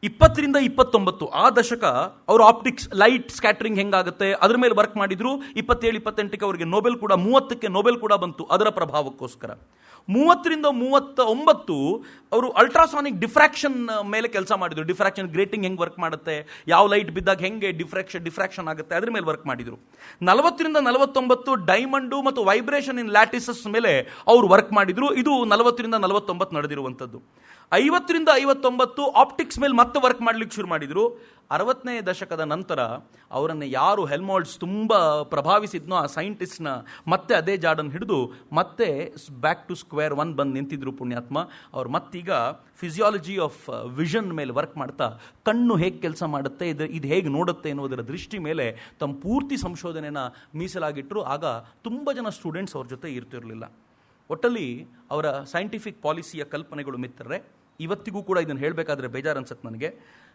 20ರಿಂದ 29 ಆ ದಶಕ ಅವರು ಆಪ್ಟಿಕ್ಸ್, ಲೈಟ್ ಸ್ಕ್ಯಾಟರಿಂಗ್ ಹೆಂಗಾಗುತ್ತೆ ಅದ್ರ ಮೇಲೆ ವರ್ಕ್ ಮಾಡಿದ್ರು. 27-28ಕ್ಕೆ ಅವರಿಗೆ ನೊಬೆಲ್ ಕೂಡ, 30ಕ್ಕೆ ನೊಬೆಲ್ ಕೂಡ ಬಂತು ಅದರ ಪ್ರಭಾವಕ್ಕೋಸ್ಕರ. 30ರಿಂದ 39 ಅವರು ಅಲ್ಟ್ರಾಸಾನಿಕ್ ಡಿಫ್ರಾಕ್ಷನ್ ಮೇಲೆ ಕೆಲಸ ಮಾಡಿದ್ರು. ಡಿಫ್ರಾಕ್ಷನ್ ಗ್ರೇಟಿಂಗ್ ಹೆಂಗೆ ವರ್ಕ್ ಮಾಡುತ್ತೆ, ಯಾವ ಲೈಟ್ ಬಿದ್ದಾಗ ಹೆಂಗೆ ಡಿಫ್ರಾಕ್ಷನ್ ಆಗುತ್ತೆ ಅದ್ರ ಮೇಲೆ ವರ್ಕ್ ಮಾಡಿದ್ರು. 40ರಿಂದ 49 ಡೈಮಂಡು ಮತ್ತು ವೈಬ್ರೇಷನ್ ಇನ್ ಲ್ಯಾಟಿಸಸ್ ಮೇಲೆ ಅವರು ವರ್ಕ್ ಮಾಡಿದ್ರು. ಇದು 40ರಿಂದ 49 ನಡೆದಿರುವಂಥದ್ದು. 50ರಿಂದ 59 ಆಪ್ಟಿಕ್ಸ್ ಮೇಲೆ ಮತ್ತೆ ವರ್ಕ್ ಮಾಡ್ಲಿಕ್ಕೆ ಶುರು ಮಾಡಿದ್ರು. 60ನೇ ದಶಕದ ನಂತರ ಅವರನ್ನು ಯಾರು ಹೆಲ್ಮೋಲ್ಟ್ಸ್ ತುಂಬ ಪ್ರಭಾವಿಸಿದ್ನೋ ಆ ಸೈಂಟಿಸ್ಟ್ನ ಮತ್ತೆ ಅದೇ ಜಾಡನ್ನು ಹಿಡಿದು ಮತ್ತೆ ಬ್ಯಾಕ್ ಟು ಸ್ಕ್ವೇರ್ ಒನ್ ಬಂದು ನಿಂತಿದ್ರು ಪುಣ್ಯಾತ್ಮ. ಅವ್ರು ಮತ್ತೀಗ ಫಿಸಿಯಾಲಜಿ ಆಫ್ ವಿಷನ್ ಮೇಲೆ ವರ್ಕ್ ಮಾಡ್ತಾ ಕಣ್ಣು ಹೇಗೆ ಕೆಲಸ ಮಾಡುತ್ತೆ, ಇದು ಹೇಗೆ ನೋಡುತ್ತೆ ಎನ್ನುವುದರ ದೃಷ್ಟಿ ಮೇಲೆ ತಮ್ಮ ಪೂರ್ತಿ ಸಂಶೋಧನೆಯನ್ನು ಮೀಸಲಾಗಿಟ್ಟರು. ಆಗ ತುಂಬ ಜನ ಸ್ಟೂಡೆಂಟ್ಸ್ ಅವ್ರ ಜೊತೆ ಇರ್ತಿರಲಿಲ್ಲ. ಒಟ್ಟಲ್ಲಿ ಅವರ ಸೈಂಟಿಫಿಕ್ ಪಾಲಿಸಿಯ ಕಲ್ಪನೆಗಳು ಮಿತ್ರರೆ. ಇವತ್ತಿಗೂ ಕೂಡ ಇದನ್ನು ಹೇಳಬೇಕಾದ್ರೆ ಬೇಜಾರು ಅನ್ಸುತ್ತೆ ನನಗೆ.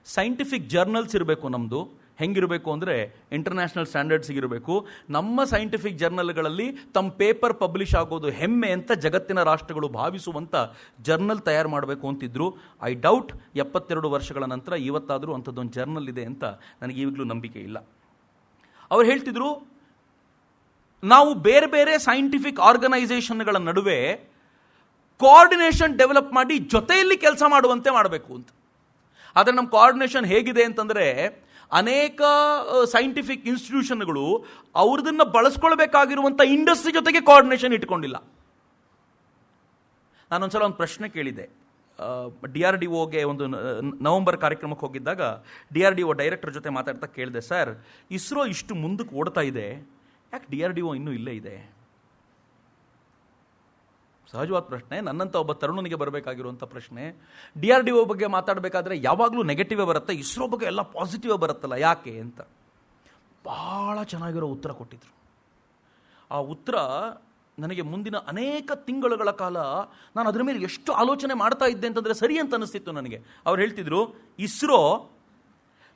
ಸೈಂಟಿಫಿಕ್ ಜರ್ನಲ್ಸ್ ಇರಬೇಕು ನಮ್ಮದು. ಹೆಂಗಿರಬೇಕು ಅಂದರೆ ಇಂಟರ್ನ್ಯಾಷನಲ್ ಸ್ಟ್ಯಾಂಡರ್ಡ್ಸಿಗಿರಬೇಕು. ನಮ್ಮ ಸೈಂಟಿಫಿಕ್ ಜರ್ನಲ್ಗಳಲ್ಲಿ ತಮ್ಮ ಪೇಪರ್ ಪಬ್ಲಿಷ್ ಆಗೋದು ಹೆಮ್ಮೆ ಅಂತ ಜಗತ್ತಿನ ರಾಷ್ಟ್ರಗಳು ಭಾವಿಸುವಂಥ ಜರ್ನಲ್ ತಯಾರು ಮಾಡಬೇಕು ಅಂತಿದ್ರು. ಐ ಡೌಟ್ 72 ವರ್ಷಗಳ ನಂತರ ಇವತ್ತಾದರೂ ಅಂಥದ್ದೊಂದು ಜರ್ನಲ್ ಇದೆ ಅಂತ ನನಗೆ ಈಗಲೂ ನಂಬಿಕೆ ಇಲ್ಲ. ಅವ್ರು ಹೇಳ್ತಿದ್ರು, ನಾವು ಬೇರೆ ಬೇರೆ ಸೈಂಟಿಫಿಕ್ ಆರ್ಗನೈಸೇಷನ್ಗಳ ನಡುವೆ ಕೋಆರ್ಡಿನೇಷನ್ ಡೆವಲಪ್ ಮಾಡಿ ಜೊತೆಯಲ್ಲಿ ಕೆಲಸ ಮಾಡುವಂತೆ ಮಾಡಬೇಕು ಅಂತ. ಆದರೆ ನಮ್ಮ ಕೋಆರ್ಡಿನೇಷನ್ ಹೇಗಿದೆ ಅಂತಂದರೆ, ಅನೇಕ ಸೈಂಟಿಫಿಕ್ ಇನ್ಸ್ಟಿಟ್ಯೂಷನ್ಗಳು ಅವ್ರದನ್ನು ಬಳಸ್ಕೊಳ್ಬೇಕಾಗಿರುವಂಥ ಇಂಡಸ್ಟ್ರಿ ಜೊತೆಗೆ ಕೋಆರ್ಡಿನೇಷನ್ ಇಟ್ಕೊಂಡಿಲ್ಲ. ನಾನೊಂದ್ಸಲ ಒಂದು ಪ್ರಶ್ನೆ ಕೇಳಿದೆ. DRDOಗೆ ಒಂದು ನವೆಂಬರ್ ಕಾರ್ಯಕ್ರಮಕ್ಕೆ ಹೋಗಿದ್ದಾಗ DRDO ಡೈರೆಕ್ಟರ್ ಜೊತೆ ಮಾತಾಡ್ತಾ ಕೇಳಿದೆ, ಸರ್, ಇಸ್ರೋ ಇಷ್ಟು ಮುಂದಕ್ಕೆ ಓಡ್ತಾ ಇದೆ, ಯಾಕೆ DRDO ಇನ್ನೂ ಇಲ್ಲೇ ಇದೆ? ಸಹಜವಾದ ಪ್ರಶ್ನೆ, ನನ್ನಂಥ ಒಬ್ಬ ತರುಣನಿಗೆ ಬರಬೇಕಾಗಿರುವಂಥ ಪ್ರಶ್ನೆ. DRDO ಬಗ್ಗೆ ಮಾತಾಡಬೇಕಾದ್ರೆ ಯಾವಾಗಲೂ ನೆಗೆಟಿವೇ ಬರುತ್ತೆ, ಇಸ್ರೋ ಬಗ್ಗೆ ಎಲ್ಲ ಪಾಸಿಟಿವೇ ಬರುತ್ತಲ್ಲ, ಯಾಕೆ ಅಂತ ಭಾಳ ಚೆನ್ನಾಗಿರೋ ಉತ್ತರ ಕೊಟ್ಟಿದ್ರು. ಆ ಉತ್ತರ ನನಗೆ ಮುಂದಿನ ಅನೇಕ ತಿಂಗಳುಗಳ ಕಾಲ ನಾನು ಅದರ ಮೇಲೆ ಎಷ್ಟು ಆಲೋಚನೆ ಮಾಡ್ತಾ ಇದ್ದೆ ಅಂತಂದರೆ ಸರಿ ಅಂತ ಅನಿಸ್ತಿತ್ತು ನನಗೆ. ಅವ್ರು ಹೇಳ್ತಿದ್ರು, ಇಸ್ರೋ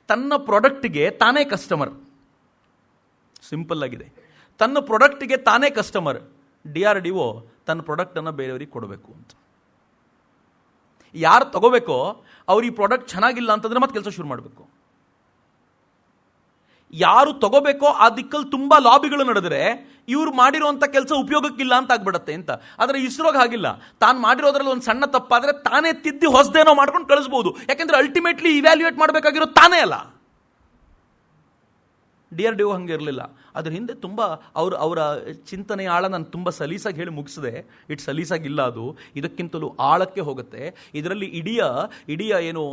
ತನ್ನ ಪ್ರಾಡಕ್ಟ್ಗೆ ತಾನೇ ಕಸ್ಟಮರ್. ಸಿಂಪಲ್ ಆಗಿದೆ, ತನ್ನ ಪ್ರಾಡಕ್ಟ್ಗೆ ತಾನೇ ಕಸ್ಟಮರ್. DRDO ತನ್ನ ಪ್ರಾಡಕ್ಟನ್ನು ಬೇರೆಯವರಿಗೆ ಕೊಡಬೇಕು ಅಂತ. ಯಾರು ತಗೋಬೇಕೋ ಅವ್ರು ಈ ಪ್ರಾಡಕ್ಟ್ ಚೆನ್ನಾಗಿಲ್ಲ ಅಂತಂದ್ರೆ ಮತ್ತೆ ಕೆಲಸ ಶುರು ಮಾಡಬೇಕು. ಯಾರು ತಗೋಬೇಕೋ ಆ ದಿಕ್ಕಲ್ಲಿ ತುಂಬ ಲಾಬಿಗಳು ನಡೆದರೆ ಇವ್ರು ಮಾಡಿರುವಂಥ ಕೆಲಸ ಉಪಯೋಗಕ್ಕಿಲ್ಲ ಅಂತ ಆಗ್ಬಿಡತ್ತೆ ಅಂತ. ಆದರೆ ಇಸ್ರೋಗೆ ಹಾಗಿಲ್ಲ, ತಾನು ಮಾಡಿರೋದ್ರಲ್ಲಿ ಒಂದು ಸಣ್ಣ ತಪ್ಪಾದರೆ ತಾನೇ ತಿದ್ದಿ ಹೊಸದೇನೋ ಮಾಡ್ಕೊಂಡು ಕಳಿಸ್ಬೋದು. ಯಾಕೆಂದ್ರೆ ಅಲ್ಟಿಮೇಟ್ಲಿ ಇವ್ಯಾಲ್ಯೂಯೇಟ್ ಮಾಡಬೇಕಾಗಿರೋ ತಾನೇ ಅಲ್ಲ. DRDO ಹಂಗೆ ಇರಲಿಲ್ಲ. ಅದ್ರ ಹಿಂದೆ ತುಂಬ ಅವರ ಚಿಂತನೆಯ ಆಳ ನಾನು ತುಂಬ ಸಲೀಸಾಗಿ ಹೇಳಿ ಮುಗಿಸಿದೆ. ಇಟ್ಟು ಸಲೀಸಾಗಿಲ್ಲ, ಅದು ಇದಕ್ಕಿಂತಲೂ ಆಳಕ್ಕೆ ಹೋಗುತ್ತೆ. ಇದರಲ್ಲಿ ಇಡೀ ಏನು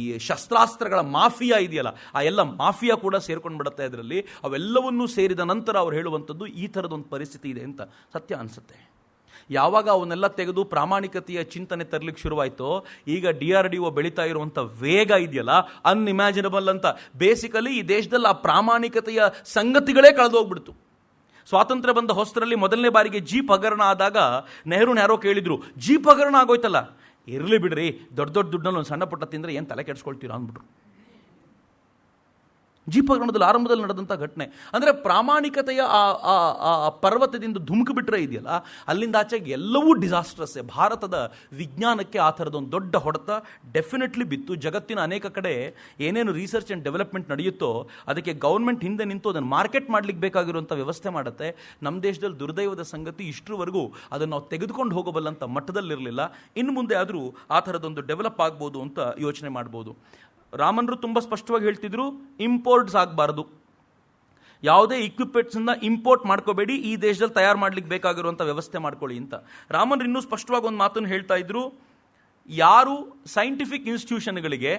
ಈ ಶಸ್ತ್ರಾಸ್ತ್ರಗಳ ಮಾಫಿಯಾ ಇದೆಯಲ್ಲ, ಆ ಎಲ್ಲ ಮಾಫಿಯಾ ಕೂಡ ಸೇರ್ಕೊಂಡು ಬಿಡುತ್ತೆ ಅದರಲ್ಲಿ. ಅವೆಲ್ಲವನ್ನೂ ಸೇರಿದ ನಂತರ ಅವ್ರು ಹೇಳುವಂಥದ್ದು ಈ ಥರದೊಂದು ಪರಿಸ್ಥಿತಿ ಇದೆ ಅಂತ ಸತ್ಯ ಅನಿಸುತ್ತೆ. ಯಾವಾಗ ಅವನ್ನೆಲ್ಲ ತೆಗೆದು ಪ್ರಾಮಾಣಿಕತೆಯ ಚಿಂತನೆ ತರಲಿಕ್ಕೆ ಶುರುವಾಯಿತೋ, ಈಗ DRDO ಬೆಳೀತಾ ಇರುವಂಥ ವೇಗ ಇದೆಯಲ್ಲ, ಅನ್ಇಮ್ಯಾಜಿನಬಲ್ ಅಂತ. ಬೇಸಿಕಲಿ ಈ ದೇಶದಲ್ಲಿ ಆ ಪ್ರಾಮಾಣಿಕತೆಯ ಸಂಗತಿಗಳೇ ಕಳೆದೋಗ್ಬಿಡ್ತು. ಸ್ವಾತಂತ್ರ್ಯ ಬಂದ ಹೊಸರಲ್ಲಿ ಮೊದಲನೇ ಬಾರಿಗೆ ಜೀಪ್ ಹಗರಣ ಆದಾಗ ನೆಹರೂನ ಯಾರೋ ಕೇಳಿದ್ರು, ಜೀಪ್ ಹಗರಣ ಆಗೋಯ್ತಲ್ಲ, ಇರಲಿ ಬಿಡ್ರಿ, ದೊಡ್ಡ ದುಡ್ಡಲ್ಲಿ ಒಂದು ಸಣ್ಣ ಪುಟ್ಟ ತಿಂದರೆ ಏನು ತಲೆ ಕೆಡಿಸ್ಕೊಳ್ತೀರಾ ಅಂದ್ಬಿಟ್ರು. ಜೀಪ್ ಹಗರಣದಲ್ಲಿ ಆರಂಭದಲ್ಲಿ ನಡೆದಂಥ ಘಟನೆ. ಅಂದರೆ ಪ್ರಾಮಾಣಿಕತೆಯ ಆ ಪರ್ವತದಿಂದ ಧುಮುಕು ಬಿಟ್ಟರೆ ಇದೆಯಲ್ಲ, ಅಲ್ಲಿಂದ ಆಚೆಗೆ ಎಲ್ಲವೂ ಡಿಸಾಸ್ಟ್ರಸ್ಸೇ. ಭಾರತದ ವಿಜ್ಞಾನಕ್ಕೆ ಆ ಥರದೊಂದು ದೊಡ್ಡ ಹೊಡೆತ ಡೆಫಿನೆಟ್ಲಿ ಬಿತ್ತು. ಜಗತ್ತಿನ ಅನೇಕ ಕಡೆ ಏನೇನು ರಿಸರ್ಚ್ ಆ್ಯಂಡ್ ಡೆವಲಪ್ಮೆಂಟ್ ನಡೆಯುತ್ತೋ ಅದಕ್ಕೆ ಗೌರ್ಮೆಂಟ್ ಹಿಂದೆ ನಿಂತು ಅದನ್ನು ಮಾರ್ಕೆಟ್ ಮಾಡಲಿಕ್ಕೆ ಬೇಕಾಗಿರುವಂಥ ವ್ಯವಸ್ಥೆ ಮಾಡುತ್ತೆ. ನಮ್ಮ ದೇಶದಲ್ಲಿ ದುರ್ದೈವದ ಸಂಗತಿ, ಇಷ್ಟರವರೆಗೂ ಅದನ್ನು ನಾವು ತೆಗೆದುಕೊಂಡು ಹೋಗಬಲ್ಲಂಥ ಮಟ್ಟದಲ್ಲಿರಲಿಲ್ಲ. ಇನ್ನು ಮುಂದೆ ಆದರೂ ಆ ಥರದೊಂದು ಡೆವಲಪ್ ಆಗ್ಬೋದು ಅಂತ ಯೋಚನೆ ಮಾಡ್ಬೋದು. ರಾಮನ್ರು ತುಂಬ ಸ್ಪಷ್ಟವಾಗಿ ಹೇಳ್ತಿದ್ರು, ಇಂಪೋರ್ಟ್ಸ್ ಆಗಬಾರ್ದು, ಯಾವುದೇ ಇಕ್ವಿಪ್ಮೆಂಟ್ಸನ್ನ ಇಂಪೋರ್ಟ್ ಮಾಡ್ಕೋಬೇಡಿ, ಈ ದೇಶದಲ್ಲಿ ತಯಾರು ಮಾಡ್ಲಿಕ್ಕೆ ಬೇಕಾಗಿರುವಂಥ ವ್ಯವಸ್ಥೆ ಮಾಡ್ಕೊಳ್ಳಿ ಅಂತ. ರಾಮನ್ರು ಇನ್ನೂ ಸ್ಪಷ್ಟವಾಗಿ ಒಂದು ಮಾತನ್ನು ಹೇಳ್ತಾ ಇದ್ರು, ಯಾರು ಸೈಂಟಿಫಿಕ್ ಇನ್ಸ್ಟಿಟ್ಯೂಷನ್ಗಳಿಗೆ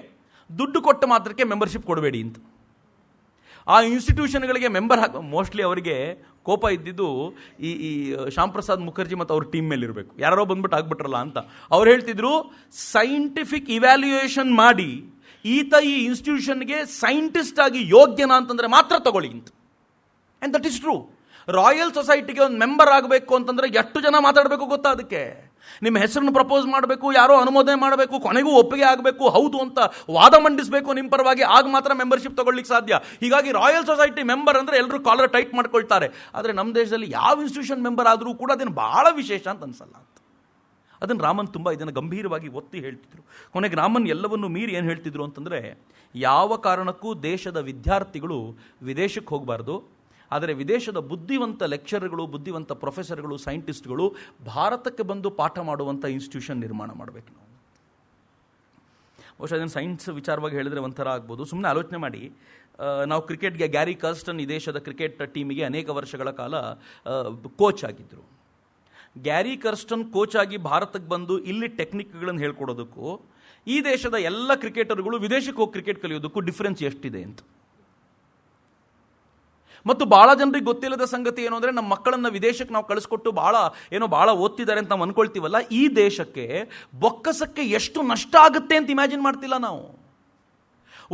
ದುಡ್ಡು ಕೊಟ್ಟ ಮಾತ್ರಕ್ಕೆ ಮೆಂಬರ್ಶಿಪ್ ಕೊಡಬೇಡಿ ಅಂತ. ಆ ಇನ್ಸ್ಟಿಟ್ಯೂಷನ್ಗಳಿಗೆ ಮೋಸ್ಟ್ಲಿ ಅವರಿಗೆ ಕೋಪ ಇದ್ದಿದ್ದು ಈ ಶ್ಯಾಮ್ ಪ್ರಸಾದ್ ಮುಖರ್ಜಿ ಮತ್ತು ಅವ್ರ ಟೀಮ್ ಮೇಲೆ ಇರಬೇಕು, ಯಾರೋ ಬಂದ್ಬಿಟ್ಟು ಆಗ್ಬಿಟ್ರಲ್ಲ ಅಂತ. ಅವ್ರು ಹೇಳ್ತಿದ್ರು, ಸೈಂಟಿಫಿಕ್ ಇವ್ಯಾಲ್ಯೂಯೇಷನ್ ಮಾಡಿ ಈತ ಈ ಇನ್ಸ್ಟಿಟ್ಯೂಷನ್ಗೆ ಸೈಂಟಿಸ್ಟ್ ಆಗಿ ಯೋಗ್ಯನಾ ಅಂತಂದ್ರೆ ಮಾತ್ರ ತಗೊಳ್ಳಿ ಅಂತ. And that is true. Royal ಸೊಸೈಟಿಗೆ ಒಂದು ಮೆಂಬರ್ ಆಗಬೇಕು ಅಂತಂದ್ರೆ ಎಷ್ಟು ಜನ ಮಾತಾಡಬೇಕು ಗೊತ್ತಾ? ಅದಕ್ಕೆ ನಿಮ್ಮ ಹೆಸರನ್ನು ಪ್ರಪೋಸ್ ಮಾಡಬೇಕು, ಯಾರೋ ಅನುಮೋದನೆ ಮಾಡಬೇಕು, ಕೊನೆಗೂ ಒಪ್ಪಿಗೆ ಆಗಬೇಕು, ಹೌದು ಅಂತ ವಾದ ಮಂಡಿಸಬೇಕು ನಿಮ್ಮ ಪರವಾಗಿ, ಆಗ ಮಾತ್ರ ಮೆಂಬರ್ಶಿಪ್ ತಗೊಳ್ಳಿಕ್ಕೆ ಸಾಧ್ಯ. ಹೀಗಾಗಿ ರಾಯಲ್ ಸೊಸೈಟಿ ಮೆಂಬರ್ ಅಂದರೆ ಎಲ್ಲರೂ ಕಾಲರ್ ಟೈಟ್ ಮಾಡ್ಕೊಳ್ತಾರೆ. ಆದರೆ ನಮ್ಮ ದೇಶದಲ್ಲಿ ಯಾವ ಇನ್ಸ್ಟಿಟ್ಯೂಷನ್ ಮೆಂಬರ್ ಆದರೂ ಕೂಡ ಅದನ್ನು ಬಹಳ ವಿಶೇಷ ಅಂತ ಅನ್ಸಲ್ಲ ಅಂತ. ಅದನ್ನು ರಾಮನ್ ತುಂಬ ಇದನ್ನು ಗಂಭೀರವಾಗಿ ಒತ್ತಿ ಹೇಳ್ತಿದ್ರು. ಕೊನೆಗೆ ರಾಮನ್ ಎಲ್ಲವನ್ನೂ ಮೀರಿ ಏನು ಹೇಳ್ತಿದ್ರು ಅಂತಂದರೆ, ಯಾವ ಕಾರಣಕ್ಕೂ ದೇಶದ ವಿದ್ಯಾರ್ಥಿಗಳು ವಿದೇಶಕ್ಕೆ ಹೋಗಬಾರ್ದು, ಆದರೆ ವಿದೇಶದ ಬುದ್ಧಿವಂತ ಲೆಕ್ಚರ್ಗಳು, ಬುದ್ಧಿವಂತ ಪ್ರೊಫೆಸರ್ಗಳು, ಸೈಂಟಿಸ್ಟ್ಗಳು ಭಾರತಕ್ಕೆ ಬಂದು ಪಾಠ ಮಾಡುವಂಥ ಇನ್ಸ್ಟಿಟ್ಯೂಷನ್ ನಿರ್ಮಾಣ ಮಾಡಬೇಕು ನಾವು. ಬಹುಶಃ ಅದನ್ನು ಸೈನ್ಸ್ ವಿಚಾರವಾಗಿ ಹೇಳಿದ್ರೆ ಒಂಥರ ಆಗ್ಬೋದು. ಸುಮ್ಮನೆ ಆಲೋಚನೆ ಮಾಡಿ, ನಾವು ಕ್ರಿಕೆಟ್ಗೆ ಗ್ಯಾರಿ ಕರ್ಸ್ಟನ್ ಈ ದೇಶದ ಕ್ರಿಕೆಟ್ ಟೀಮಿಗೆ ಅನೇಕ ವರ್ಷಗಳ ಕಾಲ ಕೋಚ್ ಆಗಿದ್ದರು. ಗ್ಯಾರಿ ಕರ್ಸ್ಟನ್ ಕೋಚ್ ಆಗಿ ಭಾರತಕ್ಕೆ ಬಂದು ಇಲ್ಲಿ ಟೆಕ್ನಿಕ್ಗಳನ್ನು ಹೇಳ್ಕೊಡೋದಕ್ಕೂ ಈ ದೇಶದ ಎಲ್ಲ ಕ್ರಿಕೆಟರ್ಗಳು ವಿದೇಶಕ್ಕೆ ಹೋಗಿ ಕ್ರಿಕೆಟ್ ಕಲಿಯೋದಕ್ಕೂ ಡಿಫ್ರೆನ್ಸ್ ಎಷ್ಟಿದೆ ಅಂತ. ಮತ್ತು ಭಾಳ ಜನರಿಗೆ ಗೊತ್ತಿಲ್ಲದ ಸಂಗತಿ ಏನು ಅಂದರೆ, ನಮ್ಮ ಮಕ್ಕಳನ್ನು ವಿದೇಶಕ್ಕೆ ನಾವು ಕಳಿಸ್ಕೊಟ್ಟು ಭಾಳ ಓದ್ತಿದ್ದಾರೆ ಅಂತ ನಾವು ಅಂದ್ಕೊಳ್ತೀವಲ್ಲ, ಈ ದೇಶಕ್ಕೆ ಬೊಕ್ಕಸಕ್ಕೆ ಎಷ್ಟು ನಷ್ಟ ಆಗುತ್ತೆ ಅಂತ ಇಮ್ಯಾಜಿನ್ ಮಾಡ್ತಿಲ್ಲ ನಾವು.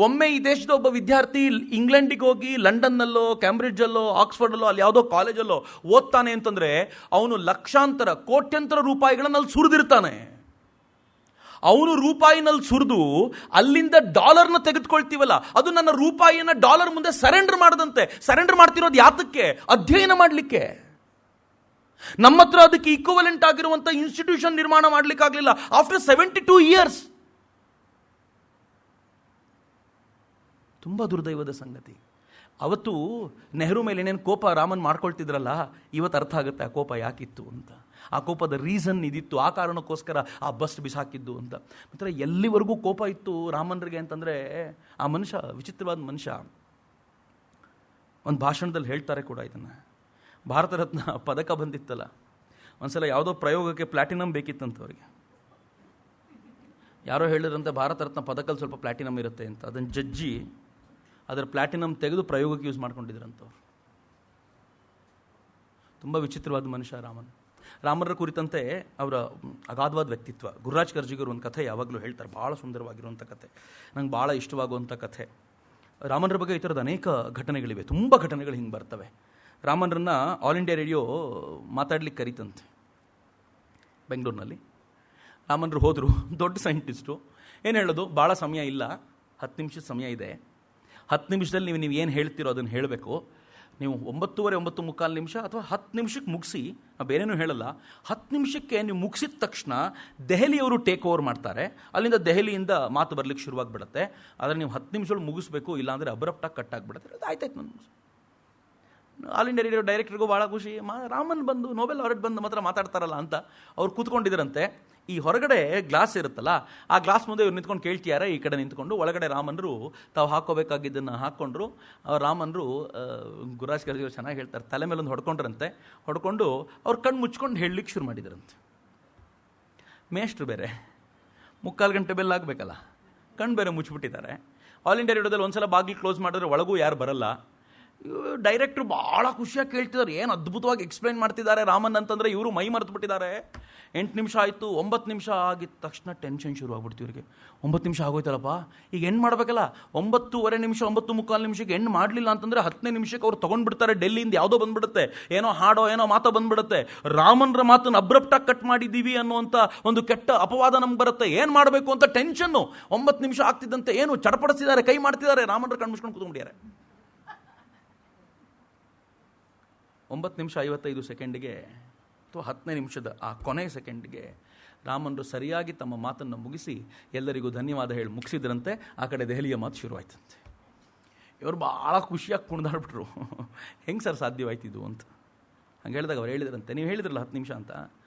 ಒಮ್ಮೆ ಈ ದೇಶದ ಒಬ್ಬ ವಿದ್ಯಾರ್ಥಿ ಇಂಗ್ಲೆಂಡಿಗೆ ಹೋಗಿ ಲಂಡನ್ನಲ್ಲೋ, ಕ್ಯಾಂಬ್ರಿಡ್ಜಲ್ಲೋ, ಆಕ್ಸ್ಫರ್ಡಲ್ಲೋ, ಅಲ್ಲಿ ಯಾವುದೋ ಕಾಲೇಜಲ್ಲೋ ಓದ್ತಾನೆ ಅಂತಂದರೆ ಅವನು ಲಕ್ಷಾಂತರ, ಕೋಟ್ಯಂತರ ರೂಪಾಯಿಗಳನ್ನು ಅಲ್ಲಿ ಸುರಿದಿರ್ತಾನೆ. ಅವನು ರೂಪಾಯಿನಲ್ಲಿ ಸುರಿದು ಅಲ್ಲಿಂದ ಡಾಲರ್ನ ತೆಗೆದುಕೊಳ್ತೀವಲ್ಲ, ಅದು ನನ್ನ ರೂಪಾಯಿಯನ್ನು ಡಾಲರ್ ಮುಂದೆ ಸರೆಂಡರ್ ಮಾಡದಂತೆ. ಸರೆಂಡರ್ ಮಾಡ್ತಿರೋದು ಯಾತಕ್ಕೆ? ಅಧ್ಯಯನ ಮಾಡಲಿಕ್ಕೆ. ನಮ್ಮ ಹತ್ರ ಅದಕ್ಕೆ ಈಕ್ವಲೆಂಟ್ ಆಗಿರುವಂಥ ಇನ್ಸ್ಟಿಟ್ಯೂಷನ್ ನಿರ್ಮಾಣ ಮಾಡಲಿಕ್ಕಾಗಲಿಲ್ಲ ಆಫ್ಟರ್ 72 years. ತುಂಬ ದುರ್ದೈವದ ಸಂಗತಿ. ಅವತ್ತು ನೆಹರು ಮೇಲೆ ಏನೇನು ಕೋಪ ರಾಮನ್ ಮಾಡ್ಕೊಳ್ತಿದ್ರಲ್ಲ, ಇವತ್ತು ಅರ್ಥ ಆಗುತ್ತೆ ಆ ಕೋಪ ಯಾಕಿತ್ತು ಅಂತ. ಆ ಕೋಪದ ರೀಸನ್ ಇದಿತ್ತು, ಆ ಕಾರಣಕ್ಕೋಸ್ಕರ ಆ ಬಸ್ ಬಿಸಾಕಿದ್ದು ಅಂತ. ಮತ್ತು ಎಲ್ಲಿವರೆಗೂ ಕೋಪ ಇತ್ತು ರಾಮನ್ರಿಗೆ ಅಂತಂದರೆ, ಆ ಮನುಷ್ಯ ವಿಚಿತ್ರವಾದ ಮನುಷ್ಯ. ಒಂದು ಭಾಷಣದಲ್ಲಿ ಹೇಳ್ತಾರೆ ಕೂಡ ಇದನ್ನು. ಭಾರತ ರತ್ನ ಪದಕ ಬಂದಿತ್ತಲ್ಲ, ಒಂದ್ಸಲ ಯಾವುದೋ ಪ್ರಯೋಗಕ್ಕೆ ಪ್ಲಾಟಿನಮ್ ಬೇಕಿತ್ತಂತವ್ರಿಗೆ. ಯಾರೋ ಹೇಳಿದ್ರಂತೆ ಭಾರತ ರತ್ನ ಪದಕಲ್ಲಿ ಸ್ವಲ್ಪ ಪ್ಲಾಟಿನಮ್ ಇರುತ್ತೆ ಅಂತ. ಅದನ್ನು ಜಜ್ಜಿ ಅದರ ಪ್ಲಾಟಿನಮ್ ತೆಗೆದು ಪ್ರಯೋಗಕ್ಕೆ ಯೂಸ್ ಮಾಡ್ಕೊಂಡಿದ್ರಂತವ್ರು. ತುಂಬ ವಿಚಿತ್ರವಾದ ಮನುಷ್ಯ ರಾಮನರ ಕುರಿತಂತೆ ಅವರ ಅಗಾಧವಾದ ವ್ಯಕ್ತಿತ್ವ. ಗುರುರಾಜ್ ಕರ್ಜಿಗರು ಒಂದು ಕಥೆ ಯಾವಾಗಲೂ ಹೇಳ್ತಾರೆ, ಭಾಳ ಸುಂದರವಾಗಿರುವಂಥ ಕಥೆ, ನಂಗೆ ಭಾಳ ಇಷ್ಟವಾಗುವಂಥ ಕಥೆ. ರಾಮನರ ಬಗ್ಗೆ ಈ ಥರದ ಅನೇಕ ಘಟನೆಗಳಿವೆ, ತುಂಬ ಘಟನೆಗಳು ಹಿಂಗೆ ಬರ್ತವೆ. ರಾಮನರನ್ನ ಆಲ್ ಇಂಡಿಯಾ ರೇಡಿಯೋ ಮಾತಾಡ್ಲಿಕ್ಕೆ ಕರೀತಂತೆ ಬೆಂಗಳೂರಿನಲ್ಲಿ. ರಾಮನರು ಹೋದರು, ದೊಡ್ಡ ಸೈಂಟಿಸ್ಟು. ಏನು ಹೇಳೋದು, ಭಾಳ ಸಮಯ ಇಲ್ಲ, 10 ನಿಮಿಷದ ಸಮಯ ಇದೆ. 10 ನಿಮಿಷದಲ್ಲಿ ನೀವು ಏನು ಹೇಳ್ತೀರೋ ಅದನ್ನು ಹೇಳಬೇಕು. ನೀವು 9:15, 9:45 ನಿಮಿಷ ಅಥವಾ 10 ನಿಮಿಷಕ್ಕೆ ಮುಗಿಸಿ, ಬೇರೇನೂ ಹೇಳಲ್ಲ. 10 ನಿಮಿಷಕ್ಕೆ ನೀವು ಮುಗಿಸಿದ ತಕ್ಷಣ ದೆಹಲಿಯವರು ಟೇಕ್ ಓವರ್ ಮಾಡ್ತಾರೆ. ಅಲ್ಲಿಂದ ದೆಹಲಿಯಿಂದ ಮಾತು ಬರಲಿಕ್ಕೆ ಶುರುವಾಗ್ಬಿಡುತ್ತೆ. ಆದರೆ ನೀವು 10 ನಿಮಿಷಗಳು ಮುಗಿಸ್ಬೇಕು, ಇಲ್ಲಾಂದರೆ ಅಬ್ರಪ್ಟಾಗಿ ಕಟ್ಟಾಗ್ಬಿಡುತ್ತೆ. ಅದು ಆಯ್ತಾಯ್ತು. ನನ್ನ ಆಲ್ ಇಂಡಿಯಾ ರೇಡಿಯೋ ಡೈರೆಕ್ಟರ್ಗೂ ಭಾಳ ಖುಷಿ. ರಾಮನ್ ಬಂದು ನೋಬೆಲ್ ಅವಾರ್ಡ್ ಬಂದು ಮಾತ್ರ ಮಾತಾಡ್ತಾರಲ್ಲ ಅಂತ ಅವ್ರು ಕೂತ್ಕೊಂಡಿದ್ದರಂತೆ. ಈ ಹೊರಗಡೆ ಗ್ಲಾಸ್ ಇರುತ್ತಲ್ಲ, ಆ ಗ್ಲಾಸ್ ಮುಂದೆ ಇವ್ರು ನಿಂತ್ಕೊಂಡು ಕೇಳ್ತಿದ್ದಾರೆ. ಈ ಕಡೆ ನಿಂತ್ಕೊಂಡು ಒಳಗಡೆ ರಾಮನರು ತಾವು ಹಾಕೋಬೇಕಾಗಿದ್ದನ್ನು ಹಾಕ್ಕೊಂಡ್ರು. ರಾಮನರು ಗುರುರಾಜ್ ಕರ್ಜಿ ಅವರು ಚೆನ್ನಾಗಿ ಹೇಳ್ತಾರೆ, ತಲೆ ಮೇಲೊಂದು ಹೊಡ್ಕೊಂಡ್ರಂತೆ. ಹೊಡ್ಕೊಂಡು ಅವ್ರು ಕಣ್ಣು ಮುಚ್ಕೊಂಡು ಹೇಳಲಿಕ್ಕೆ ಶುರು ಮಾಡಿದ್ರಂತೆ. ಮೇಷ್ಟ್ರು ಬೇರೆ 3/4 ಗಂಟೆ ಬೆಲ್ಲ ಆಗಬೇಕಲ್ಲ, ಕಣ್ಣು ಬೇರೆ ಮುಚ್ಚಿಬಿಟ್ಟಿದ್ದಾರೆ. ಆಲ್ ಇಂಡಿಯಾ ರೇಡಿಯೋದಲ್ಲಿ ಒಂದ್ಸಲ ಬಾಗಿಲು ಕ್ಲೋಸ್ ಮಾಡಿದ್ರೆ ಒಳಗೂ ಯಾರು ಬರಲ್ಲ. ಡೈರೆಕ್ಟ್ರು ಭಾಳ ಖುಷಿಯಾಗಿ ಕೇಳ್ತಿದ್ದಾರೆ, ಏನು ಅದ್ಭುತವಾಗಿ ಎಕ್ಸ್ಪ್ಲೈನ್ ಮಾಡ್ತಿದ್ದಾರೆ ರಾಮನ್ ಅಂತಂದರೆ. ಇವರು ಮೈ ಮರೆತು ಬಿಟ್ಟಿದ್ದಾರೆ. 8 ನಿಮಿಷ ಆಯಿತು, 9 ನಿಮಿಷ ಆಗಿದ ತಕ್ಷಣ ಟೆನ್ಷನ್ ಶುರು ಆಗ್ಬಿಡ್ತು ಇವ್ರಿಗೆ. 9 ನಿಮಿಷ ಆಗೋಯ್ತಲ್ಲಪ್ಪ, ಈಗ ಎಂಡ್ ಮಾಡಬೇಕಲ್ಲ. 9:15 ನಿಮಿಷ, 9:45 ನಿಮಿಷಕ್ಕೆ ಎಂಡ್ ಮಾಡಲಿಲ್ಲ ಅಂತಂದರೆ 10ನೇ ನಿಮಿಷಕ್ಕೆ ಅವ್ರು ತೊಗೊಂಡ್ಬಿಡ್ತಾರೆ. ಡೆಲ್ಲಿಯಿಂದ ಯಾವುದೋ ಬಂದ್ಬಿಡುತ್ತೆ, ಏನೋ ಹಾಡೋ ಏನೋ ಮಾತೋ ಬಂದ್ಬಿಡುತ್ತೆ. ರಾಮನ್ರ ಮಾತನ್ನು ಅಬ್ರಪ್ಟಾಗಿ ಕಟ್ ಮಾಡಿದ್ದೀವಿ ಅನ್ನುವಂಥ ಒಂದು ಕೆಟ್ಟ ಅಪವಾದ ನಮ್ಗೆ ಬರುತ್ತೆ. ಏನು ಮಾಡಬೇಕು ಅಂತ ಟೆನ್ಷನ್ನು. 9 ನಿಮಿಷ ಆಗ್ತಿದ್ದಂತೆ ಏನು ಚಡಪಡಿಸಿದ್ದಾರೆ, ಕೈ ಮಾಡ್ತಿದ್ದಾರೆ. ರಾಮನ್ರ ಕಣ್ಣು ಮುಚ್ಕೊಂಡು ಕೂತ್ಕೊಂಡಿದ್ದಾರೆ. 9 ನಿಮಿಷ 55 ಸೆಕೆಂಡಿಗೆ ಅಥವಾ 10ನೇ ನಿಮಿಷದ ಆ ಕೊನೆಯ ಸೆಕೆಂಡ್ಗೆ ರಾಮನರು ಸರಿಯಾಗಿ ತಮ್ಮ ಮಾತನ್ನು ಮುಗಿಸಿ ಎಲ್ಲರಿಗೂ ಧನ್ಯವಾದ ಹೇಳಿ ಮುಗಿಸಿದ್ರಂತೆ. ಆ ಕಡೆ ದೆಹಲಿಯ ಮಾತು ಶುರುವಾಯ್ತಂತೆ. ಇವರು ಭಾಳ ಖುಷಿಯಾಗಿ ಕುಣಿದಾಡ್ಬಿಟ್ರು. ಹೆಂಗೆ ಸರ್ ಸಾಧ್ಯವಾಯ್ತಿದ್ದು ಅಂತ ಹಂಗೆ ಹೇಳಿದಾಗ ಅವ್ರು ಹೇಳಿದ್ರಂತೆ, ನೀವು ಹೇಳಿದ್ರಲ್ಲ 10 ನಿಮಿಷ ಅಂತ,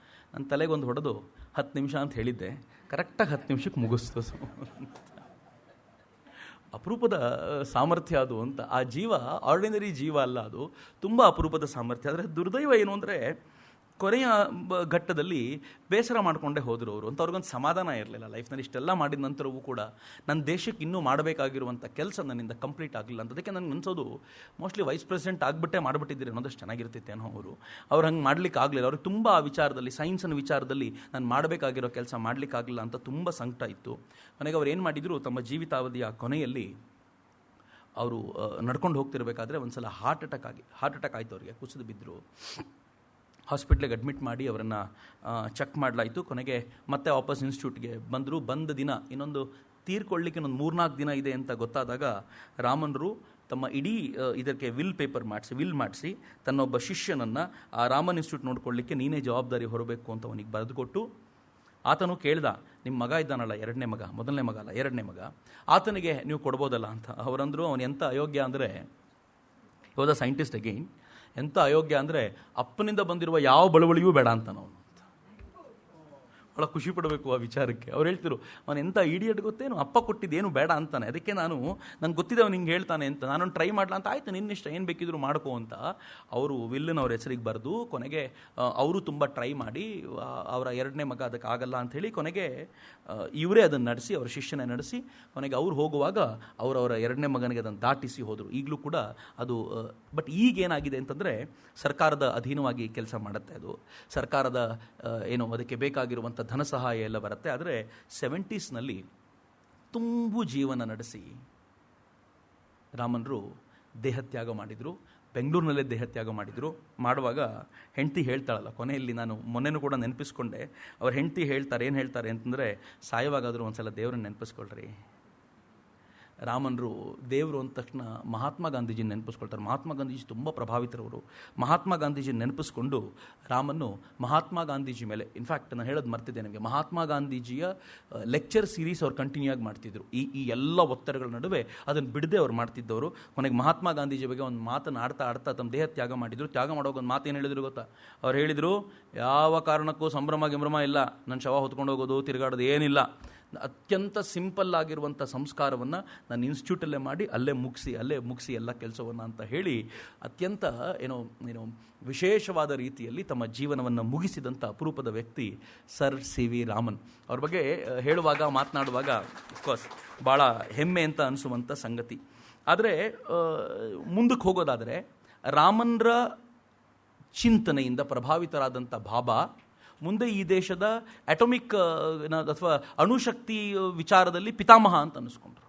ನನ್ನ ತಲೆಗೊಂದು ಹೊಡೆದು 10 ನಿಮಿಷ ಅಂತ ಹೇಳಿದ್ದೆ, ಕರೆಕ್ಟಾಗಿ 10 ನಿಮಿಷಕ್ಕೆ ಮುಗಿಸ್ತು. ಅಪರೂಪದ ಸಾಮರ್ಥ್ಯ ಅದು ಅಂತ. ಆ ಜೀವ ಆರ್ಡಿನರಿ ಜೀವ ಅಲ್ಲ, ಅದು ತುಂಬ ಅಪರೂಪದ ಸಾಮರ್ಥ್ಯ. ಆದರೆ ದುರ್ದೈವ ಏನು ಅಂದರೆ ಕೊನೆಯ ಘಟ್ಟದಲ್ಲಿ ಬೇಸರ ಮಾಡಿಕೊಂಡೇ ಹೋದರು ಅವರು ಅಂತ. ಅವ್ರಿಗೊಂದು ಸಮಾಧಾನ ಇರಲಿಲ್ಲ ಲೈಫ್ನಲ್ಲಿ. ಇಷ್ಟೆಲ್ಲ ಮಾಡಿದ ನಂತರವೂ ಕೂಡ ನನ್ನ ದೇಶಕ್ಕೆ ಇನ್ನೂ ಮಾಡಬೇಕಾಗಿರುವಂಥ ಕೆಲಸ ನನ್ನಿಂದ ಕಂಪ್ಲೀಟ್ ಆಗಲಿಲ್ಲ ಅಂತ. ಅದಕ್ಕೆ ನನಗೆ ಅನ್ಸೋದು ಮೋಸ್ಟ್ಲಿ ವೈಸ್ ಪ್ರೆಸಿಡೆಂಟ್ ಆಗಿಬಿಟ್ಟಿದ್ದೀರಿ ಅನ್ನೋದಷ್ಟು ಚೆನ್ನಾಗಿರ್ತಿತ್ತೇನೋ ಅವ್ರು ಹಂಗೆ ಮಾಡ್ಲಿಕ್ಕೆ ಆಗಲಿಲ್ಲ. ಅವ್ರಿಗೆ ತುಂಬ ಆ ವಿಚಾರದಲ್ಲಿ, ಸೈನ್ಸಿನ ವಿಚಾರದಲ್ಲಿ ನಾನು ಮಾಡಬೇಕಾಗಿರೋ ಕೆಲಸ ಮಾಡಲಿಕ್ಕಾಗಲಿಲ್ಲ ಅಂತ ತುಂಬ ಸಂಕಟ ಇತ್ತು. ನನಗೆ ಅವ್ರು ಏನು ಮಾಡಿದರು, ತಮ್ಮ ಜೀವಿತಾವಧಿಯ ಕೊನೆಯಲ್ಲಿ ಅವರು ನಡ್ಕೊಂಡು ಹೋಗ್ತಿರ್ಬೇಕಾದ್ರೆ ಒಂದು ಸಲ ಹಾರ್ಟ್ ಅಟ್ಯಾಕ್ ಆಯಿತು ಅವ್ರಿಗೆ. ಕುಸಿದು ಬಿದ್ದರು. ಹಾಸ್ಪಿಟ್ಲಿಗೆ ಅಡ್ಮಿಟ್ ಮಾಡಿ ಅವರನ್ನು ಚೆಕ್ ಮಾಡಲಾಯಿತು. ಕೊನೆಗೆ ಮತ್ತೆ ವಾಪಸ್ ಇನ್ಸ್ಟಿಟ್ಯೂಟ್ಗೆ ಬಂದರು. ಬಂದ ದಿನ ಇನ್ನೊಂದು ತೀರ್ಕೊಳ್ಳಿಕ್ಕೆ ಇನ್ನೊಂದು 3-4 ದಿನ ಇದೆ ಅಂತ ಗೊತ್ತಾದಾಗ ರಾಮನರು ತಮ್ಮ ಇಡೀ ಇದಕ್ಕೆ ವಿಲ್ ಮಾಡಿಸಿ ತನ್ನೊಬ್ಬ ಶಿಷ್ಯನನ್ನು ಆ ರಾಮನ್ ಇನ್ಸ್ಟಿಟ್ಯೂಟ್ ನೋಡ್ಕೊಳ್ಳಿಕ್ಕೆ ನೀನೇ ಜವಾಬ್ದಾರಿ ಹೊರಬೇಕು ಅಂತ ಅವನಿಗೆ ಬರೆದು ಕೊಟ್ಟು, ಆತನು ಕೇಳ್ದ, ನಿಮ್ಮ ಮಗ ಇದ್ದಾನಲ್ಲ 2ನೇ ಮಗ, 1ನೇ ಮಗ ಅಲ್ಲ 2ನೇ ಮಗ, ಆತನಿಗೆ ನೀವು ಕೊಡ್ಬೋದಲ್ಲ ಅಂತ. ಅವರಂದರು ಅವನು ಎಂಥ ಅಯೋಗ್ಯ ಅಂದರೆ, ವಾಸ್ ಅ ಸೈಂಟಿಸ್ಟ್ ಅಗೈನ್, ಎಂಥ ಅಯೋಗ್ಯ ಅಂದರೆ ಅಪ್ಪನಿಂದ ಬಂದಿರುವ ಯಾವ ಬಳುವಳಿಯೂ ಬೇಡ ಅಂತ ನಾವು ಭಾಳ ಖುಷಿ ಪಡಬೇಕು ಆ ವಿಚಾರಕ್ಕೆ. ಅವ್ರು ಹೇಳ್ತಿರು, ಅವನು ಎಂಥ ಇಡಿಯಟ್ ಗೊತ್ತೇನು, ಅಪ್ಪ ಕೊಟ್ಟಿದ್ದೇನು ಬೇಡ ಅಂತಾನೆ. ಅದಕ್ಕೆ ನಂಗೆ ಗೊತ್ತಿದೆ ಅವ್ನು ಹಿಂಗೆ ಹೇಳ್ತಾನೆ ಅಂತ, ನಾನೊಂದು ಟ್ರೈ ಮಾಡಲ ಅಂತ. ಆಯಿತು ನಿನ್ನಿಷ್ಟ, ಏನು ಬೇಕಿದ್ರು ಮಾಡ್ಕೋ ಅಂತ ಅವರು ವಿಲ್ಲನ್ನು ಅವ್ರ ಹೆಸರಿಗೆ ಬರೆದು, ಕೊನೆಗೆ ಅವರು ತುಂಬ ಟ್ರೈ ಮಾಡಿ ಅವರ 2ನೇ ಮಗ ಅದಕ್ಕೆ ಆಗಲ್ಲ ಅಂಥೇಳಿ ಕೊನೆಗೆ ಇವರೇ ಅದನ್ನು ನಡೆಸಿ, ಅವರ ಶಿಷ್ಯನೇ ನಡೆಸಿ, ಕೊನೆಗೆ ಅವ್ರು ಹೋಗುವಾಗ ಅವರ 2ನೇ ಮಗನಿಗೆ ಅದನ್ನು ದಾಟಿಸಿ ಹೋದರು. ಈಗಲೂ ಕೂಡ ಅದು ಬಟ್ ಈಗೇನಾಗಿದೆ ಅಂತಂದರೆ ಸರ್ಕಾರದ ಅಧೀನವಾಗಿ ಕೆಲಸ ಮಾಡುತ್ತೆ ಅದು. ಸರ್ಕಾರದ ಏನು ಅದಕ್ಕೆ ಬೇಕಾಗಿರುವಂಥ ಧನ ಸಹಾಯ ಎಲ್ಲ ಬರುತ್ತೆ. ಆದರೆ 70ಸ್ನಲ್ಲಿ ತುಂಬು ಜೀವನ ನಡೆಸಿ ರಾಮನರು ದೇಹತ್ಯಾಗ ಮಾಡಿದರು. ಬೆಂಗಳೂರಿನಲ್ಲೇ ದೇಹತ್ಯಾಗ ಮಾಡಿದರು. ಮಾಡುವಾಗ ಹೆಂಡತಿ ಹೇಳ್ತಾಳಲ್ಲ, ಕೊನೆಯಲ್ಲಿ ನಾನು ಮೊನ್ನೆನೂ ಕೂಡ ನೆನಪಿಸ್ಕೊಂಡೆ, ಅವ್ರ ಹೆಂಡತಿ ಏನು ಹೇಳ್ತಾರೆ ಅಂತಂದರೆ, ಸಾಯವಾಗಾದರೂ ಒಂದು ಸಲ ದೇವ್ರನ್ನ ನೆನಪಿಸ್ಕೊಳ್ರಿ. ರಾಮನರು ದೇವರು ಅಂದ ತಕ್ಷಣ ಮಹಾತ್ಮ ಗಾಂಧೀಜಿನ ನೆನಪಿಸ್ಕೊಳ್ತಾರೆ. ಮಹಾತ್ಮ ಗಾಂಧೀಜಿ ತುಂಬ ಪ್ರಭಾವಿತರವರು. ಮಹಾತ್ಮ ಗಾಂಧೀಜಿನ ನೆನಪಿಸ್ಕೊಂಡು ರಾಮನ್ನು ಮಹಾತ್ಮ ಗಾಂಧೀಜಿ ಮೇಲೆ, ಇನ್ಫ್ಯಾಕ್ಟ್ ನಾನು ಹೇಳೋದು ಮರ್ತಿದ್ದೆ ನಿಮಗೆ, ಮಹಾತ್ಮ ಗಾಂಧೀಜಿಯ ಲೆಕ್ಚರ್ ಸೀರೀಸ್ ಅವ್ರು ಕಂಟಿನ್ಯೂ ಆಗಿ ಮಾಡ್ತಿದ್ರು. ಈ ಎಲ್ಲ ಒತ್ತಡಗಳ ನಡುವೆ ಅದನ್ನು ಬಿಡದೆ ಅವ್ರು ಮಾಡ್ತಿದ್ದವರು. ಕೊನೆಗೆ ಮಹಾತ್ಮ ಗಾಂಧೀಜಿ ಬಗ್ಗೆ ಒಂದು ಮಾತನ್ನು ಆಡ್ತಾ ತಮ್ಮ ದೇಹ ತ್ಯಾಗ ಮಾಡಿದರು. ತ್ಯಾಗ ಮಾಡೋವಾಗ ಒಂದು ಮಾತು ಏನು ಹೇಳಿದ್ರು ಗೊತ್ತಾ? ಅವ್ರು ಹೇಳಿದರು, ಯಾವ ಕಾರಣಕ್ಕೂ ಸಂಭ್ರಮ ಇಲ್ಲ, ನನ್ನ ಶವ ಹೊತ್ಕೊಂಡು ಹೋಗೋದು ತಿರುಗಾಡೋದು ಏನಿಲ್ಲ, ಅತ್ಯಂತ ಸಿಂಪಲ್ ಆಗಿರುವಂಥ ಸಂಸ್ಕಾರವನ್ನು ನಾನು ಇನ್ಸ್ಟಿಟ್ಯೂಟಲ್ಲೇ ಮಾಡಿ ಅಲ್ಲೇ ಮುಗಿಸಿ ಎಲ್ಲ ಕೆಲಸವನ್ನು ಅಂತ ಹೇಳಿ ಅತ್ಯಂತ ಏನೋ ವಿಶೇಷವಾದ ರೀತಿಯಲ್ಲಿ ತಮ್ಮ ಜೀವನವನ್ನು ಮುಗಿಸಿದಂಥ ಅಪರೂಪದ ವ್ಯಕ್ತಿ ಸರ್ ಸಿ ವಿ ರಾಮನ್. ಅವ್ರ ಬಗ್ಗೆ ಹೇಳುವಾಗ ಮಾತನಾಡುವಾಗ ಅಫ್ಕೋರ್ಸ್ ಭಾಳ ಹೆಮ್ಮೆ ಅಂತ ಅನಿಸುವಂಥ ಸಂಗತಿ. ಆದರೆ ಮುಂದಕ್ಕೆ ಹೋಗೋದಾದರೆ ರಾಮನ್ರ ಚಿಂತನೆಯಿಂದ ಪ್ರಭಾವಿತರಾದಂಥ ಬಾಬಾ ಮುಂದೆ ಈ ದೇಶದ ಅಟೋಮಿಕ್ ಅಥವಾ ಅಣುಶಕ್ತಿ ವಿಚಾರದಲ್ಲಿ ಪಿತಾಮಹ ಅಂತ ಅನ್ನಿಸ್ಕೊಂಡ್ರು.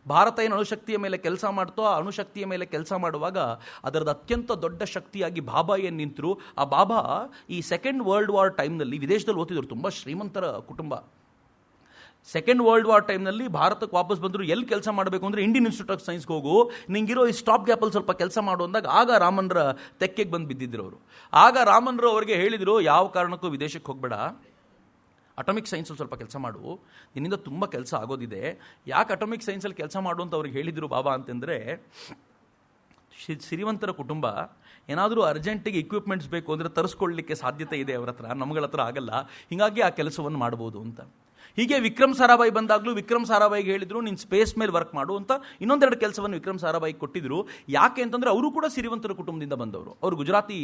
ಭಾರತ ಏನು ಅಣುಶಕ್ತಿಯ ಮೇಲೆ ಕೆಲಸ ಮಾಡ್ತೋ, ಆ ಅಣುಶಕ್ತಿಯ ಮೇಲೆ ಕೆಲಸ ಮಾಡುವಾಗ ಅದರದ್ದು ಅತ್ಯಂತ ದೊಡ್ಡ ಶಕ್ತಿಯಾಗಿ ಬಾಬಾ ಏನು ನಿಂತರು. ಆ ಬಾಬಾ ಈ ಸೆಕೆಂಡ್ ವರ್ಲ್ಡ್ ವಾರ್ ಟೈಮ್ನಲ್ಲಿ ವಿದೇಶದಲ್ಲಿ ಓದಿದ್ರು, ತುಂಬ ಶ್ರೀಮಂತರ ಕುಟುಂಬ. ಸೆಕೆಂಡ್ ವರ್ಲ್ಡ್ ವಾರ್ ಟೈಮ್ನಲ್ಲಿ ಭಾರತಕ್ಕೆ ವಾಪಸ್ ಬಂದರು. ಎಲ್ಲಿ ಕೆಲಸ ಮಾಡಬೇಕು ಅಂದರೆ ಇಂಡಿಯನ್ ಇನ್ಸ್ಟಿಟ್ಯೂಟ್ ಆಫ್ ಸೈನ್ಸ್ಗೆ ಹೋಗು, ನಿಂಗಿರೋ ಈ ಸ್ಟಾಪ್ ಗ್ಯಾಪಲ್ಲಿ ಸ್ವಲ್ಪ ಕೆಲಸ ಮಾಡು ಅಂದಾಗ ಆಗ ರಾಮನ್ರ ತೆಕ್ಕೆಗೆ ಬಂದು ಬಿದ್ದಿದ್ರು ಅವರು. ಆಗ ರಾಮನ್ರು ಅವರಿಗೆ ಹೇಳಿದರು, ಯಾವ ಕಾರಣಕ್ಕೂ ವಿದೇಶಕ್ಕೆ ಹೋಗಬೇಡ, ಅಟೋಮಿಕ್ ಸೈನ್ಸಲ್ಲಿ ಸ್ವಲ್ಪ ಕೆಲಸ ಮಾಡು, ನಿನ್ನಿಂದ ತುಂಬ ಕೆಲಸ ಆಗೋದಿದೆ. ಯಾಕೆ ಅಟೋಮಿಕ್ ಸೈನ್ಸಲ್ಲಿ ಕೆಲಸ ಮಾಡು ಅಂತ ಅವ್ರಿಗೆ ಹೇಳಿದರು ಬಾಬಾ ಅಂತಂದರೆ, ಶ್ರೀಮಂತರ ಕುಟುಂಬ, ಏನಾದರೂ ಅರ್ಜೆಂಟಿಗೆ ಇಕ್ವಿಪ್ಮೆಂಟ್ಸ್ ಬೇಕು ಅಂದರೆ ತರಿಸ್ಕೊಳ್ಳಲಿಕ್ಕೆ ಸಾಧ್ಯತೆ ಇದೆ ಅವರ ಹತ್ರ, ನಮ್ಗಳ ಹತ್ರ ಆಗಲ್ಲ, ಹೀಗಾಗಿ ಆ ಕೆಲಸವನ್ನು ಮಾಡ್ಬೋದು ಅಂತ. ಹೀಗೆ ವಿಕ್ರಮ್ ಸಾರಾಭಾಯಿ ಬಂದಾಗಲೂ ವಿಕ್ರಮ್ ಸಾರಾಭಾಯಿಗೆ ಹೇಳಿದರು, ನೀನು ಸ್ಪೇಸ್ ಮೇಲೆ ವರ್ಕ್ ಮಾಡು ಅಂತ ಇನ್ನೊಂದೆರಡು ಕೆಲಸವನ್ನು ವಿಕ್ರಮ್ ಸಾರಾಭಾಯಿಗೆ ಕೊಟ್ಟಿದ್ರು. ಯಾಕೆ ಅಂತಂದರೆ ಅವರು ಕೂಡ ಶ್ರೀಮಂತರ ಕುಟುಂಬದಿಂದ ಬಂದವರು, ಅವರು ಗುಜರಾತಿ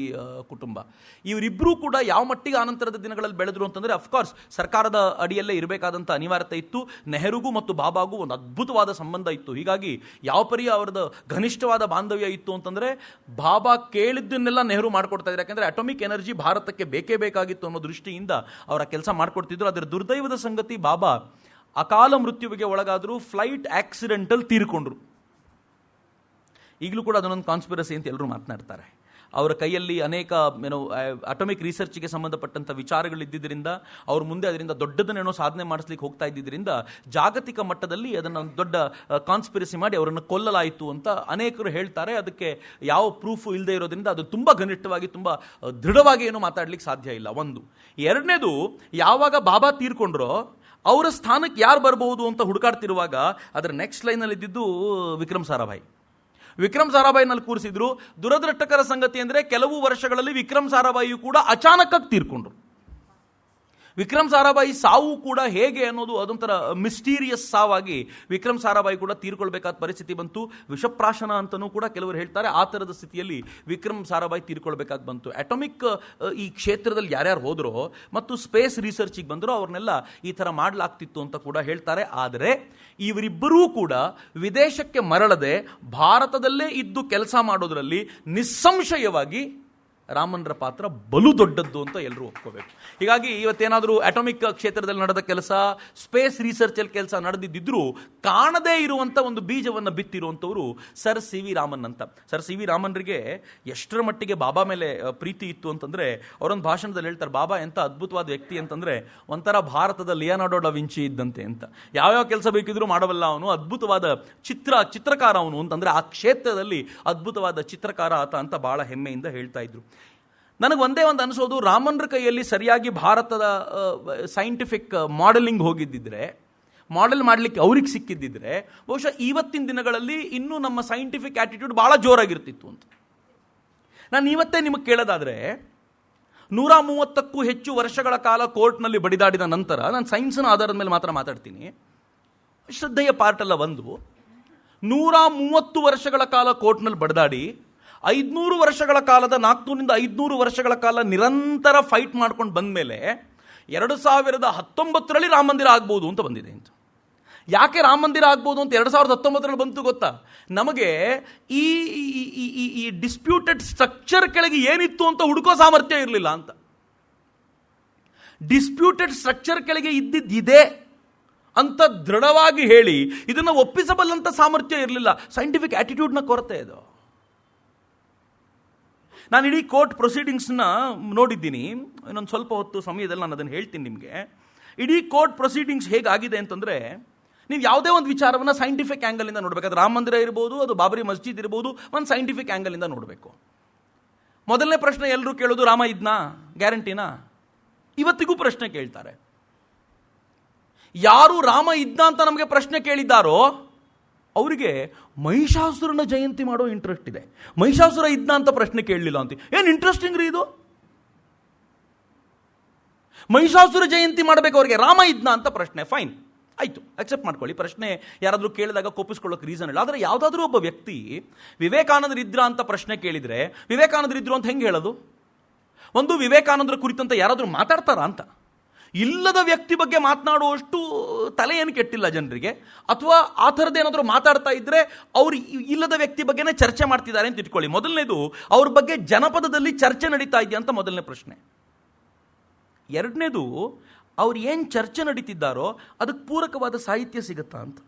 ಕುಟುಂಬ. ಇವರಿಬ್ಬರೂ ಕೂಡ ಯಾವ ಮಟ್ಟಿಗೆ ಆನಂತರದ ದಿನಗಳಲ್ಲಿ ಬೆಳೆದ್ರು ಅಂತಂದರೆ, ಅಫ್ಕೋರ್ಸ್ ಸರ್ಕಾರದ ಅಡಿಯಲ್ಲೇ ಇರಬೇಕಾದಂಥ ಅನಿವಾರ್ಯತೆ ಇತ್ತು. ನೆಹರುಗೂ ಮತ್ತು ಬಾಬಾಗೂ ಒಂದು ಅದ್ಭುತವಾದ ಸಂಬಂಧ ಇತ್ತು. ಹೀಗಾಗಿ ಯಾವ ಪರಿಯ ಅವರದ್ದು ಘನಿಷ್ಠವಾದ ಬಾಂಧವ್ಯ ಇತ್ತು ಅಂತಂದರೆ, ಬಾಬಾ ಕೇಳಿದ್ದನ್ನೆಲ್ಲ ನೆಹರು ಮಾಡಿಕೊಡ್ತಾ ಇದ್ರು. ಯಾಕೆಂದರೆ ಅಟೋಮಿಕ್ ಎನರ್ಜಿ ಭಾರತಕ್ಕೆ ಬೇಕೇ ಬೇಕಾಗಿತ್ತು ಅನ್ನೋ ದೃಷ್ಟಿಯಿಂದ ಅವರ ಕೆಲಸ ಮಾಡಿಕೊಡ್ತಿದ್ರು. ಅದರ ದುರ್ದೈವದ ಸಂಗತಿ, ಬಾಬಾ ಅಕಾಲ ಮೃತ್ಯುವಿಗೆ ಒಳಗಾದ್ರು, ಫ್ಲೈಟ್ ಆಕ್ಸಿಡೆಂಟಲ್ಲಿ ತೀರ್ಕೊಂಡ್ರು. ಈಗಲೂ ಕೂಡ ಅದನ್ನೊಂದು ಕಾನ್ಸ್ಪಿರಸಿ ಅಂತ ಎಲ್ಲರೂ ಮಾತನಾಡ್ತಾರೆ. ಅವರ ಕೈಯಲ್ಲಿ ಅನೇಕ ಅಟೋಮಿಕ್ ರಿಸರ್ಚ್ಗೆ ಸಂಬಂಧಪಟ್ಟಂಥ ವಿಚಾರಗಳಿದ್ದರಿಂದ ಅವ್ರ ಮುಂದೆ ಅದರಿಂದ ದೊಡ್ಡದನ್ನೇನೋ ಸಾಧನೆ ಮಾಡಿಸ್ಲಿಕ್ಕೆ ಹೋಗ್ತಾ ಇದ್ದಿದ್ದರಿಂದ ಜಾಗತಿಕ ಮಟ್ಟದಲ್ಲಿ ಅದನ್ನು ಒಂದು ದೊಡ್ಡ ಕಾನ್ಸ್ಪಿರಸಿ ಮಾಡಿ ಅವರನ್ನು ಕೊಲ್ಲಲಾಯಿತು ಅಂತ ಅನೇಕರು ಹೇಳ್ತಾರೆ. ಅದಕ್ಕೆ ಯಾವ ಪ್ರೂಫು ಇಲ್ಲದೆ ಇರೋದ್ರಿಂದ ಅದು ತುಂಬ ಘನಿಷ್ಠವಾಗಿ, ತುಂಬ ದೃಢವಾಗಿ ಏನು ಮಾತಾಡ್ಲಿಕ್ಕೆ ಸಾಧ್ಯ ಇಲ್ಲ. ಒಂದು. ಎರಡನೇದು, ಯಾವಾಗ ಬಾಬಾ ತೀರ್ಕೊಂಡ್ರೋ ಅವರ ಸ್ಥಾನಕ್ಕೆ ಯಾರು ಬರಬಹುದು ಅಂತ ಹುಡುಕಾಡ್ತಿರುವಾಗ ಅದರ ನೆಕ್ಸ್ಟ್ ಲೈನಲ್ಲಿ ಇದ್ದಿದ್ದು ವಿಕ್ರಮ್ ಸಾರಾಭಾಯಿ. ವಿಕ್ರಮ್ ಸಾರಾಭಾಯಿನಲ್ಲಿ ಕೂರಿಸಿದ್ರು. ದುರದೃಷ್ಟಕರ ಸಂಗತಿ ಅಂದರೆ, ಕೆಲವು ವರ್ಷಗಳಲ್ಲಿ ವಿಕ್ರಮ್ ಸಾರಾಭಾಯಿಯು ಕೂಡ ಅಚಾನಕ್ಕಾಗಿ ತೀರ್ಕೊಂಡ್ರು. ವಿಕ್ರಮ್ ಸಾರಾಭಾಯಿ ಸಾವು ಕೂಡ ಹೇಗೆ ಅನ್ನೋದು ಅದೊಂಥರ ಮಿಸ್ಟೀರಿಯಸ್ ಸಾವಾಗಿ ವಿಕ್ರಮ್ ಸಾರಾಭಾಯಿ ಕೂಡ ತೀರ್ಕೊಳ್ಬೇಕಾದ ಪರಿಸ್ಥಿತಿ ಬಂತು. ವಿಷಪ್ರಾಶನ ಅಂತಲೂ ಕೂಡ ಕೆಲವರು ಹೇಳ್ತಾರೆ. ಆ ಥರದ ಸ್ಥಿತಿಯಲ್ಲಿ ವಿಕ್ರಮ್ ಸಾರಾಭಾಯಿ ತೀರ್ಕೊಳ್ಬೇಕಾಗಿ ಬಂತು. ಅಟೋಮಿಕ್ ಈ ಕ್ಷೇತ್ರದಲ್ಲಿ ಯಾರ್ಯಾರು ಹೋದರೋ ಮತ್ತು ಸ್ಪೇಸ್ ರಿಸರ್ಚಿಗೆ ಬಂದರೋ ಅವ್ರನ್ನೆಲ್ಲ ಈ ಥರ ಮಾಡಲಾಗ್ತಿತ್ತು ಅಂತ ಕೂಡ ಹೇಳ್ತಾರೆ. ಆದರೆ ಇವರಿಬ್ಬರೂ ಕೂಡ ವಿದೇಶಕ್ಕೆ ಮರಳದೆ ಭಾರತದಲ್ಲೇ ಇದ್ದು ಕೆಲಸ ಮಾಡೋದರಲ್ಲಿ ನಿಸ್ಸಂಶಯವಾಗಿ ರಾಮನ್ರ ಪಾತ್ರ ಬಲು ದೊಡ್ಡದ್ದು ಅಂತ ಎಲ್ಲರೂ ಒಪ್ಕೋಬೇಕು. ಹೀಗಾಗಿ ಇವತ್ತೇನಾದರೂ ಅಟೋಮಿಕ್ ಕ್ಷೇತ್ರದಲ್ಲಿ ನಡೆದ ಕೆಲಸ, ಸ್ಪೇಸ್ ರಿಸರ್ಚಲ್ಲಿ ಕೆಲಸ ನಡೆದಿದ್ದರೂ ಕಾಣದೇ ಇರುವಂಥ ಒಂದು ಬೀಜವನ್ನು ಬಿತ್ತಿರುವಂಥವರು ಸರ್ ಸಿ ವಿ ರಾಮನ್ ಅಂತ. ಸರ್ ಸಿ ವಿ ರಾಮನ್ರಿಗೆ ಎಷ್ಟರ ಮಟ್ಟಿಗೆ ಬಾಬಾ ಮೇಲೆ ಪ್ರೀತಿ ಇತ್ತು ಅಂತಂದರೆ, ಅವರೊಂದು ಭಾಷಣದಲ್ಲಿ ಹೇಳ್ತಾರೆ, ಬಾಬಾ ಎಂಥ ಅದ್ಭುತವಾದ ವ್ಯಕ್ತಿ ಅಂತಂದರೆ ಒಂಥರ ಭಾರತದ ಲಿಯೋನಾರ್ಡೋ ಡ ವಿಂಚಿ ಇದ್ದಂತೆ ಅಂತ. ಯಾವ್ಯಾವ ಕೆಲಸ ಬೇಕಿದ್ರೂ ಮಾಡಬಲ್ಲ ಅವನು, ಅದ್ಭುತವಾದ ಚಿತ್ರಕಾರ ಅವನು ಅಂತಂದರೆ ಆ ಕ್ಷೇತ್ರದಲ್ಲಿ ಅದ್ಭುತವಾದ ಚಿತ್ರಕಾರ ಆತ ಅಂತ ಭಾಳ ಹೆಮ್ಮೆಯಿಂದ ಹೇಳ್ತಾ ಇದ್ರು. ನನಗೆ ಒಂದೇ ಒಂದು ಅನಿಸೋದು, ರಾಮನ್ರ ಕೈಯಲ್ಲಿ ಸರಿಯಾಗಿ ಭಾರತದ ಸೈಂಟಿಫಿಕ್ ಮಾಡೆಲಿಂಗ್ ಹೋಗಿದ್ದಿದ್ರೆ, ಮಾಡೆಲ್ ಮಾಡಲಿಕ್ಕೆ ಅವ್ರಿಗೆ ಸಿಕ್ಕಿದ್ದಿದ್ರೆ, ಬಹುಶಃ ಇವತ್ತಿನ ದಿನಗಳಲ್ಲಿ ಇನ್ನೂ ನಮ್ಮ ಸೈಂಟಿಫಿಕ್ ಆಟಿಟ್ಯೂಡ್ ಭಾಳ ಜೋರಾಗಿರ್ತಿತ್ತು ಅಂತ. ನಾನು ಇವತ್ತೇ ನಿಮಗೆ ಕೇಳೋದಾದರೆ, 130ಕ್ಕೂ ಹೆಚ್ಚು ವರ್ಷಗಳ ಕಾಲ ಕೋರ್ಟ್ನಲ್ಲಿ ಬಡಿದಾಡಿದ ನಂತರ, ನಾನು ಸೈನ್ಸ್ನ ಆಧಾರದ ಮೇಲೆ ಮಾತ್ರ ಮಾತಾಡ್ತೀನಿ, ಶ್ರದ್ಧೆಯ ಪಾರ್ಟಲ್ಲ, 130 ವರ್ಷಗಳ ಕಾಲ ಕೋರ್ಟ್ನಲ್ಲಿ ಬಡಿದಾಡಿ 500 ವರ್ಷಗಳ ಕಾಲದ 400ರಿಂದ 500 ವರ್ಷಗಳ ಕಾಲ ನಿರಂತರ ಫೈಟ್ ಮಾಡ್ಕೊಂಡು ಬಂದ ಮೇಲೆ 2019ರಲ್ಲಿ ರಾಮ ಮಂದಿರ ಆಗ್ಬೋದು ಅಂತ ಬಂದಿದೆ ಅಂತ. ಯಾಕೆ ರಾಮ ಮಂದಿರ ಆಗ್ಬೋದು ಅಂತ 2019ರಲ್ಲಿ ಬಂತು ಗೊತ್ತಾ? ನಮಗೆ ಈ ಡಿಸ್ಪ್ಯೂಟೆಡ್ ಸ್ಟ್ರಕ್ಚರ್ ಕೆಳಗೆ ಏನಿತ್ತು ಅಂತ ಹುಡುಕೋ ಸಾಮರ್ಥ್ಯ ಇರಲಿಲ್ಲ ಅಂತ. ಡಿಸ್ಪ್ಯೂಟೆಡ್ ಸ್ಟ್ರಕ್ಚರ್ ಕೆಳಗೆ ಇದ್ದಿದ್ದಿದೆ ಅಂತ ದೃಢವಾಗಿ ಹೇಳಿ ಇದನ್ನು ಒಪ್ಪಿಸಬಲ್ಲಂತ ಸಾಮರ್ಥ್ಯ ಇರಲಿಲ್ಲ. ಸೈಂಟಿಫಿಕ್ ಆಟಿಟ್ಯೂಡ್ನ ಕೊರತೆ ಇದು. ನಾನು ಇಡೀ ಕೋರ್ಟ್ ಪ್ರೊಸೀಡಿಂಗ್ಸ್ನ ನೋಡಿದ್ದೀನಿ. ಇನ್ನೊಂದು ಸ್ವಲ್ಪ ಹೊತ್ತು ಸಮಯದಲ್ಲಿ ನಾನು ಅದನ್ನು ಹೇಳ್ತೀನಿ ನಿಮಗೆ. ಇಡೀ ಕೋರ್ಟ್ ಪ್ರೊಸೀಡಿಂಗ್ಸ್ ಹೇಗಾಗಿದೆ ಅಂತಂದರೆ, ನೀವು ಯಾವುದೇ ಒಂದು ವಿಚಾರವನ್ನು ಸೈಂಟಿಫಿಕ್ ಆ್ಯಂಗಲಿಂದ ನೋಡಬೇಕು. ಅದು ರಾಮ ಮಂದಿರ ಇರ್ಬೋದು, ಅದು ಬಾಬರಿ ಮಸ್ಜಿದ್ ಇರ್ಬೋದು, ಒಂದು ಸೈಂಟಿಫಿಕ್ ಆ್ಯಂಗಲಿಂದ ನೋಡಬೇಕು. ಮೊದಲನೇ ಪ್ರಶ್ನೆ ಎಲ್ಲರೂ ಕೇಳೋದು, ರಾಮ ಇದ್ನಾ, ಗ್ಯಾರಂಟಿನಾ? ಇವತ್ತಿಗೂ ಪ್ರಶ್ನೆ ಕೇಳ್ತಾರೆ. ಯಾರು ರಾಮ ಇದ್ನ ಅಂತ ನಮಗೆ ಪ್ರಶ್ನೆ ಕೇಳಿದ್ದಾರೋ ಅವರಿಗೆ ಮಹಿಷಾಸುರನ ಜಯಂತಿ ಮಾಡೋ ಇಂಟ್ರೆಸ್ಟ್ ಇದೆ. ಮಹಿಷಾಸುರ ಇದ್ನ ಅಂತ ಪ್ರಶ್ನೆ ಕೇಳಲಿಲ್ಲ ಅಂತ. ಏನು ಇಂಟ್ರೆಸ್ಟಿಂಗ್ ರೀ ಇದು. ಮಹಿಷಾಸುರ ಜಯಂತಿ ಮಾಡಬೇಕು ಅವರಿಗೆ, ರಾಮ ಇದ್ನ ಅಂತ ಪ್ರಶ್ನೆ. ಫೈನ್, ಆಯಿತು, ಅಕ್ಸೆಪ್ಟ್ ಮಾಡ್ಕೊಳ್ಳಿ. ಪ್ರಶ್ನೆ ಯಾರಾದರೂ ಕೇಳಿದಾಗ ಕೋಪಿಸ್ಕೊಳ್ಳೋಕೆ ರೀಸನ್ ಇಲ್ಲ. ಆದರೆ ಯಾವುದಾದ್ರೂ ಒಬ್ಬ ವ್ಯಕ್ತಿ ವಿವೇಕಾನಂದರಿದ್ರ ಅಂತ ಪ್ರಶ್ನೆ ಕೇಳಿದರೆ, ವಿವೇಕಾನಂದರಿದ್ರು ಅಂತ ಹೆಂಗೆ ಹೇಳೋದು? ಒಂದು ವಿವೇಕಾನಂದರ ಕುರಿತಂತೆ ಯಾರಾದರೂ ಮಾತಾಡ್ತಾರಾ ಅಂತ? ಇಲ್ಲದ ವ್ಯಕ್ತಿ ಬಗ್ಗೆ ಮಾತನಾಡುವಷ್ಟು ತಲೆ ಏನು ಕೆಟ್ಟಿಲ್ಲ ಜನರಿಗೆ, ಅಥವಾ ಆ ಥರದ್ದೇನಾದರೂ ಮಾತಾಡ್ತಾ ಇದ್ರೆ ಅವರು ಇಲ್ಲದ ವ್ಯಕ್ತಿ ಬಗ್ಗೆನೇ ಚರ್ಚೆ ಮಾಡ್ತಿದ್ದಾರೆ ಅಂತ ಇಟ್ಕೊಳ್ಳಿ. ಮೊದಲನೇದು, ಅವ್ರ ಬಗ್ಗೆ ಜನಪದದಲ್ಲಿ ಚರ್ಚೆ ನಡೀತಾ ಇದೆಯಾ ಅಂತ ಮೊದಲನೇ ಪ್ರಶ್ನೆ. ಎರಡನೇದು, ಅವ್ರು ಏನು ಚರ್ಚೆ ನಡೀತಿದ್ದಾರೋ ಅದಕ್ಕೆ ಪೂರಕವಾದ ಸಾಹಿತ್ಯ ಸಿಗುತ್ತಾ ಅಂತ.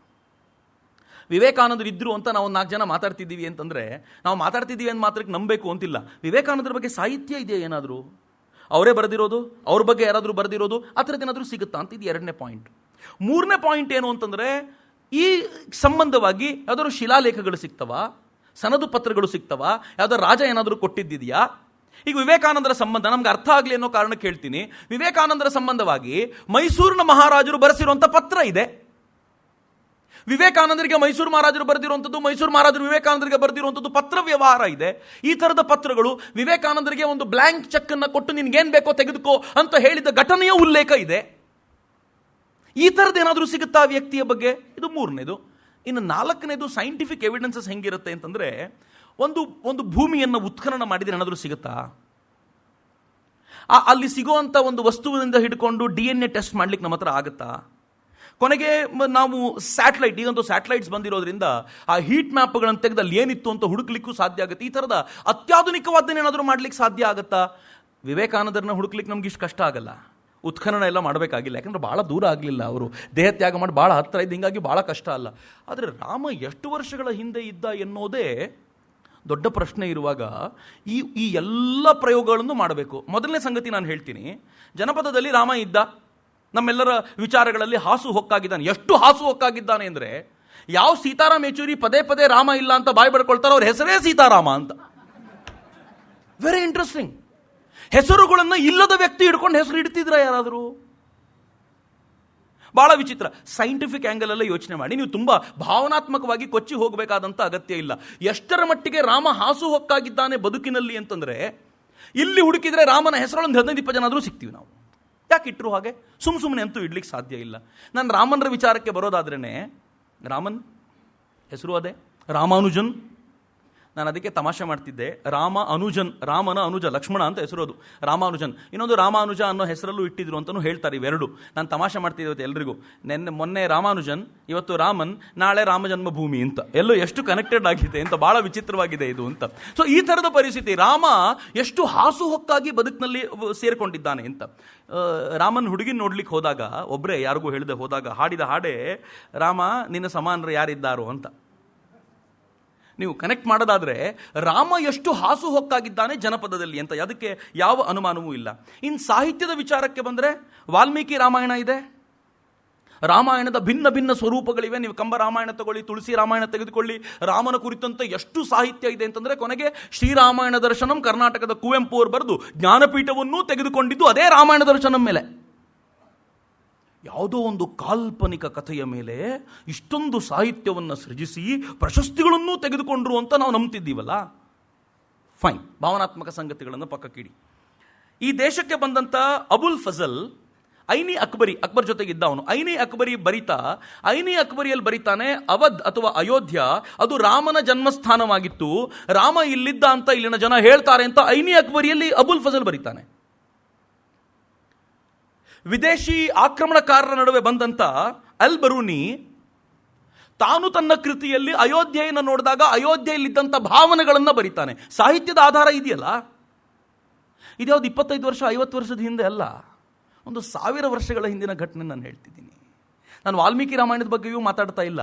ವಿವೇಕಾನಂದರು ಇದ್ರು ಅಂತ ನಾವು 4 ಜನ ಮಾತಾಡ್ತಿದ್ದೀವಿ ಅಂತಂದರೆ, ನಾವು ಮಾತಾಡ್ತಿದ್ದೀವಿ ಅಂತ ಮಾತ್ರಕ್ಕೆ ನಂಬಬೇಕು ಅಂತಿಲ್ಲ. ವಿವೇಕಾನಂದರ ಬಗ್ಗೆ ಸಾಹಿತ್ಯ ಇದೆಯಾ ಏನಾದರೂ, ಅವರೇ ಬರೆದಿರೋದು, ಅವ್ರ ಬಗ್ಗೆ ಯಾರಾದರೂ ಬರೆದಿರೋದು, ಆ ಥರದ್ದೇನಾದರೂ ಸಿಗುತ್ತಾ ಅಂತ. ಇದು ಎರಡನೇ ಪಾಯಿಂಟ್. ಮೂರನೇ ಪಾಯಿಂಟ್ ಏನು ಅಂತಂದರೆ, ಈ ಸಂಬಂಧವಾಗಿ ಯಾವ್ದಾದ್ರು ಶಿಲಾಲೇಖಗಳು ಸಿಗ್ತವಾ, ಸನದು ಪತ್ರಗಳು ಸಿಗ್ತವಾ, ಯಾವ್ದಾದ್ರು ರಾಜ ಏನಾದರೂ ಕೊಟ್ಟಿದ್ದಿದೆಯಾ. ಈಗ ವಿವೇಕಾನಂದರ ಸಂಬಂಧ ನಮ್ಗೆ ಅರ್ಥ ಆಗಲಿ ಅನ್ನೋ ಕಾರಣಕ್ಕೆ ಹೇಳ್ತೀನಿ. ವಿವೇಕಾನಂದರ ಸಂಬಂಧವಾಗಿ ಮೈಸೂರಿನ ಮಹಾರಾಜರು ಬರೆಸಿರುವಂಥ ಪತ್ರ ಇದೆ. ವಿವೇಕಾನಂದರಿಗೆ ಮೈಸೂರು ಮಹಾರಾಜರು ಬರೆದಿರುವಂಥದ್ದು, ಮೈಸೂರು ಮಹಾರಾಜರು ವಿವೇಕಾನಂದರಿಗೆ ಬರೆದಿರುವಂಥದ್ದು ಪತ್ರ ವ್ಯವಹಾರ ಇದೆ. ಈ ಥರದ ಪತ್ರಗಳು, ವಿವೇಕಾನಂದರಿಗೆ ಒಂದು ಬ್ಲ್ಯಾಂಕ್ ಚೆಕ್ ಅನ್ನು ಕೊಟ್ಟು ನಿನ್ಗೇನು ಬೇಕೋ ತೆಗೆದುಕೋ ಅಂತ ಹೇಳಿದ ಘಟನೆಯ ಉಲ್ಲೇಖ ಇದೆ. ಈ ಥರದ್ದೇನಾದರೂ ಸಿಗುತ್ತಾ ಆ ವ್ಯಕ್ತಿಯ ಬಗ್ಗೆ? ಇದು ಮೂರನೇದು. ಇನ್ನು ನಾಲ್ಕನೇದು, ಸೈಂಟಿಫಿಕ್ ಎವಿಡೆನ್ಸಸ್ ಹೆಂಗಿರುತ್ತೆ ಅಂತಂದರೆ, ಒಂದು ಭೂಮಿಯನ್ನು ಉತ್ಖನನ ಮಾಡಿದರೆ ಏನಾದರೂ ಸಿಗುತ್ತಾ, ಅಲ್ಲಿ ಸಿಗುವಂಥ ಒಂದು ವಸ್ತುವಿನಿಂದ ಹಿಡ್ಕೊಂಡು DNA ಟೆಸ್ಟ್ ಮಾಡ್ಲಿಕ್ಕೆ ನಮ್ಮ ಹತ್ರ ಆಗುತ್ತಾ. ಕೊನೆಗೆ ನಾವು ಸ್ಯಾಟಲೈಟ್, ಈಗಂತೂ ಸ್ಯಾಟಲೈಟ್ಸ್ ಬಂದಿರೋದ್ರಿಂದ ಆ ಹೀಟ್ ಮ್ಯಾಪ್ಗಳನ್ನು ತೆಗೆದು ಅಲ್ಲಿ ಏನಿತ್ತು ಅಂತ ಹುಡುಕ್ಲಿಕ್ಕೂ ಸಾಧ್ಯ ಆಗುತ್ತೆ. ಈ ಥರದ ಅತ್ಯಾಧುನಿಕವಾದನ್ನೇನಾದರೂ ಮಾಡ್ಲಿಕ್ಕೆ ಸಾಧ್ಯ ಆಗುತ್ತಾ? ವಿವೇಕಾನಂದರನ್ನ ಹುಡುಕ್ಲಿಕ್ಕೆ ನಮ್ಗೆ ಇಷ್ಟು ಕಷ್ಟ ಆಗಲ್ಲ, ಉತ್ಖನನ ಎಲ್ಲ ಮಾಡಬೇಕಾಗಿಲ್ಲ, ಯಾಕಂದ್ರೆ ಭಾಳ ದೂರ ಆಗಲಿಲ್ಲ, ಅವರು ದೇಹತ್ಯಾಗ ಮಾಡಿ ಭಾಳ ಹತ್ತಿರ ಇದ್ದು, ಹಿಂಗಾಗಿ ಭಾಳ ಕಷ್ಟ ಅಲ್ಲ. ಆದರೆ ರಾಮ ಎಷ್ಟು ವರ್ಷಗಳ ಹಿಂದೆ ಇದ್ದ ಎನ್ನುವುದೇ ದೊಡ್ಡ ಪ್ರಶ್ನೆ ಇರುವಾಗ ಈ ಎಲ್ಲ ಪ್ರಯೋಗಗಳನ್ನು ಮಾಡಬೇಕು. ಮೊದಲನೇ ಸಂಗತಿ ನಾನು ಹೇಳ್ತೀನಿ, ಜನಪದದಲ್ಲಿ ರಾಮ ಇದ್ದ, ನಮ್ಮೆಲ್ಲರ ವಿಚಾರಗಳಲ್ಲಿ ಹಾಸು ಹೊಕ್ಕಾಗಿದ್ದಾನೆ. ಎಷ್ಟು ಹಾಸು ಹೊಕ್ಕಾಗಿದ್ದಾನೆ ಅಂದರೆ, ಯಾವ ಸೀತಾರಾಮ್ ಯೆಚೂರಿ ಪದೇ ಪದೇ ರಾಮ ಇಲ್ಲ ಅಂತ ಬಾಯಿ ಬಡ್ಕೊಳ್ತಾರೋ ಅವ್ರ ಹೆಸರೇ ಸೀತಾರಾಮ ಅಂತ. Very interesting. ಹೆಸರುಗಳನ್ನು ಇಲ್ಲದ ವ್ಯಕ್ತಿ ಹಿಡ್ಕೊಂಡು ಹೆಸರು ಇಡ್ತಿದ್ರ ಯಾರಾದರೂ? ಬಹಳ ವಿಚಿತ್ರ. ಸೈಂಟಿಫಿಕ್ ಆ್ಯಂಗಲ್ ಎಲ್ಲ ಯೋಚನೆ ಮಾಡಿ, ನೀವು ತುಂಬ ಭಾವನಾತ್ಮಕವಾಗಿ ಕೊಚ್ಚಿ ಹೋಗಬೇಕಾದಂಥ ಅಗತ್ಯ ಇಲ್ಲ. ಎಷ್ಟರ ಮಟ್ಟಿಗೆ ರಾಮ ಹಾಸು ಹೊಕ್ಕಾಗಿದ್ದಾನೆ ಬದುಕಿನಲ್ಲಿ ಅಂತಂದರೆ, ಇಲ್ಲಿ ಹುಡುಕಿದ್ರೆ ರಾಮನ ಹೆಸರೊಳೊಂದು 15-20 ಜನ ಆದರೂ ಸಿಗ್ತೀವಿ ನಾವು. ಯಾಕೆ ಇಟ್ಟರು ಹಾಗೆ? ಸುಮ್ಮನೆ ಅಂತೂ ಇಡ್ಲಿಕ್ಕೆ ಸಾಧ್ಯ ಇಲ್ಲ. ನಾನು ರಾಮನರ ವಿಚಾರಕ್ಕೆ ಬರೋದಾದ್ರೇ, ರಾಮನ್ ಹೆಸರು ಅದೇ ರಾಮಾನುಜನ್. ನಾನು ಅದಕ್ಕೆ ತಮಾಷೆ ಮಾಡ್ತಿದ್ದೆ, ರಾಮ ಅನುಜನ್, ರಾಮನ ಅನುಜ ಲಕ್ಷ್ಮಣ ಅಂತ ಹೆಸರೋದು ರಾಮಾನುಜನ್. ಇನ್ನೊಂದು ರಾಮಾನುಜ ಅನ್ನೋ ಹೆಸರಲ್ಲೂ ಇಟ್ಟಿದ್ರು ಅಂತಲೂ ಹೇಳ್ತಾರೆ ಇವೆರಡು. ನಾನು ತಮಾಷೆ ಮಾಡ್ತಿದ್ದೆ ಇವತ್ತು ಎಲ್ರಿಗೂ, ಮೊನ್ನೆ ರಾಮಾನುಜನ್, ಇವತ್ತು ರಾಮನ್, ನಾಳೆ ರಾಮ ಜನ್ಮಭೂಮಿ ಅಂತ. ಎಲ್ಲೋ ಎಷ್ಟು ಕನೆಕ್ಟೆಡ್ ಆಗಿದೆ ಅಂತ, ಭಾಳ ವಿಚಿತ್ರವಾಗಿದೆ ಇದು ಅಂತ. ಸೊ ಈ ಥರದ ಪರಿಸ್ಥಿತಿ, ರಾಮ ಎಷ್ಟು ಹಾಸು ಹೊಕ್ಕಾಗಿ ಬದುಕಿನಲ್ಲಿ ಸೇರಿಕೊಂಡಿದ್ದಾನೆ ಅಂತ. ರಾಮನ್ ಹುಡುಗಿನ ನೋಡ್ಲಿಕ್ಕೆ ಹೋದಾಗ, ಒಬ್ಬರೇ ಯಾರಿಗೂ ಹೇಳದೆ ಹೋದಾಗ ಹಾಡಿದ ಹಾಡೇ ರಾಮ ನಿನ್ನ ಸಮಾನರು ಯಾರಿದ್ದಾರೋ ಅಂತ. ನೀವು ಕನೆಕ್ಟ್ ಮಾಡೋದಾದ್ರೆ ರಾಮ ಎಷ್ಟು ಹಾಸು ಹೊಕ್ಕಾಗಿದ್ದಾನೆ ಜನಪದದಲ್ಲಿ ಅಂತ, ಅದಕ್ಕೆ ಯಾವ ಅನುಮಾನವೂ ಇಲ್ಲ. ಇನ್ನು ಸಾಹಿತ್ಯದ ವಿಚಾರಕ್ಕೆ ಬಂದರೆ, ವಾಲ್ಮೀಕಿ ರಾಮಾಯಣ ಇದೆ, ರಾಮಾಯಣದ ಭಿನ್ನ ಭಿನ್ನ ಸ್ವರೂಪಗಳಿವೆ. ನೀವು ಕಂಬ ರಾಮಾಯಣ ತಗೊಳ್ಳಿ, ತುಳಸಿ ರಾಮಾಯಣ ತೆಗೆದುಕೊಳ್ಳಿ, ರಾಮನ ಕುರಿತಂತೆ ಎಷ್ಟು ಸಾಹಿತ್ಯ ಇದೆ ಅಂತಂದರೆ, ಕೊನೆಗೆ ಶ್ರೀರಾಮಾಯಣ ದರ್ಶನಂ ಕರ್ನಾಟಕದ ಕುವೆಂಪು ಅವರು ಬರೆದು ಜ್ಞಾನಪೀಠವನ್ನೂ ತೆಗೆದುಕೊಂಡಿದ್ದು ಅದೇ ರಾಮಾಯಣ ದರ್ಶನಂ ಮೇಲೆ. ಯಾವುದೋ ಒಂದು ಕಾಲ್ಪನಿಕ ಕಥೆಯ ಮೇಲೆ ಇಷ್ಟೊಂದು ಸಾಹಿತ್ಯವನ್ನು ಸೃಜಿಸಿ ಪ್ರಶಸ್ತಿಗಳನ್ನೂ ತೆಗೆದುಕೊಂಡ್ರು ಅಂತ ನಾವು ನಂಬ್ತಿದ್ದೀವಲ್ಲ. ಫೈನ್, ಭಾವನಾತ್ಮಕ ಸಂಗತಿಗಳನ್ನು ಪಕ್ಕಕ್ಕಿಡಿ. ಈ ದೇಶಕ್ಕೆ ಬಂದಂಥ ಅಬುಲ್ ಫಜಲ್ ಐನಿ ಅಕ್ಬರಿ, ಅಕ್ಬರ್ ಜೊತೆಗಿದ್ದ ಅವನು, ಐನಿ ಅಕ್ಬರಿ ಬರಿತಾ, ಐನಿ ಅಕ್ಬರಿಯಲ್ಲಿ ಬರಿತಾನೆ, ಅವಧ್ ಅಥವಾ ಅಯೋಧ್ಯ ಅದು ರಾಮನ ಜನ್ಮಸ್ಥಾನವಾಗಿತ್ತು, ರಾಮ ಇಲ್ಲಿದ್ದ ಅಂತ ಇಲ್ಲಿನ ಜನ ಹೇಳ್ತಾರೆ ಅಂತ ಐನಿ ಅಕ್ಬರಿಯಲ್ಲಿ ಅಬುಲ್ ಫಜಲ್ ಬರಿತಾನೆ. ವಿದೇಶಿ ಆಕ್ರಮಣಕಾರರ ನಡುವೆ ಬಂದಂತ ಅಲ್ ಬರೂನಿ ತಾನು ತನ್ನ ಕೃತಿಯಲ್ಲಿ ಅಯೋಧ್ಯೆಯನ್ನು ನೋಡಿದಾಗ ಅಯೋಧ್ಯೆಯಲ್ಲಿದ್ದಂಥ ಭಾವನೆಗಳನ್ನು ಬರೀತಾನೆ. ಸಾಹಿತ್ಯದ ಆಧಾರ ಇದೆಯಲ್ಲ, ಇದ್ಯಾವುದು 25 ವರ್ಷ 50 ವರ್ಷದ ಹಿಂದೆ ಅಲ್ಲ, ಒಂದು 1000 ವರ್ಷಗಳ ಹಿಂದಿನ ಘಟನೆ ನಾನು ಹೇಳ್ತಿದ್ದೀನಿ. ನಾನು ವಾಲ್ಮೀಕಿ ರಾಮಾಯಣದ ಬಗ್ಗೆಯೂ ಮಾತಾಡ್ತಾ ಇಲ್ಲ,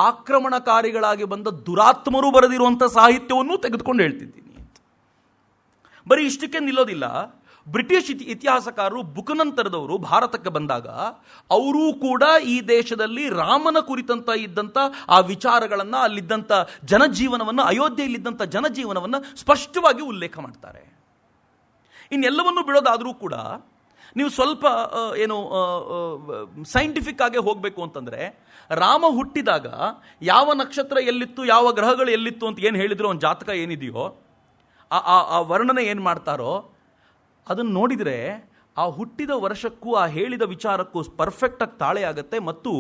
ಆಕ್ರಮಣಕಾರಿಗಳಾಗಿ ಬಂದ ದುರಾತ್ಮರು ಬರೆದಿರುವಂಥ ಸಾಹಿತ್ಯವನ್ನು ತೆಗೆದುಕೊಂಡು ಹೇಳ್ತಿದ್ದೀನಿ. ಬರೀ ಇಷ್ಟಕ್ಕೆ ನಿಲ್ಲೋದಿಲ್ಲ. ಬ್ರಿಟಿಷ್ ಇತಿಹಾಸಕಾರರು ಬುಕನಂತರದವರು ಭಾರತಕ್ಕೆ ಬಂದಾಗ ಅವರೂ ಕೂಡ ಈ ದೇಶದಲ್ಲಿ ರಾಮನ ಕುರಿತಂತ ಇದ್ದಂಥ ಆ ವಿಚಾರಗಳನ್ನು, ಅಲ್ಲಿದ್ದಂಥ ಜನಜೀವನವನ್ನು, ಅಯೋಧ್ಯೆಯಲ್ಲಿದ್ದಂಥ ಜನಜೀವನವನ್ನು ಸ್ಪಷ್ಟವಾಗಿ ಉಲ್ಲೇಖ ಮಾಡ್ತಾರೆ. ಇನ್ನೆಲ್ಲವನ್ನು ಬಿಡೋದಾದರೂ ಕೂಡ ನೀವು ಸ್ವಲ್ಪ ಸೈಂಟಿಫಿಕ್ ಆಗಿ ಹೋಗಬೇಕು ಅಂತಂದರೆ, ರಾಮ ಹುಟ್ಟಿದಾಗ ಯಾವ ನಕ್ಷತ್ರ ಎಲ್ಲಿತ್ತು, ಯಾವ ಗ್ರಹಗಳು ಎಲ್ಲಿತ್ತು ಅಂತ ಏನು ಹೇಳಿದ್ರು, ಒಂದು ಜಾತಕ ಏನಿದೆಯೋ ಆ ವರ್ಣನೆ ಏನು ಮಾಡ್ತಾರೋ ಅದನ್ನು ನೋಡಿದರೆ ಆ ಹುಟ್ಟಿದ ವರ್ಷಕ್ಕೂ ಆ ಹೇಳಿದ ವಿಚಾರಕ್ಕೂ ಪರ್ಫೆಕ್ಟಾಗಿ ತಾಳೆ ಆಗುತ್ತೆ, ಮತ್ತು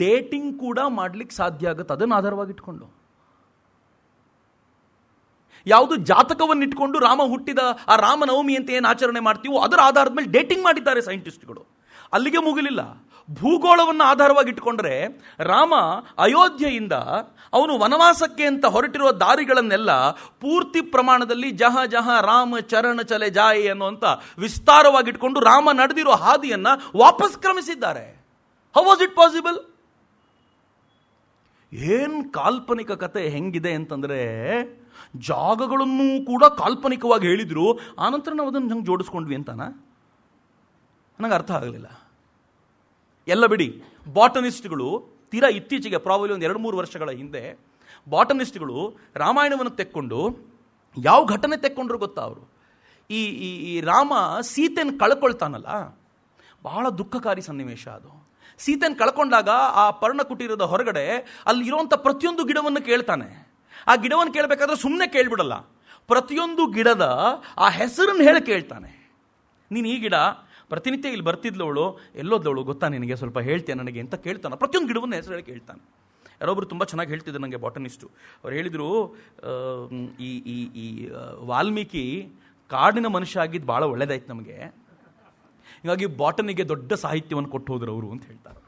ಡೇಟಿಂಗ್ ಕೂಡ ಮಾಡಲಿಕ್ಕೆ ಸಾಧ್ಯ ಆಗುತ್ತೆ ಅದನ್ನು ಆಧಾರವಾಗಿಟ್ಕೊಂಡು. ಯಾವುದು ಜಾತಕವನ್ನು ಇಟ್ಕೊಂಡು ರಾಮ ಹುಟ್ಟಿದ ಆ ರಾಮನವಮಿ ಅಂತ ಏನು ಆಚರಣೆ ಮಾಡ್ತೀವೋ ಅದರ ಆಧಾರದ ಮೇಲೆ ಡೇಟಿಂಗ್ ಮಾಡಿದ್ದಾರೆ ಸೈಂಟಿಸ್ಟ್ಗಳು. ಅಲ್ಲಿಗೆ ಮುಗಿಲಿಲ್ಲ. ಭೂಗೋಳವನ್ನು ಆಧಾರವಾಗಿ ಇಟ್ಟುಕೊಂಡ್ರೆ ರಾಮ ಅಯೋಧ್ಯೆಯಿಂದ ಅವನು ವನವಾಸಕ್ಕೆ ಅಂತ ಹೊರಟಿರುವ ದಾರಿಗಳನ್ನೆಲ್ಲ ಪೂರ್ತಿ ಪ್ರಮಾಣದಲ್ಲಿ ಜಹ ಜಹ ರಾಮ ಚರಣ ಚಲೆ ಜಾಯಿ ಅನ್ನುವಂಥ ವಿಸ್ತಾರವಾಗಿ ಇಟ್ಕೊಂಡು ರಾಮ ನಡೆದಿರೋ ಹಾದಿಯನ್ನ ವಾಪಸ್ ಕ್ರಮಿಸಿದ್ದಾರೆ. How was it possible? ಏನ್ ಕಾಲ್ಪನಿಕ ಕತೆ ಹೆಂಗಿದೆ ಅಂತಂದ್ರೆ, ಜಾಗಗಳನ್ನು ಕೂಡ ಕಾಲ್ಪನಿಕವಾಗಿ ಹೇಳಿದ್ರು, ಆನಂತರ ನಾವು ಅದನ್ನು ಹಂಗೆ ಜೋಡಿಸ್ಕೊಂಡ್ವಿ ಅಂತಾನ ನನಗೆ ಅರ್ಥ ಆಗಲಿಲ್ಲ. ಎಲ್ಲ ಬಿಡಿ, ಬಾಟನಿಸ್ಟ್ಗಳು ತೀರಾ ಇತ್ತೀಚೆಗೆ, ಪ್ರಾಬಲಿ ಒಂದು 2-3 ವರ್ಷಗಳ ಹಿಂದೆ ಬಾಟನಿಸ್ಟ್ಗಳು ರಾಮಾಯಣವನ್ನು ತೆಕ್ಕೊಂಡು ಯಾವ ಘಟನೆ ತೆಕ್ಕೊಂಡ್ರು ಗೊತ್ತಾ ಅವರು? ಈ ರಾಮ ಸೀತೆಯನ್ನು ಕಳ್ಕೊಳ್ತಾನಲ್ಲ, ಬಹಳ ದುಃಖಕಾರಿ ಸನ್ನಿವೇಶ ಅದು. ಸೀತೆಯನ್ನು ಕಳ್ಕೊಂಡಾಗ ಆ ಪರ್ಣಕುಟೀರದ ಹೊರಗಡೆ ಅಲ್ಲಿರುವಂಥ ಪ್ರತಿಯೊಂದು ಗಿಡವನ್ನು ಕೇಳ್ತಾನೆ. ಆ ಗಿಡವನ್ನು ಕೇಳಬೇಕಾದ್ರೆ ಸುಮ್ಮನೆ ಕೇಳ್ಬಿಡಲ್ಲ, ಪ್ರತಿಯೊಂದು ಗಿಡದ ಆ ಹೆಸರನ್ನು ಹೇಳಿ ಕೇಳ್ತಾನೆ. ನೀನು ಈ ಗಿಡ ಪ್ರತಿನಿತ್ಯ ಇಲ್ಲಿ ಬರ್ತಿದ್ಲವಳು, ಎಲ್ಲೋದ್ಲವಳು ಗೊತ್ತಾ ನಿನಗೆ, ಸ್ವಲ್ಪ ಹೇಳ್ತೇನೆ ನನಗೆ ಅಂತ ಕೇಳ್ತಾನೆ. ಪ್ರತಿಯೊಂದು ಗಿಡವನ್ನು ಹೆಸರು ಹೇಳಿ ಕೇಳ್ತಾನೆ. ಯಾರೊಬ್ಬರು ತುಂಬ ಚೆನ್ನಾಗಿ ಹೇಳ್ತಿದ್ರು ನನಗೆ, ಬಾಟನಿಸ್ಟು. ಅವ್ರು ಹೇಳಿದರು, ಈ ವಾಲ್ಮೀಕಿ ಕಾಡಿನ ಮನುಷ್ಯ ಆಗಿದ್ದು ಭಾಳ ಒಳ್ಳೇದಾಯ್ತು ನಮಗೆ, ಹೀಗಾಗಿ ಬಾಟನಿಗೆ ದೊಡ್ಡ ಸಾಹಿತ್ಯವನ್ನು ಕೊಟ್ಟು ಹೋದ್ರು ಅವರು ಅಂತ ಹೇಳ್ತಾರೆ.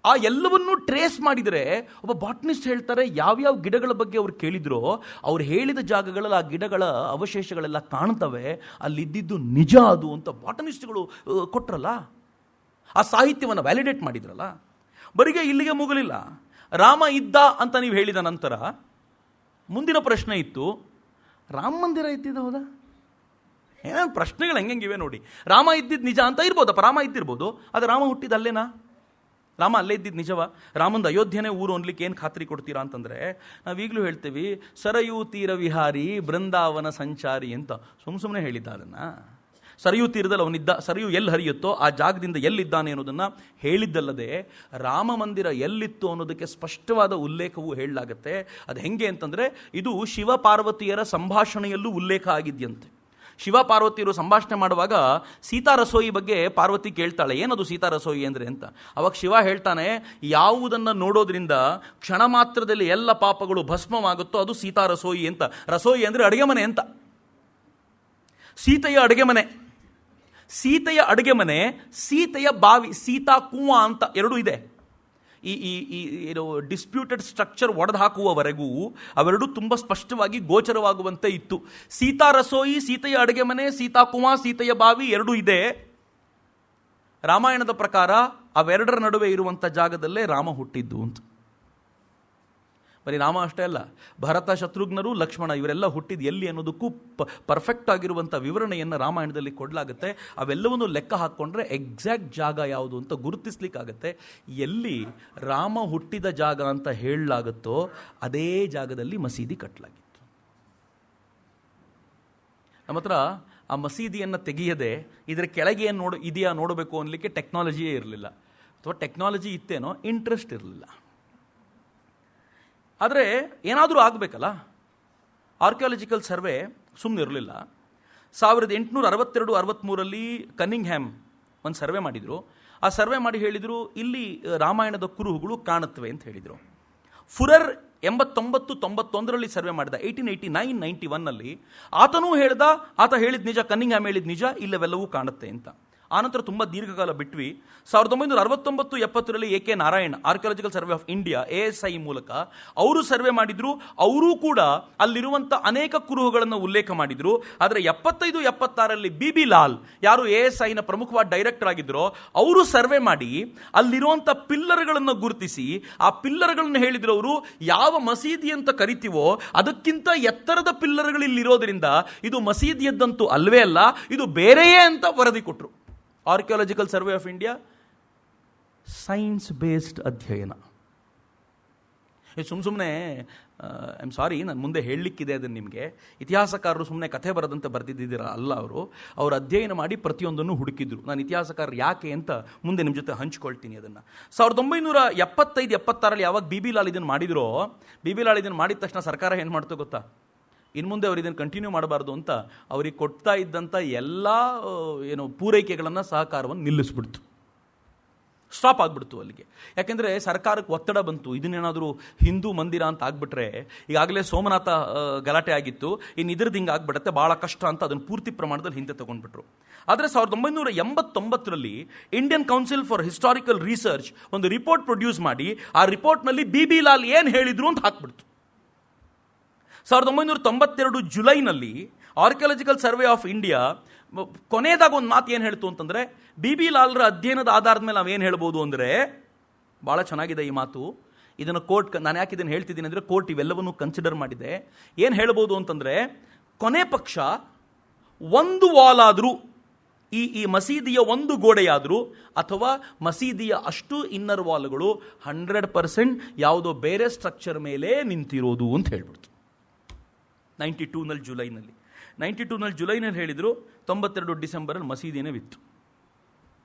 ಆ ಎಲ್ಲವನ್ನೂ ಟ್ರೇಸ್ ಮಾಡಿದರೆ ಒಬ್ಬ ಬಾಟನಿಸ್ಟ್ ಹೇಳ್ತಾರೆ, ಯಾವ್ಯಾವ ಗಿಡಗಳ ಬಗ್ಗೆ ಅವ್ರು ಕೇಳಿದ್ರೋ ಅವ್ರು ಹೇಳಿದ ಜಾಗಗಳಲ್ಲಿ ಆ ಗಿಡಗಳ ಅವಶೇಷಗಳೆಲ್ಲ ಕಾಣ್ತವೆ, ಅಲ್ಲಿದ್ದಿದ್ದು ನಿಜ ಅದು ಅಂತ ಬಾಟನಿಸ್ಟ್ಗಳು ಕೊಟ್ರಲ್ಲ, ಆ ಸಾಹಿತ್ಯವನ್ನು ವ್ಯಾಲಿಡೇಟ್ ಮಾಡಿದ್ರಲ್ಲ. ಬರಿಗೆ ಇಲ್ಲಿಗೆ ಮುಗಲಿಲ್ಲ. ರಾಮ ಇದ್ದ ಅಂತ ನೀವು ಹೇಳಿದ ನಂತರ ಮುಂದಿನ ಪ್ರಶ್ನೆ ಇತ್ತು, ರಾಮ ಮಂದಿರ ಇದ್ದಿದ್ದು ಹೌದಾ? ಏನೇನು ಪ್ರಶ್ನೆಗಳು ಹೆಂಗಿವೆ ನೋಡಿ. ರಾಮ ಇದ್ದಿದ್ದು ನಿಜ ಅಂತ ಇರ್ಬೋದಪ್ಪ, ರಾಮ ಇದ್ದಿರ್ಬೋದು, ಅದು ರಾಮ ಹುಟ್ಟಿದ ಅಲ್ಲೇನಾ? ರಾಮ ಅಲ್ಲೇ ಇದ್ದಿದ್ದು ನಿಜವಾ? ರಾಮಂದು ಅಯೋಧ್ಯೆನೇ ಊರು ಅನ್ಲಿಕ್ಕೆ ಏನು ಖಾತ್ರಿ ಕೊಡ್ತೀರಾ ಅಂತಂದರೆ, ನಾವೀಗಲೂ ಹೇಳ್ತೀವಿ ಸರಯೂ ತೀರ ವಿಹಾರಿ ಬೃಂದಾವನ ಸಂಚಾರಿ ಅಂತ. ಸುಮ್ಮನೆ ಹೇಳಿದ್ದ ಅದನ್ನು. ಸರಯೂ ತೀರದಲ್ಲಿ ಅವನಿದ್ದ, ಸರಯೂ ಎಲ್ಲಿ ಹರಿಯುತ್ತೋ ಆ ಜಾಗದಿಂದ ಎಲ್ಲಿದ್ದಾನೆ ಅನ್ನೋದನ್ನು ಹೇಳಿದ್ದಲ್ಲದೆ, ರಾಮ ಮಂದಿರ ಎಲ್ಲಿತ್ತು ಅನ್ನೋದಕ್ಕೆ ಸ್ಪಷ್ಟವಾದ ಉಲ್ಲೇಖವೂ ಹೇಳಲಾಗತ್ತೆ. ಅದು ಹೆಂಗೆ ಅಂತಂದರೆ, ಇದು ಶಿವ ಪಾರ್ವತಿಯರ ಸಂಭಾಷಣೆಯಲ್ಲೂ ಉಲ್ಲೇಖ ಆಗಿದೆಯಂತೆ. ಶಿವ ಪಾರ್ವತಿಯರು ಸಂಭಾಷಣೆ ಮಾಡುವಾಗ ಸೀತಾ ರಸೋಯಿ ಬಗ್ಗೆ ಪಾರ್ವತಿ ಕೇಳ್ತಾಳೆ, ಏನದು ಸೀತಾ ರಸೋಯಿ ಅಂದರೆ ಅಂತ. ಅವಾಗ ಶಿವ ಹೇಳ್ತಾನೆ, ಯಾವುದನ್ನು ನೋಡೋದ್ರಿಂದ ಕ್ಷಣ ಮಾತ್ರದಲ್ಲಿ ಎಲ್ಲ ಪಾಪಗಳು ಭಸ್ಮವಾಗುತ್ತೋ ಅದು ಸೀತಾ ರಸೋಯಿ ಅಂತ. ರಸೋಯಿ ಅಂದರೆ ಅಡುಗೆ ಮನೆ ಅಂತ. ಸೀತೆಯ ಅಡುಗೆ ಮನೆ, ಸೀತೆಯ ಅಡುಗೆ ಮನೆ, ಸೀತೆಯ ಬಾವಿ, ಸೀತಾ ಕುಂವ ಅಂತ ಎರಡೂ ಇದೆ. ಏನು ಡಿಸ್ಪ್ಯೂಟೆಡ್ ಸ್ಟ್ರಕ್ಚರ್ ಒಡೆದು ಹಾಕುವವರೆಗೂ ಅವೆರಡೂ ತುಂಬ ಸ್ಪಷ್ಟವಾಗಿ ಗೋಚರವಾಗುವಂತೆ ಇತ್ತು. ಸೀತಾ ರಸೋಯಿ, ಸೀತೆಯ ಅಡುಗೆ ಮನೆ, ಸೀತಾ ಕುಂವ, ಸೀತೆಯ ಬಾವಿ ಎರಡೂ ಇದೆ. ರಾಮಾಯಣದ ಪ್ರಕಾರ ಅವೆರಡರ ನಡುವೆ ಇರುವಂಥ ಜಾಗದಲ್ಲೇ ರಾಮ ಹುಟ್ಟಿದ್ದು ಅಂತ. ಬರೀ ರಾಮ ಅಷ್ಟೇ ಅಲ್ಲ, ಭರತ, ಶತ್ರುಘ್ನರು, ಲಕ್ಷ್ಮಣ ಇವರೆಲ್ಲ ಹುಟ್ಟಿದ್ದು ಎಲ್ಲಿ ಅನ್ನೋದಕ್ಕೂ ಪರ್ಫೆಕ್ಟ್ ಆಗಿರುವಂಥ ವಿವರಣೆಯನ್ನು ರಾಮಾಯಣದಲ್ಲಿ ಕೊಡಲಾಗುತ್ತೆ. ಅವೆಲ್ಲವನ್ನು ಲೆಕ್ಕ ಹಾಕ್ಕೊಂಡ್ರೆ ಎಕ್ಸಾಕ್ಟ್ ಜಾಗ ಯಾವುದು ಅಂತ ಗುರುತಿಸ್ಲಿಕ್ಕಾಗತ್ತೆ. ಎಲ್ಲಿ ರಾಮ ಹುಟ್ಟಿದ ಜಾಗ ಅಂತ ಹೇಳಲಾಗುತ್ತೋ ಅದೇ ಜಾಗದಲ್ಲಿ ಮಸೀದಿ ಕಟ್ಟಲಾಗಿತ್ತು. ನಮ್ಮ ಹತ್ರ ಆ ಮಸೀದಿಯನ್ನು ತೆಗೆಯದೆ ಇದರ ಕೆಳಗೆ ಏನು ಇದೆಯಾ ನೋಡಬೇಕು ಅನ್ನಲಿಕ್ಕೆ ಟೆಕ್ನಾಲಜಿಯೇ ಇರಲಿಲ್ಲ, ಅಥವಾ ಟೆಕ್ನಾಲಜಿ ಇತ್ತೇನೋ ಇಂಟ್ರೆಸ್ಟ್ ಇರಲಿಲ್ಲ. ಆದರೆ ಏನಾದರೂ ಆಗಬೇಕಲ್ಲ. ಆರ್ಕಿಯಾಲಜಿಕಲ್ ಸರ್ವೆ ಸುಮ್ಮನೆ ಇರಲಿಲ್ಲ. 1862-63 ಕನ್ನಿಂಗ್ ಹ್ಯಾಮ್ ಒಂದು ಸರ್ವೆ ಮಾಡಿದರು. ಆ ಸರ್ವೆ ಮಾಡಿ ಹೇಳಿದರು, ಇಲ್ಲಿ ರಾಮಾಯಣದ ಕುರುಹುಗಳು ಕಾಣುತ್ತವೆ ಅಂತ ಹೇಳಿದರು. ಫುರರ್ 89-91 ಸರ್ವೆ ಮಾಡಿದ, 1889-91 ಆತನೂ ಹೇಳ್ದ, ಆತ ಹೇಳಿದ ನಿಜ, ಕನ್ನಿಂಗ್ ಹ್ಯಾಮ್ ಹೇಳಿದ ನಿಜ, ಇಲ್ಲವೆಲ್ಲವೂ ಕಾಣುತ್ತೆ ಅಂತ. ಆನಂತರ ತುಂಬ ದೀರ್ಘಕಾಲ ಬಿಟ್ವಿ. 1969-70 A K Narayan, archaeological survey of India, ASI ಮೂಲಕ ಅವರು ಸರ್ವೆ ಮಾಡಿದ್ರು. ಅವರೂ ಕೂಡ ಅಲ್ಲಿರುವಂಥ ಅನೇಕ ಕುರುಹುಗಳನ್ನು ಉಲ್ಲೇಖ ಮಾಡಿದ್ರು. ಆದರೆ 75-76 BB ಲಾಲ್, ಯಾರು ASIನ ಪ್ರಮುಖವಾದ ಡೈರೆಕ್ಟರ್ ಆಗಿದ್ರೋ, ಅವರು ಸರ್ವೆ ಮಾಡಿ ಅಲ್ಲಿರುವಂಥ ಪಿಲ್ಲರ್ಗಳನ್ನು ಗುರುತಿಸಿ ಆ ಪಿಲ್ಲರ್ಗಳನ್ನು ಹೇಳಿದ್ರು ಅವರು, ಯಾವ ಮಸೀದಿ ಅಂತ ಕರಿತೀವೋ ಅದಕ್ಕಿಂತ ಎತ್ತರದ ಪಿಲ್ಲರ್ಗಳು ಇಲ್ಲಿರೋದ್ರಿಂದ ಇದು ಮಸೀದಿಯದ್ದಂತೂ ಅಲ್ವೇ ಅಲ್ಲ, ಇದು ಬೇರೆಯೇ ಅಂತ ವರದಿ ಕೊಟ್ಟರು. Archaeological survey of India science based ಅಧ್ಯಯನ. ಸುಮ್ಮನೆ ಐ ಆಮ್ ಸಾರಿ, ನಾನು ಮುಂದೆ ಹೇಳಲಿಕ್ಕಿದೆ ಅದನ್ನು ನಿಮಗೆ. ಇತಿಹಾಸಕಾರರು ಸುಮ್ಮನೆ ಕಥೆ ಬರದಂತೆ ಬರೆದಿದ್ದೀರ ಅಲ್ಲ, ಅವರು ಅಧ್ಯಯನ ಮಾಡಿ ಪ್ರತಿಯೊಂದನ್ನು ಹುಡುಕಿದ್ರು. ನಾನು ಇತಿಹಾಸಕಾರರು ಯಾಕೆ ಅಂತ ಮುಂದೆ ನಿಮ್ಮ ಜೊತೆ ಹಂಚ್ಕೊಳ್ತೀನಿ ಅದನ್ನು. 1975-76 ಯಾವಾಗ BB ಲಾಲ್ ಇದನ್ನು ಮಾಡಿದ್ರೋ, BB ಲಾಲ್ ಇದನ್ನು ಮಾಡಿದ ತಕ್ಷಣ ಸರ್ಕಾರ ಏನು ಮಾಡ್ತೋ ಗೊತ್ತಾ, ಇನ್ನು ಮುಂದೆ ಅವ್ರು ಇದನ್ನು ಕಂಟಿನ್ಯೂ ಮಾಡಬಾರ್ದು ಅಂತ ಅವ್ರಿಗೆ ಕೊಡ್ತಾ ಇದ್ದಂಥ ಎಲ್ಲ ಪೂರೈಕೆಗಳನ್ನು, ಸಹಕಾರವನ್ನು ನಿಲ್ಲಿಸ್ಬಿಡ್ತು. ಸ್ಟಾಪ್ ಆಗಿಬಿಡ್ತು ಅಲ್ಲಿಗೆ. ಯಾಕೆಂದರೆ ಸರ್ಕಾರಕ್ಕೆ ಒತ್ತಡ ಬಂತು, ಇದನ್ನೇನಾದರೂ ಹಿಂದೂ ಮಂದಿರ ಅಂತ ಆಗ್ಬಿಟ್ರೆ, ಈಗಾಗಲೇ ಸೋಮನಾಥ ಗಲಾಟೆ ಆಗಿತ್ತು, ಇನ್ನು ಇದ್ರದ್ದು ಹಿಂಗೆ ಆಗ್ಬಿಡುತ್ತೆ, ಭಾಳ ಕಷ್ಟ ಅಂತ ಅದನ್ನು ಪೂರ್ತಿ ಪ್ರಮಾಣದಲ್ಲಿ ಹಿಂದೆ ತಗೊಂಡ್ಬಿಟ್ರು. ಆದರೆ 1989ರಲ್ಲಿ Indian council for historical research ಒಂದು ರಿಪೋರ್ಟ್ ಪ್ರೊಡ್ಯೂಸ್ ಮಾಡಿ ಆ ರಿಪೋರ್ಟ್ನಲ್ಲಿ ಬಿ ಲಾಲ್ ಏನು ಹೇಳಿದ್ರು ಅಂತ ಹಾಕ್ಬಿಡ್ತು. 1992 ಜುಲೈನಲ್ಲಿ ಆರ್ಕಿಯಾಲಜಿಕಲ್ ಸರ್ವೆ ಆಫ್ ಇಂಡಿಯಾ ಕೊನೆಯದಾಗ ಒಂದು ಮಾತು ಏನು ಹೇಳ್ತು ಅಂತಂದರೆ, ಬಿ ಲಾಲ್ರ ಅಧ್ಯಯನದ ಆಧಾರದ ಮೇಲೆ ನಾವೇನು ಹೇಳ್ಬೋದು ಅಂದರೆ, ಭಾಳ ಚೆನ್ನಾಗಿದೆ ಈ ಮಾತು, ಇದನ್ನು ಕೋರ್ಟ್, ನಾನು ಯಾಕೆ ಇದನ್ನು ಹೇಳ್ತಿದ್ದೀನಿ ಅಂದರೆ ಕೋರ್ಟ್ ಇವೆಲ್ಲವನ್ನೂ ಕನ್ಸಿಡರ್ ಮಾಡಿದೆ. ಏನು ಹೇಳ್ಬೋದು ಅಂತಂದರೆ, ಕೊನೆ ಪಕ್ಷ ಒಂದು ವಾಲ್ ಆದರೂ, ಈ ಮಸೀದಿಯ ಒಂದು ಗೋಡೆಯಾದರೂ ಅಥವಾ ಮಸೀದಿಯ ಅಷ್ಟು ಇನ್ನರ್ ವಾಲ್ಗಳು 100% ಯಾವುದೋ ಬೇರೆ ಸ್ಟ್ರಕ್ಚರ್ ಮೇಲೆ ನಿಂತಿರೋದು ಅಂತ ಹೇಳ್ಬಿಡ್ತು. 92ನಲ್ಲಿ ಜುಲೈನಲ್ಲಿ ಹೇಳಿದರು, 92 ಡಿಸೆಂಬರಲ್ಲಿ ಮಸೀದಿನೇ ಬಿತ್ತು.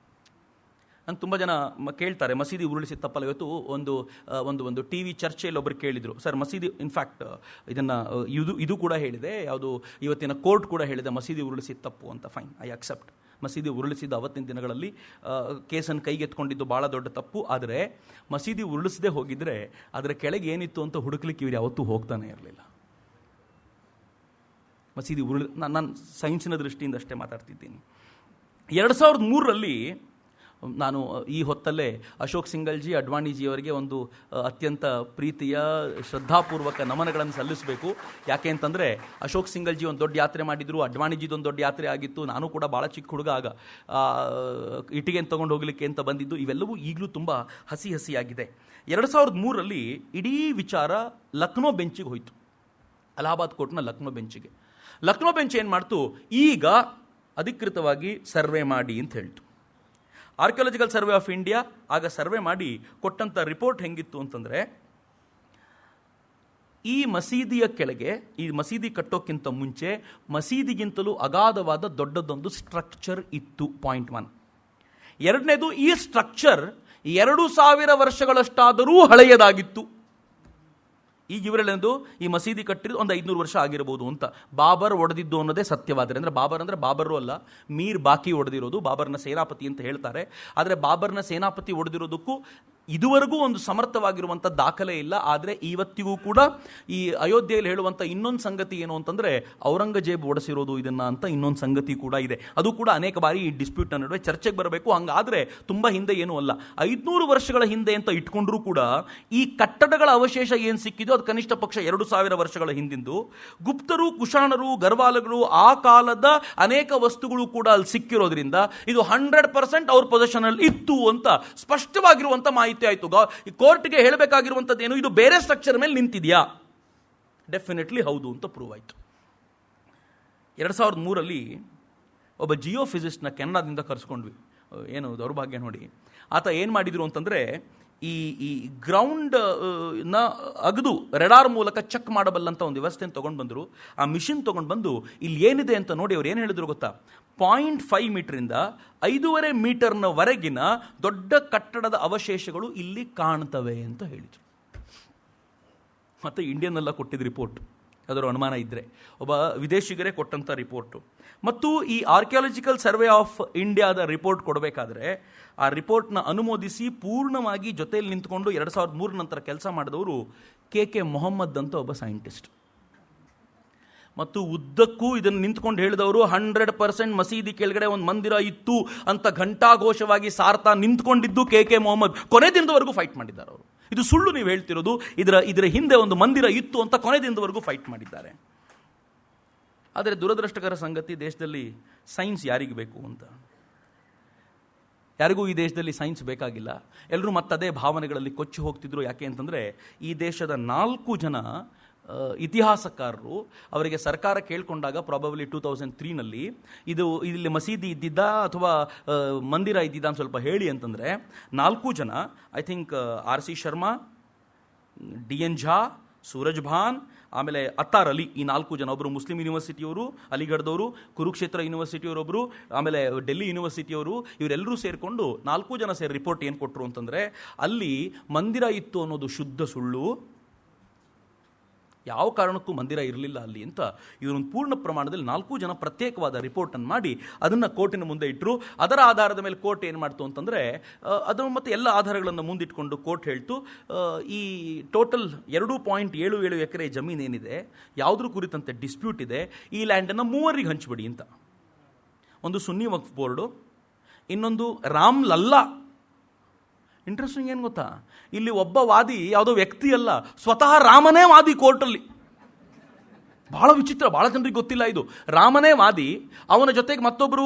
ನಂಗೆ ತುಂಬ ಜನ ಕೇಳ್ತಾರೆ, ಮಸೀದಿ ಉರುಳಿಸಿ ತಪ್ಪಲ್ಲ. ಇವತ್ತು ಒಂದು ಟಿ ವಿ ಚರ್ಚೆಯಲ್ಲಿ ಒಬ್ಬರು ಕೇಳಿದರು, ಸರ್ ಮಸೀದಿ, ಇನ್ಫ್ಯಾಕ್ಟ್ ಇದನ್ನು ಇದು ಕೂಡ ಹೇಳಿದೆ, ಯಾವುದು ಇವತ್ತಿನ ಕೋರ್ಟ್ ಕೂಡ ಹೇಳಿದೆ ಮಸೀದಿ ಉರುಳಿಸಿ ತಪ್ಪು ಅಂತ. Fine, I accept. ಮಸೀದಿ ಉರುಳಿಸಿದ ಅವತ್ತಿನ ದಿನಗಳಲ್ಲಿ ಕೇಸನ್ನು ಕೈಗೆತ್ಕೊಂಡಿದ್ದು ಭಾಳ ದೊಡ್ಡ ತಪ್ಪು. ಆದರೆ ಮಸೀದಿ ಉರುಳಿಸದೆ ಹೋಗಿದ್ರೆ ಅದರ ಕೆಳಗೆ ಏನಿತ್ತು ಅಂತ ಹುಡುಕ್ಲಿಕ್ಕೆ ಇವರು ಯಾವತ್ತೂ ಹೋಗ್ತಾನೆ ಇರಲಿಲ್ಲ. ಮಸೀದಿ ನಾನು ಸೈನ್ಸಿನ ದೃಷ್ಟಿಯಿಂದ ಅಷ್ಟೇ ಮಾತಾಡ್ತಿದ್ದೀನಿ. 2003ರಲ್ಲಿ ನಾನು ಈ ಹೊತ್ತಲ್ಲೇ ಅಶೋಕ್ ಸಿಂಗಲ್ಜಿ, ಅಡ್ವಾಣಿಜಿಯವರಿಗೆ ಒಂದು ಅತ್ಯಂತ ಪ್ರೀತಿಯ ಶ್ರದ್ಧಾಪೂರ್ವಕ ನಮನಗಳನ್ನು ಸಲ್ಲಿಸಬೇಕು. ಯಾಕೆ ಅಂತಂದರೆ ಅಶೋಕ್ ಸಿಂಗಲ್ಜಿ ಒಂದು ದೊಡ್ಡ ಯಾತ್ರೆ ಮಾಡಿದರು, ಅಡ್ವಾಣಿಜಿದೊಂದು ದೊಡ್ಡ ಯಾತ್ರೆ ಆಗಿತ್ತು. ನಾನು ಕೂಡ ಭಾಳ ಚಿಕ್ಕ ಹುಡುಗ ಆಗ ಇಟ್ಟಿಗೆಯನ್ನು ತೊಗೊಂಡು ಹೋಗಲಿಕ್ಕೆ ಅಂತ ಬಂದಿದ್ದು. ಇವೆಲ್ಲವೂ ಈಗಲೂ ತುಂಬ ಹಸಿಯಾಗಿದೆ. 2003ರಲ್ಲಿ ಇಡೀ ವಿಚಾರ ಲಕ್ನೋ ಬೆಂಚಿಗೆ ಹೋಯಿತು, ಅಲಹಾಬಾದ್ ಕೋರ್ಟ್ನ ಲಕ್ನೋ ಬೆಂಚಿಗೆ. ಲಕ್ನೋ ಬೆಂಚ್ ಏನು ಮಾಡ್ತು, ಈಗ ಅಧಿಕೃತವಾಗಿ ಸರ್ವೆ ಮಾಡಿ ಅಂತ ಹೇಳ್ತು. ಆರ್ಕಿಯಾಲಜಿಕಲ್ ಸರ್ವೆ ಆಫ್ ಇಂಡಿಯಾ ಆಗ ಸರ್ವೆ ಮಾಡಿ ಕೊಟ್ಟಂಥ ರಿಪೋರ್ಟ್ ಹೆಂಗಿತ್ತು ಅಂತಂದರೆ, ಈ ಮಸೀದಿಯ ಕೆಳಗೆ, ಈ ಮಸೀದಿ ಕಟ್ಟೋಕ್ಕಿಂತ ಮುಂಚೆ ಮಸೀದಿಗಿಂತಲೂ ಅಗಾಧವಾದ ದೊಡ್ಡದೊಂದು ಸ್ಟ್ರಕ್ಚರ್ ಇತ್ತು. ಪಾಯಿಂಟ್ 1. ಎರಡನೇದು, ಈ ಸ್ಟ್ರಕ್ಚರ್ 2000 ವರ್ಷಗಳಷ್ಟಾದರೂ ಹಳೆಯದಾಗಿತ್ತು. ಈಗ ಇವರೆಲ್ಲೊಂದು ಈ ಮಸೀದಿ ಕಟ್ಟಿರೋದು ಒಂದು 500 ವರ್ಷ ಆಗಿರಬಹುದು ಅಂತ. ಬಾಬರ್ ಒಡೆದಿದ್ದು ಅನ್ನೋದೇ ಸತ್ಯವಾದರೆ, ಅಂದರೆ ಬಾಬರು ಅಲ್ಲ, ಮೀರ್ ಬಾಕಿ ಒಡೆದಿರೋದು, ಬಾಬರ್ನ ಸೇನಾಪತಿ ಅಂತ ಹೇಳ್ತಾರೆ. ಆದರೆ ಬಾಬರ್ನ ಸೇನಾಪತಿ ಒಡೆದಿರೋದಕ್ಕೂ ಇದುವರೆಗೂ ಒಂದು ಸಮರ್ಥವಾಗಿರುವಂಥ ದಾಖಲೆ ಇಲ್ಲ. ಆದರೆ ಇವತ್ತಿಗೂ ಕೂಡ ಈ ಅಯೋಧ್ಯೆಯಲ್ಲಿ ಹೇಳುವಂಥ ಇನ್ನೊಂದು ಸಂಗತಿ ಏನು ಅಂತಂದರೆ, ಔರಂಗಜೇಬ್ ಒಡೆಸಿರೋದು ಇದನ್ನು ಅಂತ ಇನ್ನೊಂದು ಸಂಗತಿ ಕೂಡ ಇದೆ. ಅದು ಕೂಡ ಅನೇಕ ಬಾರಿ ಈ ಡಿಸ್ಪ್ಯೂಟ್ನ ನಡುವೆ ಚರ್ಚೆಗೆ ಬರಬೇಕು. ಹಂಗಾದರೆ ತುಂಬ ಹಿಂದೆ ಏನೂ ಅಲ್ಲ, 500 ವರ್ಷಗಳ ಹಿಂದೆ ಅಂತ ಇಟ್ಕೊಂಡ್ರೂ ಕೂಡ ಈ ಕಟ್ಟಡಗಳ ಅವಶೇಷ ಏನು ಸಿಕ್ಕಿದೋ ಅದು ಕನಿಷ್ಠ ಪಕ್ಷ 2000 ವರ್ಷಗಳ ಹಿಂದಿಂದು. ಗುಪ್ತರು, ಕುಶಾಣರು, ಗರ್ವಾಲಗಳು, ಆ ಕಾಲದ ಅನೇಕ ವಸ್ತುಗಳು ಕೂಡ ಅಲ್ಲಿ ಸಿಕ್ಕಿರೋದ್ರಿಂದ ಇದು 100% ಅವ್ರ ಪೊಸಿಷನಲ್ಲಿ ಇತ್ತು ಅಂತ ಸ್ಪಷ್ಟವಾಗಿರುವಂಥ ಮಾಹಿತಿ ಆಯಿತು. ಕೋರ್ಟ್ಗೆ ಹೇಳಬೇಕಾಗಿರುವಂಥದ್ದೇನು, ಇದು ಬೇರೆ ಸ್ಟ್ರಕ್ಚರ್ ಮೇಲೆ ನಿಂತಿದೆಯಾ? ಡೆಫಿನೆಟ್ಲಿ ಹೌದು ಅಂತ ಪ್ರೂವ್ ಆಯಿತು. 2003ರಲ್ಲಿ ಒಬ್ಬ ಜಿಯೋಫಿಸಿಸ್ಟ್ನ ಕೆನಡಾದಿಂದ ಕರೆಸ್ಕೊಂಡ್ವಿ. ಏನು ದೌರ್ಭಾಗ್ಯ ನೋಡಿ. ಆತ ಏನು ಮಾಡಿದ್ರು ಅಂತಂದರೆ, ಈ ಗ್ರೌಂಡ್ ನ ಅಗದು ರೆಡಾರ್ ಮೂಲಕ ಚೆಕ್ ಮಾಡಬಲ್ಲಂತ ಒಂದು ವ್ಯವಸ್ಥೆಯನ್ನು ತೊಗೊಂಡು ಬಂದರು. ಆ ಮಿಷಿನ್ ತೊಗೊಂಡು ಬಂದು ಇಲ್ಲಿ ಏನಿದೆ ಅಂತ ನೋಡಿ ಅವ್ರು ಏನು ಹೇಳಿದ್ರು ಗೊತ್ತಾ, 0.5 ಮೀಟರಿಂದ 5.5 ಮೀಟರ್ನವರೆಗಿನ ದೊಡ್ಡ ಕಟ್ಟಡದ ಅವಶೇಷಗಳು ಇಲ್ಲಿ ಕಾಣ್ತವೆ ಅಂತ ಹೇಳಿದರು. ಮತ್ತು ಇಂಡಿಯನ್ನೆಲ್ಲ ಕೊಟ್ಟಿದ್ದ ರಿಪೋರ್ಟ್, ಅದರ ಅನುಮಾನ ಇದ್ದರೆ ಒಬ್ಬ ವಿದೇಶಿಗರೇ ಕೊಟ್ಟಂಥ ರಿಪೋರ್ಟು. ಮತ್ತು ಈ ಆರ್ಕಿಯಾಲಜಿಕಲ್ ಸರ್ವೆ ಆಫ್ ಇಂಡಿಯಾದ ರಿಪೋರ್ಟ್ ಕೊಡಬೇಕಾದ್ರೆ ಆ ರಿಪೋರ್ಟ್ನ ಅನುಮೋದಿಸಿ ಪೂರ್ಣವಾಗಿ ಜೊತೆಯಲ್ಲಿ ನಿಂತ್ಕೊಂಡು 2003 ನಂತರ ಕೆಲಸ ಮಾಡಿದವರು ಕೆ ಮೊಹಮ್ಮದ್ ಅಂತ ಒಬ್ಬ ಸೈಂಟಿಸ್ಟ್. ಮತ್ತು ಉದ್ದಕ್ಕೂ ಇದನ್ನು ನಿಂತ್ಕೊಂಡು ಹೇಳಿದವರು 100% ಮಸೀದಿ ಕೆಳಗಡೆ ಒಂದು ಮಂದಿರ ಇತ್ತು ಅಂತ ಘಂಟಾಘೋಷವಾಗಿ ಸಾರ್ತಾ ನಿಂತ್ಕೊಂಡಿದ್ದು ಕೆ ಮೊಹಮ್ಮದ್. ಕೊನೆ ದಿನದವರೆಗೂ ಫೈಟ್ ಮಾಡಿದ್ದಾರೆ ಅವರು. ಇದು ಸುಳ್ಳು ನೀವು ಹೇಳ್ತಿರೋದು, ಇದರ ಹಿಂದೆ ಒಂದು ಮಂದಿರ ಇತ್ತು ಅಂತ ಕೊನೆ ದಿನದವರೆಗೂ ಫೈಟ್ ಮಾಡಿದ್ದಾರೆ. ಆದರೆ ದುರದೃಷ್ಟಕರ ಸಂಗತಿ, ದೇಶದಲ್ಲಿ ಸೈನ್ಸ್ ಯಾರಿಗೆ ಬೇಕು ಅಂತ. ಯಾರಿಗೂ ಈ ದೇಶದಲ್ಲಿ ಸೈನ್ಸ್ ಬೇಕಾಗಿಲ್ಲ. ಎಲ್ಲರೂ ಮತ್ತದೇ ಭಾವನೆಗಳಲ್ಲಿ ಕೊಚ್ಚಿ ಹೋಗ್ತಿದ್ರು. ಯಾಕೆ ಅಂತಂದರೆ, ಈ ದೇಶದ 4 ಜನ ಇತಿಹಾಸಕಾರರು ಅವರಿಗೆ ಸರ್ಕಾರ ಕೇಳ್ಕೊಂಡಾಗ ಪ್ರಾಬಬ್ಲಿ 2003ನಲ್ಲಿ ಇಲ್ಲಿ ಮಸೀದಿ ಇದ್ದಿದ್ದ ಅಥವಾ ಮಂದಿರ ಇದ್ದಿದ್ದ ಅಂತ ಸ್ವಲ್ಪ ಹೇಳಿ ಅಂತಂದರೆ 4 ಜನ, I think R.C. Sharma, D.N. Jha, Suraj Bhan, ಆಮೇಲೆ ಅತ್ತಾರ್ ಅಲಿ, ಈ 4 ಜನ. ಒಬ್ಬರು ಮುಸ್ಲಿಂ ಯೂನಿವರ್ಸಿಟಿಯವರು ಅಲಿಗಢದವರು, ಕುರುಕ್ಷೇತ್ರ ಯೂನಿವರ್ಸಿಟಿಯವರೊಬ್ಬರು, ಆಮೇಲೆ ಡೆಲ್ಲಿ ಯೂನಿವರ್ಸಿಟಿಯವರು, ಇವರೆಲ್ಲರೂ ಸೇರಿಕೊಂಡು 4 ಜನ ಸೇರಿ ರಿಪೋರ್ಟ್ ಏನು ಕೊಟ್ಟರು ಅಂತಂದರೆ, ಅಲ್ಲಿ ಮಂದಿರ ಇತ್ತು ಅನ್ನೋದು ಶುದ್ಧ ಸುಳ್ಳು. ಯಾವ ಕಾರಣಕ್ಕೂ ಮಂದಿರ ಇರಲಿಲ್ಲ ಅಲ್ಲಿ ಅಂತ ಇವರೊಂದು ಪೂರ್ಣ ಪ್ರಮಾಣದಲ್ಲಿ 4 ಜನ ಪ್ರತ್ಯೇಕವಾದ ರಿಪೋರ್ಟನ್ನು ಮಾಡಿ ಅದನ್ನು ಕೋರ್ಟಿನ ಮುಂದೆ ಇಟ್ಟರು. ಅದರ ಆಧಾರದ ಮೇಲೆ ಕೋರ್ಟ್ ಏನು ಮಾಡ್ತು ಅಂತಂದರೆ ಅದು ಮತ್ತು ಎಲ್ಲ ಆಧಾರಗಳನ್ನು ಮುಂದಿಟ್ಕೊಂಡು ಕೋರ್ಟ್ ಹೇಳ್ತು, ಈ ಟೋಟಲ್ 2.77 ಎಕರೆ ಜಮೀನು ಏನಿದೆ, ಯಾವುದ್ರ ಕುರಿತಂತೆ ಡಿಸ್ಪ್ಯೂಟ್ ಇದೆ, ಈ ಲ್ಯಾಂಡನ್ನು 3 ಹಂಚಿಬಿಡಿ ಅಂತ. ಒಂದು ಸುನ್ನಿ ವಕ್ಫ್ ಬೋರ್ಡು, ಇನ್ನೊಂದು ರಾಮ್ ಲಲ್ಲಾ. ಇಂಟ್ರೆಸ್ಟಿಂಗ್ ಏನು ಗೊತ್ತಾ, ಇಲ್ಲಿ ಒಬ್ಬ ವಾದಿ ಯಾವುದೋ ವ್ಯಕ್ತಿ ಅಲ್ಲ, ಸ್ವತಃ ರಾಮನೇ ವಾದಿ ಕೋರ್ಟಲ್ಲಿ. ಬಹಳ ವಿಚಿತ್ರ, ಬಹಳ ಜನರಿಗೆ ಗೊತ್ತಿಲ್ಲ ಇದು. ರಾಮನೇ ವಾದಿ, ಅವನ ಜೊತೆಗೆ ಮತ್ತೊಬ್ಬರು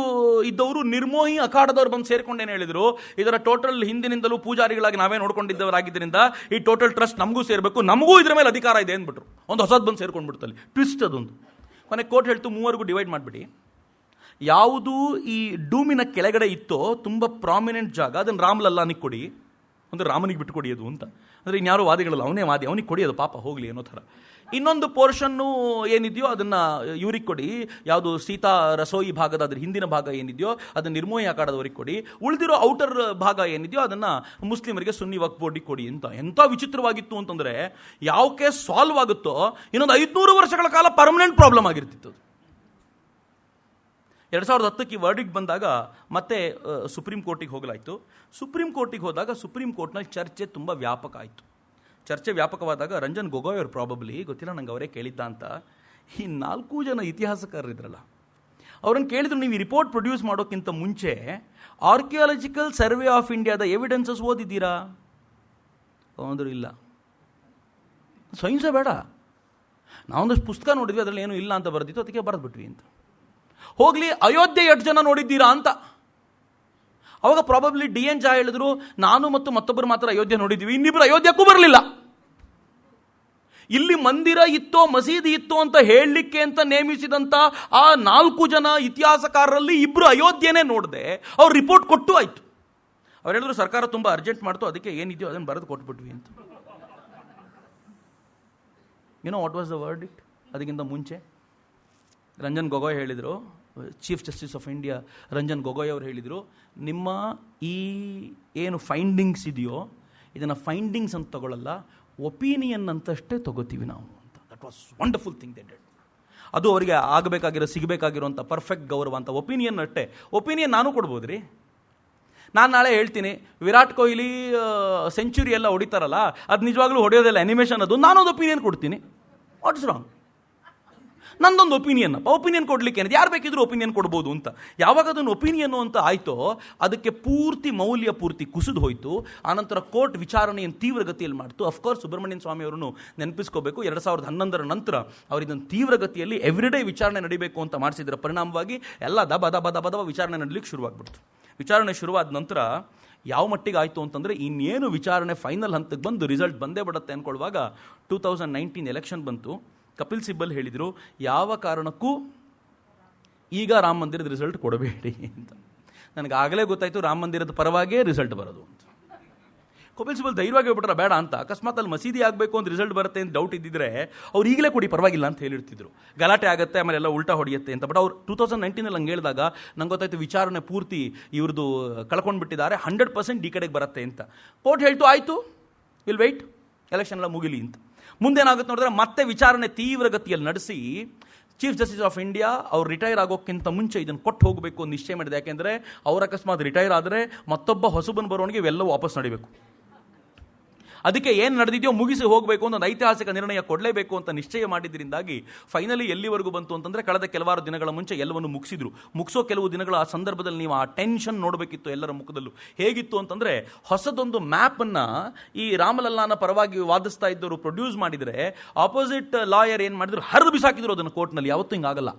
ಇದ್ದವರು ನಿರ್ಮೋಹಿ ಅಖಾಡದವ್ರು ಬಂದು ಸೇರ್ಕೊಂಡೇನು ಹೇಳಿದರು, ಇದರ ಟೋಟಲ್ ಹಿಂದಿನಿಂದಲೂ ಪೂಜಾರಿಗಳಾಗಿ ನಾವೇ ನೋಡ್ಕೊಂಡಿದ್ದವರಾಗಿದ್ದರಿಂದ ಈ ಟೋಟಲ್ ಟ್ರಸ್ಟ್ ನಮಗೂ ಸೇರಬೇಕು, ನಮಗೂ ಇದರ ಮೇಲೆ ಅಧಿಕಾರ ಇದೆ ಅಂದ್ಬಿಟ್ರು. ಒಂದು ಹೊಸದು ಬಂದು ಸೇರ್ಕೊಂಡ್ಬಿಡ್ತಲ್ಲಿ, ಟ್ವಿಸ್ಟ್ ಅದೊಂದು. ಕೊನೆಗೆ ಕೋರ್ಟ್ ಹೇಳ್ತು 3 ಡಿವೈಡ್ ಮಾಡಿಬಿಡಿ, ಯಾವುದು ಈ ಡೂಮಿನ ಕೆಳಗಡೆ ಇತ್ತೋ ತುಂಬ ಪ್ರಾಮಿನೆಂಟ್ ಜಾಗ, ಅದನ್ನು ರಾಮ್ಲಲ್ಲಾನಿಗೆ ಕೊಡಿ, ಅಂದರೆ ರಾಮನಿಗೆ ಬಿಟ್ಟು ಕೊಡಿ ಅದು ಅಂತ. ಅಂದರೆ ಇನ್ಯಾರೋ ವಾದಿಗಳಲ್ಲ, ಅವನೇ ವಾದಿ, ಅವನಿಗೆ ಕೊಡಿ, ಅದು ಪಾಪ ಹೋಗಲಿ ಅನ್ನೋ ಥರ. ಇನ್ನೊಂದು ಪೋರ್ಷನ್ನು ಏನಿದೆಯೋ ಅದನ್ನು ಇವ್ರಿಗೆ ಕೊಡಿ, ಯಾವುದು ಸೀತಾ ರಸೋಯಿ ಭಾಗದ ಅದ್ರ ಹಿಂದಿನ ಭಾಗ ಏನಿದೆಯೋ ಅದನ್ನು ನಿರ್ಮೋಹಿ ಅಖಾಡದವರಿಗೆ ಕೊಡಿ, ಉಳಿದಿರೋ ಔಟರ್ ಭಾಗ ಏನಿದೆಯೋ ಅದನ್ನು ಮುಸ್ಲಿಮರಿಗೆ ಸುನ್ನಿ ವಕ್ಫ್ ಬೋರ್ಡಿಗೆ ಕೊಡಿ ಅಂತ. ಎಂಥ ವಿಚಿತ್ರವಾಗಿತ್ತು ಅಂತಂದರೆ, ಯಾವ ಕೇಸ್ ಸಾಲ್ವ್ ಆಗುತ್ತೋ ಇನ್ನೊಂದು 500 ವರ್ಷಗಳ ಕಾಲ ಪರ್ಮನೆಂಟ್ ಪ್ರಾಬ್ಲಮ್ ಆಗಿರ್ತಿತ್ತು. 2010 ಈ ವರ್ಡಿಕ್ಟ್ ಬಂದಾಗ ಮತ್ತೆ ಸುಪ್ರೀಂ ಕೋರ್ಟಿಗೆ ಹೋಗಲಾಯಿತು. ಸುಪ್ರೀಂ ಕೋರ್ಟಿಗೆ ಹೋದಾಗ ಸುಪ್ರೀಂ ಕೋರ್ಟ್ನಲ್ಲಿ ಚರ್ಚೆ ತುಂಬ ವ್ಯಾಪಕ ಆಯಿತು. ಚರ್ಚೆ ವ್ಯಾಪಕವಾದಾಗ ರಂಜನ್ ಗೊಗೊಯ್ ಅವರು ಪ್ರಾಬಬ್ಲಿ, ಗೊತ್ತಿಲ್ಲ ನಂಗೆ ಅವರೇ ಕೇಳಿದ್ದ ಅಂತ, ಈ 4 ಜನ ಇತಿಹಾಸಕಾರರಿದ್ರಲ್ಲ ಅವ್ರನ್ನ ಕೇಳಿದ್ರು, ನೀವು ಈ ರಿಪೋರ್ಟ್ ಪ್ರೊಡ್ಯೂಸ್ ಮಾಡೋಕ್ಕಿಂತ ಮುಂಚೆ ಆರ್ಕಿಯಾಲಜಿಕಲ್ ಸರ್ವೆ ಆಫ್ ಇಂಡಿಯಾದ ಎವಿಡೆನ್ಸಸ್ ಓದಿದ್ದೀರಾ ಅಂದರು. ಇಲ್ಲ, ಸೈನ್ಸೇ ಬೇಡ, ನಾವೊಂದಷ್ಟು ಪುಸ್ತಕ ನೋಡಿದ್ವಿ, ಅದರಲ್ಲಿ ಏನೂ ಇಲ್ಲ ಅಂತ ಬರೆದಿತ್ತು, ಅದಕ್ಕೆ ಬರೆದ್ಬಿಟ್ವಿ ಅಂತ. ಹೋಗ್ಲಿ, ಅಯೋಧ್ಯೆ 8 ಜನ ನೋಡಿದ್ದೀರಾ ಅಂತ. ಅವಾಗ ಪ್ರಾಬಬ್ಲಿ DN ಜಾ ಹೇಳಿದ್ರು, ನಾನು ಮತ್ತು ಮತ್ತೊಬ್ಬರು ಮಾತ್ರ ಅಯೋಧ್ಯೆ ನೋಡಿದ್ದೀವಿ, ಇನ್ನಿಬ್ಬರು ಅಯೋಧ್ಯಕ್ಕೂ ಬರಲಿಲ್ಲ. ಇಲ್ಲಿ ಮಂದಿರ ಇತ್ತೋ ಮಸೀದಿ ಇತ್ತೋ ಅಂತ ಹೇಳಲಿಕ್ಕೆ ಅಂತ ನೇಮಿಸಿದಂಥ ಆ 4 ಜನ ಇತಿಹಾಸಕಾರರಲ್ಲಿ 2 ಅಯೋಧ್ಯೆನೇ ನೋಡಿದೆ, ಅವ್ರು ರಿಪೋರ್ಟ್ ಕೊಟ್ಟು ಆಯ್ತು. ಅವ್ರು ಹೇಳಿದ್ರು ಸರ್ಕಾರ ತುಂಬ ಅರ್ಜೆಂಟ್ ಮಾಡ್ತು, ಅದಕ್ಕೆ ಏನಿದೆಯೋ ಅದನ್ನು ಬರೆದು ಕೊಟ್ಬಿಟ್ವಿ ಅಂತ. ಏನೋ ವಾಟ್ ವಾಸ್ ದ ವರ್ಡಿಕ್ಟ್? ಅದಕ್ಕಿಂತ ಮುಂಚೆ ರಂಜನ್ ಗೊಗೊಯ್ ಹೇಳಿದರು, chief justice of India Ranjan Gogoi ಅವರು ಹೇಳಿದರು, ನಿಮ್ಮ ಈ ಏನು ಫೈಂಡಿಂಗ್ಸ್ ಇದೆಯೋ ಇದನ್ನು ಫೈಂಡಿಂಗ್ಸ್ ಅಂತ ತಗೊಳ್ಳಲ್ಲ, ಒಪಿನಿಯನ್ ಅಂತಷ್ಟೇ ತಗೋತೀವಿ ನಾವು ಅಂತ. That was wonderful thing they did. ಅದು ಅವರಿಗೆ ಆಗಬೇಕಾಗಿರೋ ಸಿಗಬೇಕಾಗಿರೋಂಥ ಪರ್ಫೆಕ್ಟ್ ಗೌರವ ಅಂತ. ಒಪಿನಿಯನ್ ಅಷ್ಟೇ. ಒಪಿನಿಯನ್ ನಾನು ಕೊಡ್ಬೋದು ರೀ. ನಾನು ನಾಳೆ ಹೇಳ್ತೀನಿ ವಿರಾಟ್ ಕೊಹ್ಲಿ ಸೆಂಚುರಿ ಎಲ್ಲ ಹೊಡಿತಾರಲ್ಲ, ಅದು ನಿಜವಾಗ್ಲೂ ಹೊಡೆಯೋದೆಲ್ಲ ಅನಿಮೇಷನ್, ಅದು ನಾನೊಂದು ಒಪಿನಿಯನ್ ಕೊಡ್ತೀನಿ. What's wrong? ನಂದೊಂದು ಒಪಿನಿಯನ್ ಕೊಡಲಿಕ್ಕೆ ಏನಿದೆ, ಯಾರು ಬೇಕಿದ್ರೂ ಒಪಿನಿಯನ್ ಕೊಡ್ಬೋದು ಅಂತ. ಯಾವಾಗ ಅದನ್ನು ಒಪಿನಿಯನ್ನು ಅಂತ ಆಯಿತೋ ಅದಕ್ಕೆ ಪೂರ್ತಿ ಮೌಲ್ಯ ಪೂರ್ತಿ ಕುಸಿದು ಹೋಯಿತು. ಆನಂತರ ಕೋರ್ಟ್ ವಿಚಾರಣೆಯನ್ನು ತೀವ್ರಗತಿಯಲ್ಲಿ ಮಾಡ್ತು. ಅಫ್ಕೋರ್ಸ್ ಸುಬ್ರಹ್ಮಣ್ಯನ್ ಸ್ವಾಮಿ ಅವರನ್ನು ನೆನಪಿಸ್ಕೋಬೇಕು. 2011 ನಂತರ ಅವರು ಇದನ್ನು ತೀವ್ರಗತಿಯಲ್ಲಿ ಎವ್ರಿಡೇ ವಿಚಾರಣೆ ನಡೀಬೇಕು ಅಂತ ಮಾಡಿಸಿದ್ರ ಪರಿಣಾಮವಾಗಿ ಎಲ್ಲ ದಬ ವಿಚಾರಣೆ ನಡಲಿಕ್ಕೆ ಶುರುವಾಗ್ಬಿಡ್ತು. ವಿಚಾರಣೆ ಶುರುವಾದ ನಂತರ ಯಾವ ಮಟ್ಟಿಗೆ ಆಯಿತು ಅಂತಂದರೆ, ಇನ್ನೇನು ವಿಚಾರಣೆ ಫೈನಲ್ ಹಂತಕ್ಕೆ ಬಂದು ರಿಸಲ್ಟ್ ಬಂದೇ ಬಿಡುತ್ತೆ ಅಂದ್ಕೊಳ್ಳುವಾಗ 2019 ಎಲೆಕ್ಷನ್ ಬಂತು. ಕಪಿಲ್ ಸಿಬ್ಬಲ್ ಹೇಳಿದರು, ಯಾವ ಕಾರಣಕ್ಕೂ ಈಗ ರಾಮ ಮಂದಿರದ ರಿಸಲ್ಟ್ ಕೊಡಬೇಡಿ ಅಂತ. ನನಗೆ ಆಗಲೇ ಗೊತ್ತಾಯಿತು ರಾಮ ಮಂದಿರದ ಪರವಾಗೇ ರಿಸಲ್ಟ್ ಬರೋದು ಅಂತ. ಕಪಿಲ್ ಸಿಬ್ಬಲ್ ಧೈರ್ಯವಾಗಿ ಹೇಳ್ಬಿಟ್ರೆ ಬೇಡ ಅಂತ. ಅಕಸ್ಮಾತ್ ಅಲ್ಲಿ ಮಸೀದಿ ಆಗಬೇಕು ಅಂತ ರಿಸಲ್ಟ್ ಬರುತ್ತೆ ಅಂತ ಡೌಟ್ ಇದ್ದಿದ್ರೆ ಅವ್ರು ಈಗಲೇ ಕೊಡಿ ಪರವಾಗಿಲ್ಲ ಅಂತ ಹೇಳಿರ್ತಿದ್ರು. ಗಲಾಟೆ ಆಗುತ್ತೆ, ಆಮೇಲೆ ಎಲ್ಲ ಉಲ್ಟಾ ಹೊಡೆಯುತ್ತೆ ಅಂತ. ಬಟ್ ಅವ್ರು 2019 ಹಂಗೆ ಹೇಳಿದಾಗ ನಂಗೆ ಗೊತ್ತಾಯ್ತು ವಿಚಾರಣೆ ಪೂರ್ತಿ ಇವ್ರದ್ದು ಕಳ್ಕೊಂಡು ಬಿಟ್ಟಿದ್ದಾರೆ, 100% ಈ ಕಡೆಗೆ ಬರುತ್ತೆ ಅಂತ. ಕೋರ್ಟ್ ಹೇಳ್ತು ಆಯಿತು, ವಿಲ್ ವೆಯ್ಟ್, ಎಲೆಕ್ಷನ್ ಎಲ್ಲ ಮುಗಿಲಿ ಅಂತ. ಮುಂದೇನಾಗುತ್ತೆ ನೋಡಿದ್ರೆ ಮತ್ತೆ ವಿಚಾರಣೆ ತೀವ್ರಗತಿಯಲ್ಲಿ ನಡೆಸಿ ಚೀಫ್ ಜಸ್ಟಿಸ್ ಆಫ್ ಇಂಡಿಯಾ ಅವ್ರು ರಿಟೈರ್ ಆಗೋಕ್ಕಿಂತ ಮುಂಚೆ ಇದನ್ನು ಕೊಟ್ಟು ಹೋಗಬೇಕು ಅಂತ ನಿಶ್ಚಯ ಮಾಡಿದೆ. ಯಾಕೆಂದರೆ ಅವ್ರ ಅಕಸ್ಮಾತ್ ರಿಟೈರ್ ಆದರೆ ಮತ್ತೊಬ್ಬ ಹೊಸಬನ್ ಬರೋನಿಗೆ ಇವೆಲ್ಲವೂ ವಾಪಸ್ ನಡಿಬೇಕು. ಅದಕ್ಕೆ ಏನು ನಡೆದಿದೆಯೋ ಮುಗಿಸಿ ಹೋಗಬೇಕು ಅಂತ ಒಂದು ಐತಿಹಾಸಿಕ ನಿರ್ಣಯ ಕೊಡಲೇಬೇಕು ಅಂತ ನಿಶ್ಚಯ ಮಾಡಿದ್ರಿಂದಾಗಿ ಫೈನಲಿ ಎಲ್ಲಿವರೆಗೂ ಬಂತು ಅಂತಂದರೆ, ಕಳೆದ ಕೆಲವಾರು ದಿನಗಳ ಮುಂಚೆ ಎಲ್ಲವನ್ನು ಮುಗಿಸೋ ಕೆಲವು ದಿನಗಳ ಆ ಸಂದರ್ಭದಲ್ಲಿ ನೀವು ಆ ಟೆನ್ಷನ್ ನೋಡಬೇಕಿತ್ತು ಎಲ್ಲರ ಮುಖದಲ್ಲೂ. ಹೇಗಿತ್ತು ಅಂತಂದರೆ, ಹೊಸದೊಂದು ಮ್ಯಾಪನ್ನು ಈ ರಾಮಲಲ್ಲಾನ ಪರವಾಗಿ ವಾದಿಸ್ತಾ ಇದ್ದವರು ಪ್ರೊಡ್ಯೂಸ್ ಮಾಡಿದರೆ, ಆಪೋಸಿಟ್ ಲಾಯರ್ ಏನು ಮಾಡಿದ್ರು, ಹರಿದು ಬಿಸಾಕಿದ್ರು ಅದನ್ನು ಕೋರ್ಟ್ನಲ್ಲಿ. ಯಾವತ್ತೂ ಹಿಂಗಾಗಲ್ಲ,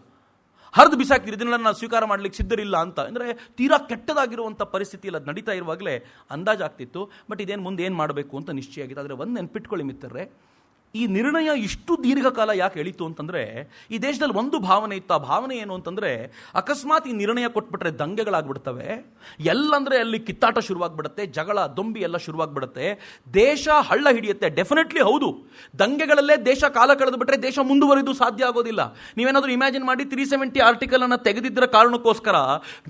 ಹರಿದು ಬಿಸಾಕಿದ್ರು, ಇದನ್ನೆಲ್ಲ ನಾವು ಸ್ವೀಕಾರ ಮಾಡಲಿಕ್ಕೆ ಸಿದ್ಧರಿಲ್ಲ ಅಂತ. ಅಂದರೆ ತೀರಾ ಕೆಟ್ಟದಾಗಿರುವಂಥ ಪರಿಸ್ಥಿತಿಯಲ್ಲಿ ಅದು ನಡೀತಾ ಇರುವಾಗಲೇ ಅಂದಾಜಾಗ್ತಿತ್ತು. ಬಟ್ ಇದೇನು ಮುಂದೆ ಏನು ಮಾಡಬೇಕು ಅಂತ ನಿಶ್ಚಯ ಆಗಿತ್ತು. ಆದರೆ ಒಂದು ನೆನ್ಪಿಟ್ಕೊಳ್ಳಿ ಮಿತ್ರರೇ, ಈ ನಿರ್ಣಯ ಇಷ್ಟು ದೀರ್ಘಕಾಲ ಯಾಕೆ ಎಳೀತು ಅಂತಂದರೆ, ಈ ದೇಶದಲ್ಲಿ ಒಂದು ಭಾವನೆ ಇತ್ತು. ಆ ಭಾವನೆ ಏನು ಅಂತಂದರೆ, ಅಕಸ್ಮಾತ್ ಈ ನಿರ್ಣಯ ಕೊಟ್ಬಿಟ್ರೆ ದಂಗೆಗಳಾಗ್ಬಿಡ್ತವೆ, ಎಲ್ಲಂದರೆ ಅಲ್ಲಿ ಕಿತ್ತಾಟ ಶುರುವಾಗ್ಬಿಡುತ್ತೆ, ಜಗಳ ದೊಂಬಿ ಎಲ್ಲ ಶುರುವಾಗ್ಬಿಡುತ್ತೆ, ದೇಶ ಹಳ್ಳ ಹಿಡಿಯುತ್ತೆ. ಡೆಫಿನೆಟ್ಲಿ ಹೌದು, ದಂಗೆಗಳಲ್ಲೇ ದೇಶ ಕಾಲ ಕಳೆದು ಬಿಟ್ಟರೆ ದೇಶ ಮುಂದುವರಿದು ಸಾಧ್ಯ ಆಗೋದಿಲ್ಲ. ನೀವೇನಾದರೂ ಇಮ್ಯಾಜಿನ್ ಮಾಡಿ, 370 ಆರ್ಟಿಕಲ್ ಅನ್ನು ತೆಗೆದಿದ್ದರ ಕಾರಣಕ್ಕೋಸ್ಕರ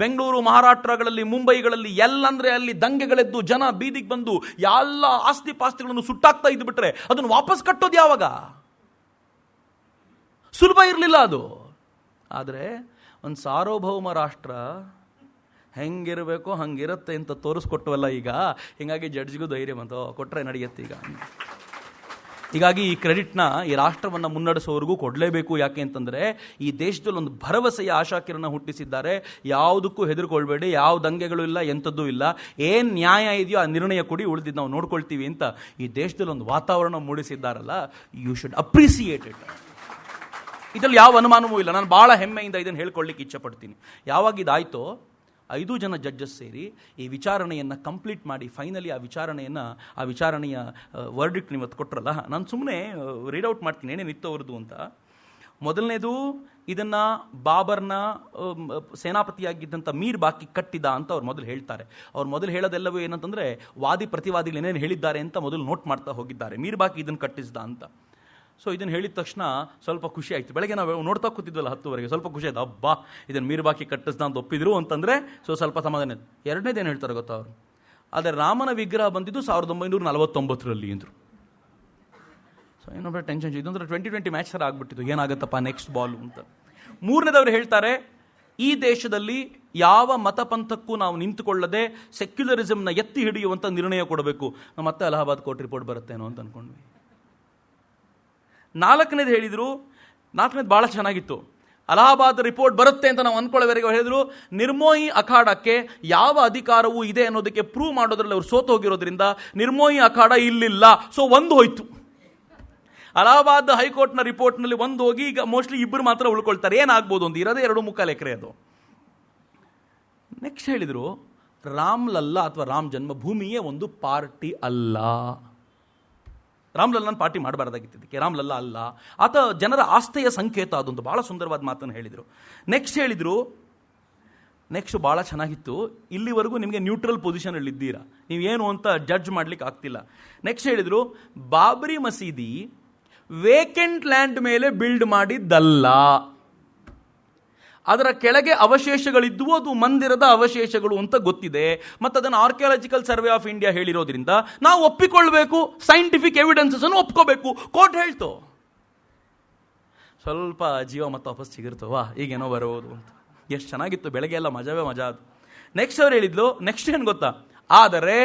ಬೆಂಗಳೂರು, ಮಹಾರಾಷ್ಟ್ರಗಳಲ್ಲಿ, ಮುಂಬೈಗಳಲ್ಲಿ ಎಲ್ಲಂದ್ರೆ ಅಲ್ಲಿ ದಂಗೆಗಳೆದ್ದು ಜನ ಬೀದಿಗೆ ಬಂದು ಎಲ್ಲ ಆಸ್ತಿ ಪಾಸ್ತಿಗಳನ್ನು ಸುಟ್ಟಾಕ್ತಾ ಇದ್ದುಬಿಟ್ರೆ ಅದನ್ನು ವಾಪಸ್ ಕಟ್ಟೋದು ಯಾವಾಗ? ಸುಲಭ ಇರಲಿಲ್ಲ ಅದು. ಆದರೆ ಒಂದು ಸಾರ್ವಭೌಮ ರಾಷ್ಟ್ರ ಹೆಂಗಿರಬೇಕೋ ಹಂಗಿರುತ್ತೆ ಅಂತ ತೋರಿಸ್ಕೊಟ್ಟವಲ್ಲ ಈಗ. ಹೀಗಾಗಿ ಜಡ್ಜ್ಗೂ ಧೈರ್ಯ ಬಂತು, ಕೊಟ್ಟರೆ ನಡೆಯುತ್ತೆ ಈಗ. ಹೀಗಾಗಿ ಈ ಕ್ರೆಡಿಟ್ನ ಈ ರಾಷ್ಟ್ರವನ್ನು ಮುನ್ನಡೆಸೋವರೆಗೂ ಕೊಡಲೇಬೇಕು. ಯಾಕೆ ಅಂತಂದರೆ ಈ ದೇಶದಲ್ಲಿ ಒಂದು ಭರವಸೆಯ ಆಶಾಕಿರಣ ಹುಟ್ಟಿಸಿದ್ದಾರೆ. ಯಾವುದಕ್ಕೂ ಹೆದರ್ಕೊಳ್ಬೇಡಿ, ಯಾವ ದಂಗೆಗಳು ಇಲ್ಲ, ಎಂಥದ್ದೂ ಇಲ್ಲ, ಏನು ನ್ಯಾಯ ಇದೆಯೋ ಆ ನಿರ್ಣಯ ಕೊಡಿ, ಉಳಿದಿದ್ದು ನಾವು ನೋಡ್ಕೊಳ್ತೀವಿ ಅಂತ ಈ ದೇಶದಲ್ಲಿ ಒಂದು ವಾತಾವರಣ ಮೂಡಿಸಿದ್ದಾರಲ್ಲ, ಯು ಶುಡ್ ಅಪ್ರಿಸಿಯೇಟ್ ಇಟ್. ಇದರಲ್ಲಿ ಯಾವ ಅನುಮಾನವೂ ಇಲ್ಲ. ನಾನು ಭಾಳ ಹೆಮ್ಮೆಯಿಂದ ಇದನ್ನು ಹೇಳ್ಕೊಳ್ಳಿಕ್ಕೆ ಇಚ್ಛಪಡ್ತೀನಿ. ಯಾವಾಗ ಇದಾಯಿತೋ 5 ಜನ ಜಡ್ಜಸ್ ಸೇರಿ ಈ ವಿಚಾರಣೆಯನ್ನು ಕಂಪ್ಲೀಟ್ ಮಾಡಿ ಫೈನಲಿ ಆ ವಿಚಾರಣೆಯ ವರ್ಡಿಕ್ಟ್ ನೀವು ಕೊಟ್ಟರಲ್ಲ, ನಾನು ಸುಮ್ಮನೆ ರೀಡ್ಔಟ್ ಮಾಡ್ತೀನಿ ಏನೇನಿತ್ತು ಅವ್ರದ್ದು ಅಂತ. ಮೊದಲನೇದು, ಇದನ್ನು ಬಾಬರ್ನ ಸೇನಾಪತಿಯಾಗಿದ್ದಂಥ ಮೀರ್ ಬಾಕಿ ಕಟ್ಟಿದ ಅಂತ ಅವ್ರು ಮೊದಲು ಹೇಳ್ತಾರೆ. ಅವ್ರು ಮೊದಲು ಹೇಳೋದೆಲ್ಲವೂ ಏನಂತಂದರೆ ವಾದಿ ಪ್ರತಿವಾದಿಗಳು ಏನೇನು ಹೇಳಿದ್ದಾರೆ ಅಂತ ಮೊದಲು ನೋಟ್ ಮಾಡ್ತಾ ಹೋಗಿದ್ದಾರೆ. ಮೀರ್ ಬಾಕಿ ಇದನ್ನು ಕಟ್ಟಿಸಿದ ಅಂತ. ಸೊ ಇದನ್ನು ಹೇಳಿದ ತಕ್ಷಣ ಸ್ವಲ್ಪ ಖುಷಿ ಆಯಿತು. ಬೆಳಗ್ಗೆ ನಾವು ನೋಡ್ತಾ ಕೂತಿದ್ವಲ್ಲ 10 ಸ್ವಲ್ಪ ಖುಷಿ ಆಯ್ತು. ಹಬ್ಬ, ಇದನ್ನು ಮೀರ್ ಬಾಕಿ ಕಟ್ಟಿಸ್ದ ಅಂತ ಒಪ್ಪಿದ್ರು ಅಂತಂದರೆ ಸೊ ಸ್ವಲ್ಪ ಸಮಾಧಾನ. ಎರಡನೇದೇನು ಹೇಳ್ತಾರೆ ಗೊತ್ತಾ ಅವರು? ಆದರೆ ರಾಮನ ವಿಗ್ರಹ ಬಂದಿದ್ದು 1949 ಅಂದರು. ಸೊ ಏನೊಬ್ಬ ಟೆನ್ಷನ್ ಇದಂದ್ರೆ 2020 ಮ್ಯಾಚ್ ಥರ ಆಗ್ಬಿಟ್ಟಿದ್ದು, ಏನಾಗುತ್ತಪ್ಪ ನೆಕ್ಸ್ಟ್ ಬಾಲು ಅಂತ. ಮೂರನೇದವ್ರು ಹೇಳ್ತಾರೆ, ಈ ದೇಶದಲ್ಲಿ ಯಾವ ಮತಪಂಥಕ್ಕೂ ನಾವು ನಿಂತುಕೊಳ್ಳದೆ ಸೆಕ್ಯುಲರಿಸಮ್ನ ಎತ್ತಿ ಹಿಡಿಯುವಂಥ ನಿರ್ಣಯ ಕೊಡಬೇಕು. ಮತ್ತೆ ಅಲಹಾಬಾದ್ ಕೋರ್ಟ್ ರಿಪೋರ್ಟ್ ಬರುತ್ತೇನೋ ಅಂತ ಅಂದ್ಕೊಂಡ್ವಿ. ನಾಲ್ಕನೇದು ಹೇಳಿದರು, ನಾಲ್ಕನೇದು ಭಾಳ ಚೆನ್ನಾಗಿತ್ತು. ಅಲಹಾಬಾದ್ ರಿಪೋರ್ಟ್ ಬರುತ್ತೆ ಅಂತ ನಾವು ಅಂದ್ಕೊಳ್ಳೋವರೆಗೆ ಹೇಳಿದ್ರು, ನಿರ್ಮೋಹಿ ಅಖಾಡಕ್ಕೆ ಯಾವ ಅಧಿಕಾರವೂ ಇದೆ ಅನ್ನೋದಕ್ಕೆ ಪ್ರೂವ್ ಮಾಡೋದ್ರಲ್ಲಿ ಅವ್ರು ಸೋತು ಹೋಗಿರೋದ್ರಿಂದ ನಿರ್ಮೋಹಿ ಅಖಾಡ ಇಲ್ಲಿಲ್ಲ. ಸೊ ಒಂದು ಹೋಯ್ತು. ಅಲಹಾಬಾದ್ ಹೈಕೋರ್ಟ್ನ ರಿಪೋರ್ಟ್ನಲ್ಲಿ ಒಂದು ಹೋಗಿ ಈಗ ಮೋಸ್ಟ್ಲಿ ಇಬ್ಬರು ಮಾತ್ರ ಉಳ್ಕೊಳ್ತಾರೆ. ಏನಾಗ್ಬೋದು ಒಂದು ಇರೋದೇ 2.25 ಎಕರೆ ಅದು. ನೆಕ್ಸ್ಟ್ ಹೇಳಿದರು, ರಾಮ್ಲಲ್ಲಾ ಅಥವಾ ರಾಮ್ ಜನ್ಮಭೂಮಿಯೇ ಒಂದು ಪಾರ್ಟಿ ಅಲ್ಲ. ರಾಮ್ಲಲ್ಲನ ಪಾರ್ಟಿ ಮಾಡಬಾರ್ದಾಗಿದ್ದಕ್ಕೆ, ರಾಮ್ಲಲ್ಲಾ ಅಲ್ಲ, ಆತ ಜನರ ಆಸ್ಥೆಯ ಸಂಕೇತ. ಅದೊಂದು ಭಾಳ ಸುಂದರವಾದ ಮಾತನ್ನು ಹೇಳಿದರು. ನೆಕ್ಸ್ಟ್ ಭಾಳ ಚೆನ್ನಾಗಿತ್ತು. ಇಲ್ಲಿವರೆಗೂ ನಿಮಗೆ ನ್ಯೂಟ್ರಲ್ ಪೊಸಿಷನಲ್ಲಿ ಇದ್ದೀರಾ, ನೀವೇನು ಅಂತ ಜಡ್ಜ್ ಮಾಡ್ಲಿಕ್ಕೆ ಆಗ್ತಿಲ್ಲ. ನೆಕ್ಸ್ಟ್ ಹೇಳಿದರು, ಬಾಬರಿ ಮಸೀದಿ ವೇಕೆಂಟ್ ಲ್ಯಾಂಡ್ ಮೇಲೆ ಬಿಲ್ಡ್ ಮಾಡಿದ್ದಲ್ಲ, ಅದರ ಕೆಳಗೆ ಅವಶೇಷಗಳಿದ್ವು, ಅದು ಮಂದಿರದ ಅವಶೇಷಗಳು ಅಂತ ಗೊತ್ತಿದೆ, ಮತ್ತು ಅದನ್ನು ಆರ್ಕಿಯಾಲಜಿಕಲ್ ಸರ್ವೆ ಆಫ್ ಇಂಡಿಯಾ ಹೇಳಿರೋದ್ರಿಂದ ನಾವು ಒಪ್ಪಿಕೊಳ್ಬೇಕು, ಸೈಂಟಿಫಿಕ್ ಎವಿಡೆನ್ಸಸ್ ಅನ್ನು ಒಪ್ಕೋಬೇಕು. ಕೋರ್ಟ್ ಹೇಳ್ತು. ಸ್ವಲ್ಪ ಜೀವ ಮತ್ತು ವಾಪಸ್ ಸಿಗಿರ್ತವಾ, ಈಗೇನೋ ಬರೋದು ಅಂತ. ಎಷ್ಟು ಚೆನ್ನಾಗಿತ್ತು, ಬೆಳಗ್ಗೆ ಎಲ್ಲ ಮಜಾ ಅದು. ನೆಕ್ಸ್ಟ್ ಅವ್ರು ಹೇಳಿದ್ಲು, ನೆಕ್ಸ್ಟ್ ಏನು ಗೊತ್ತಾ, ಆದರೆ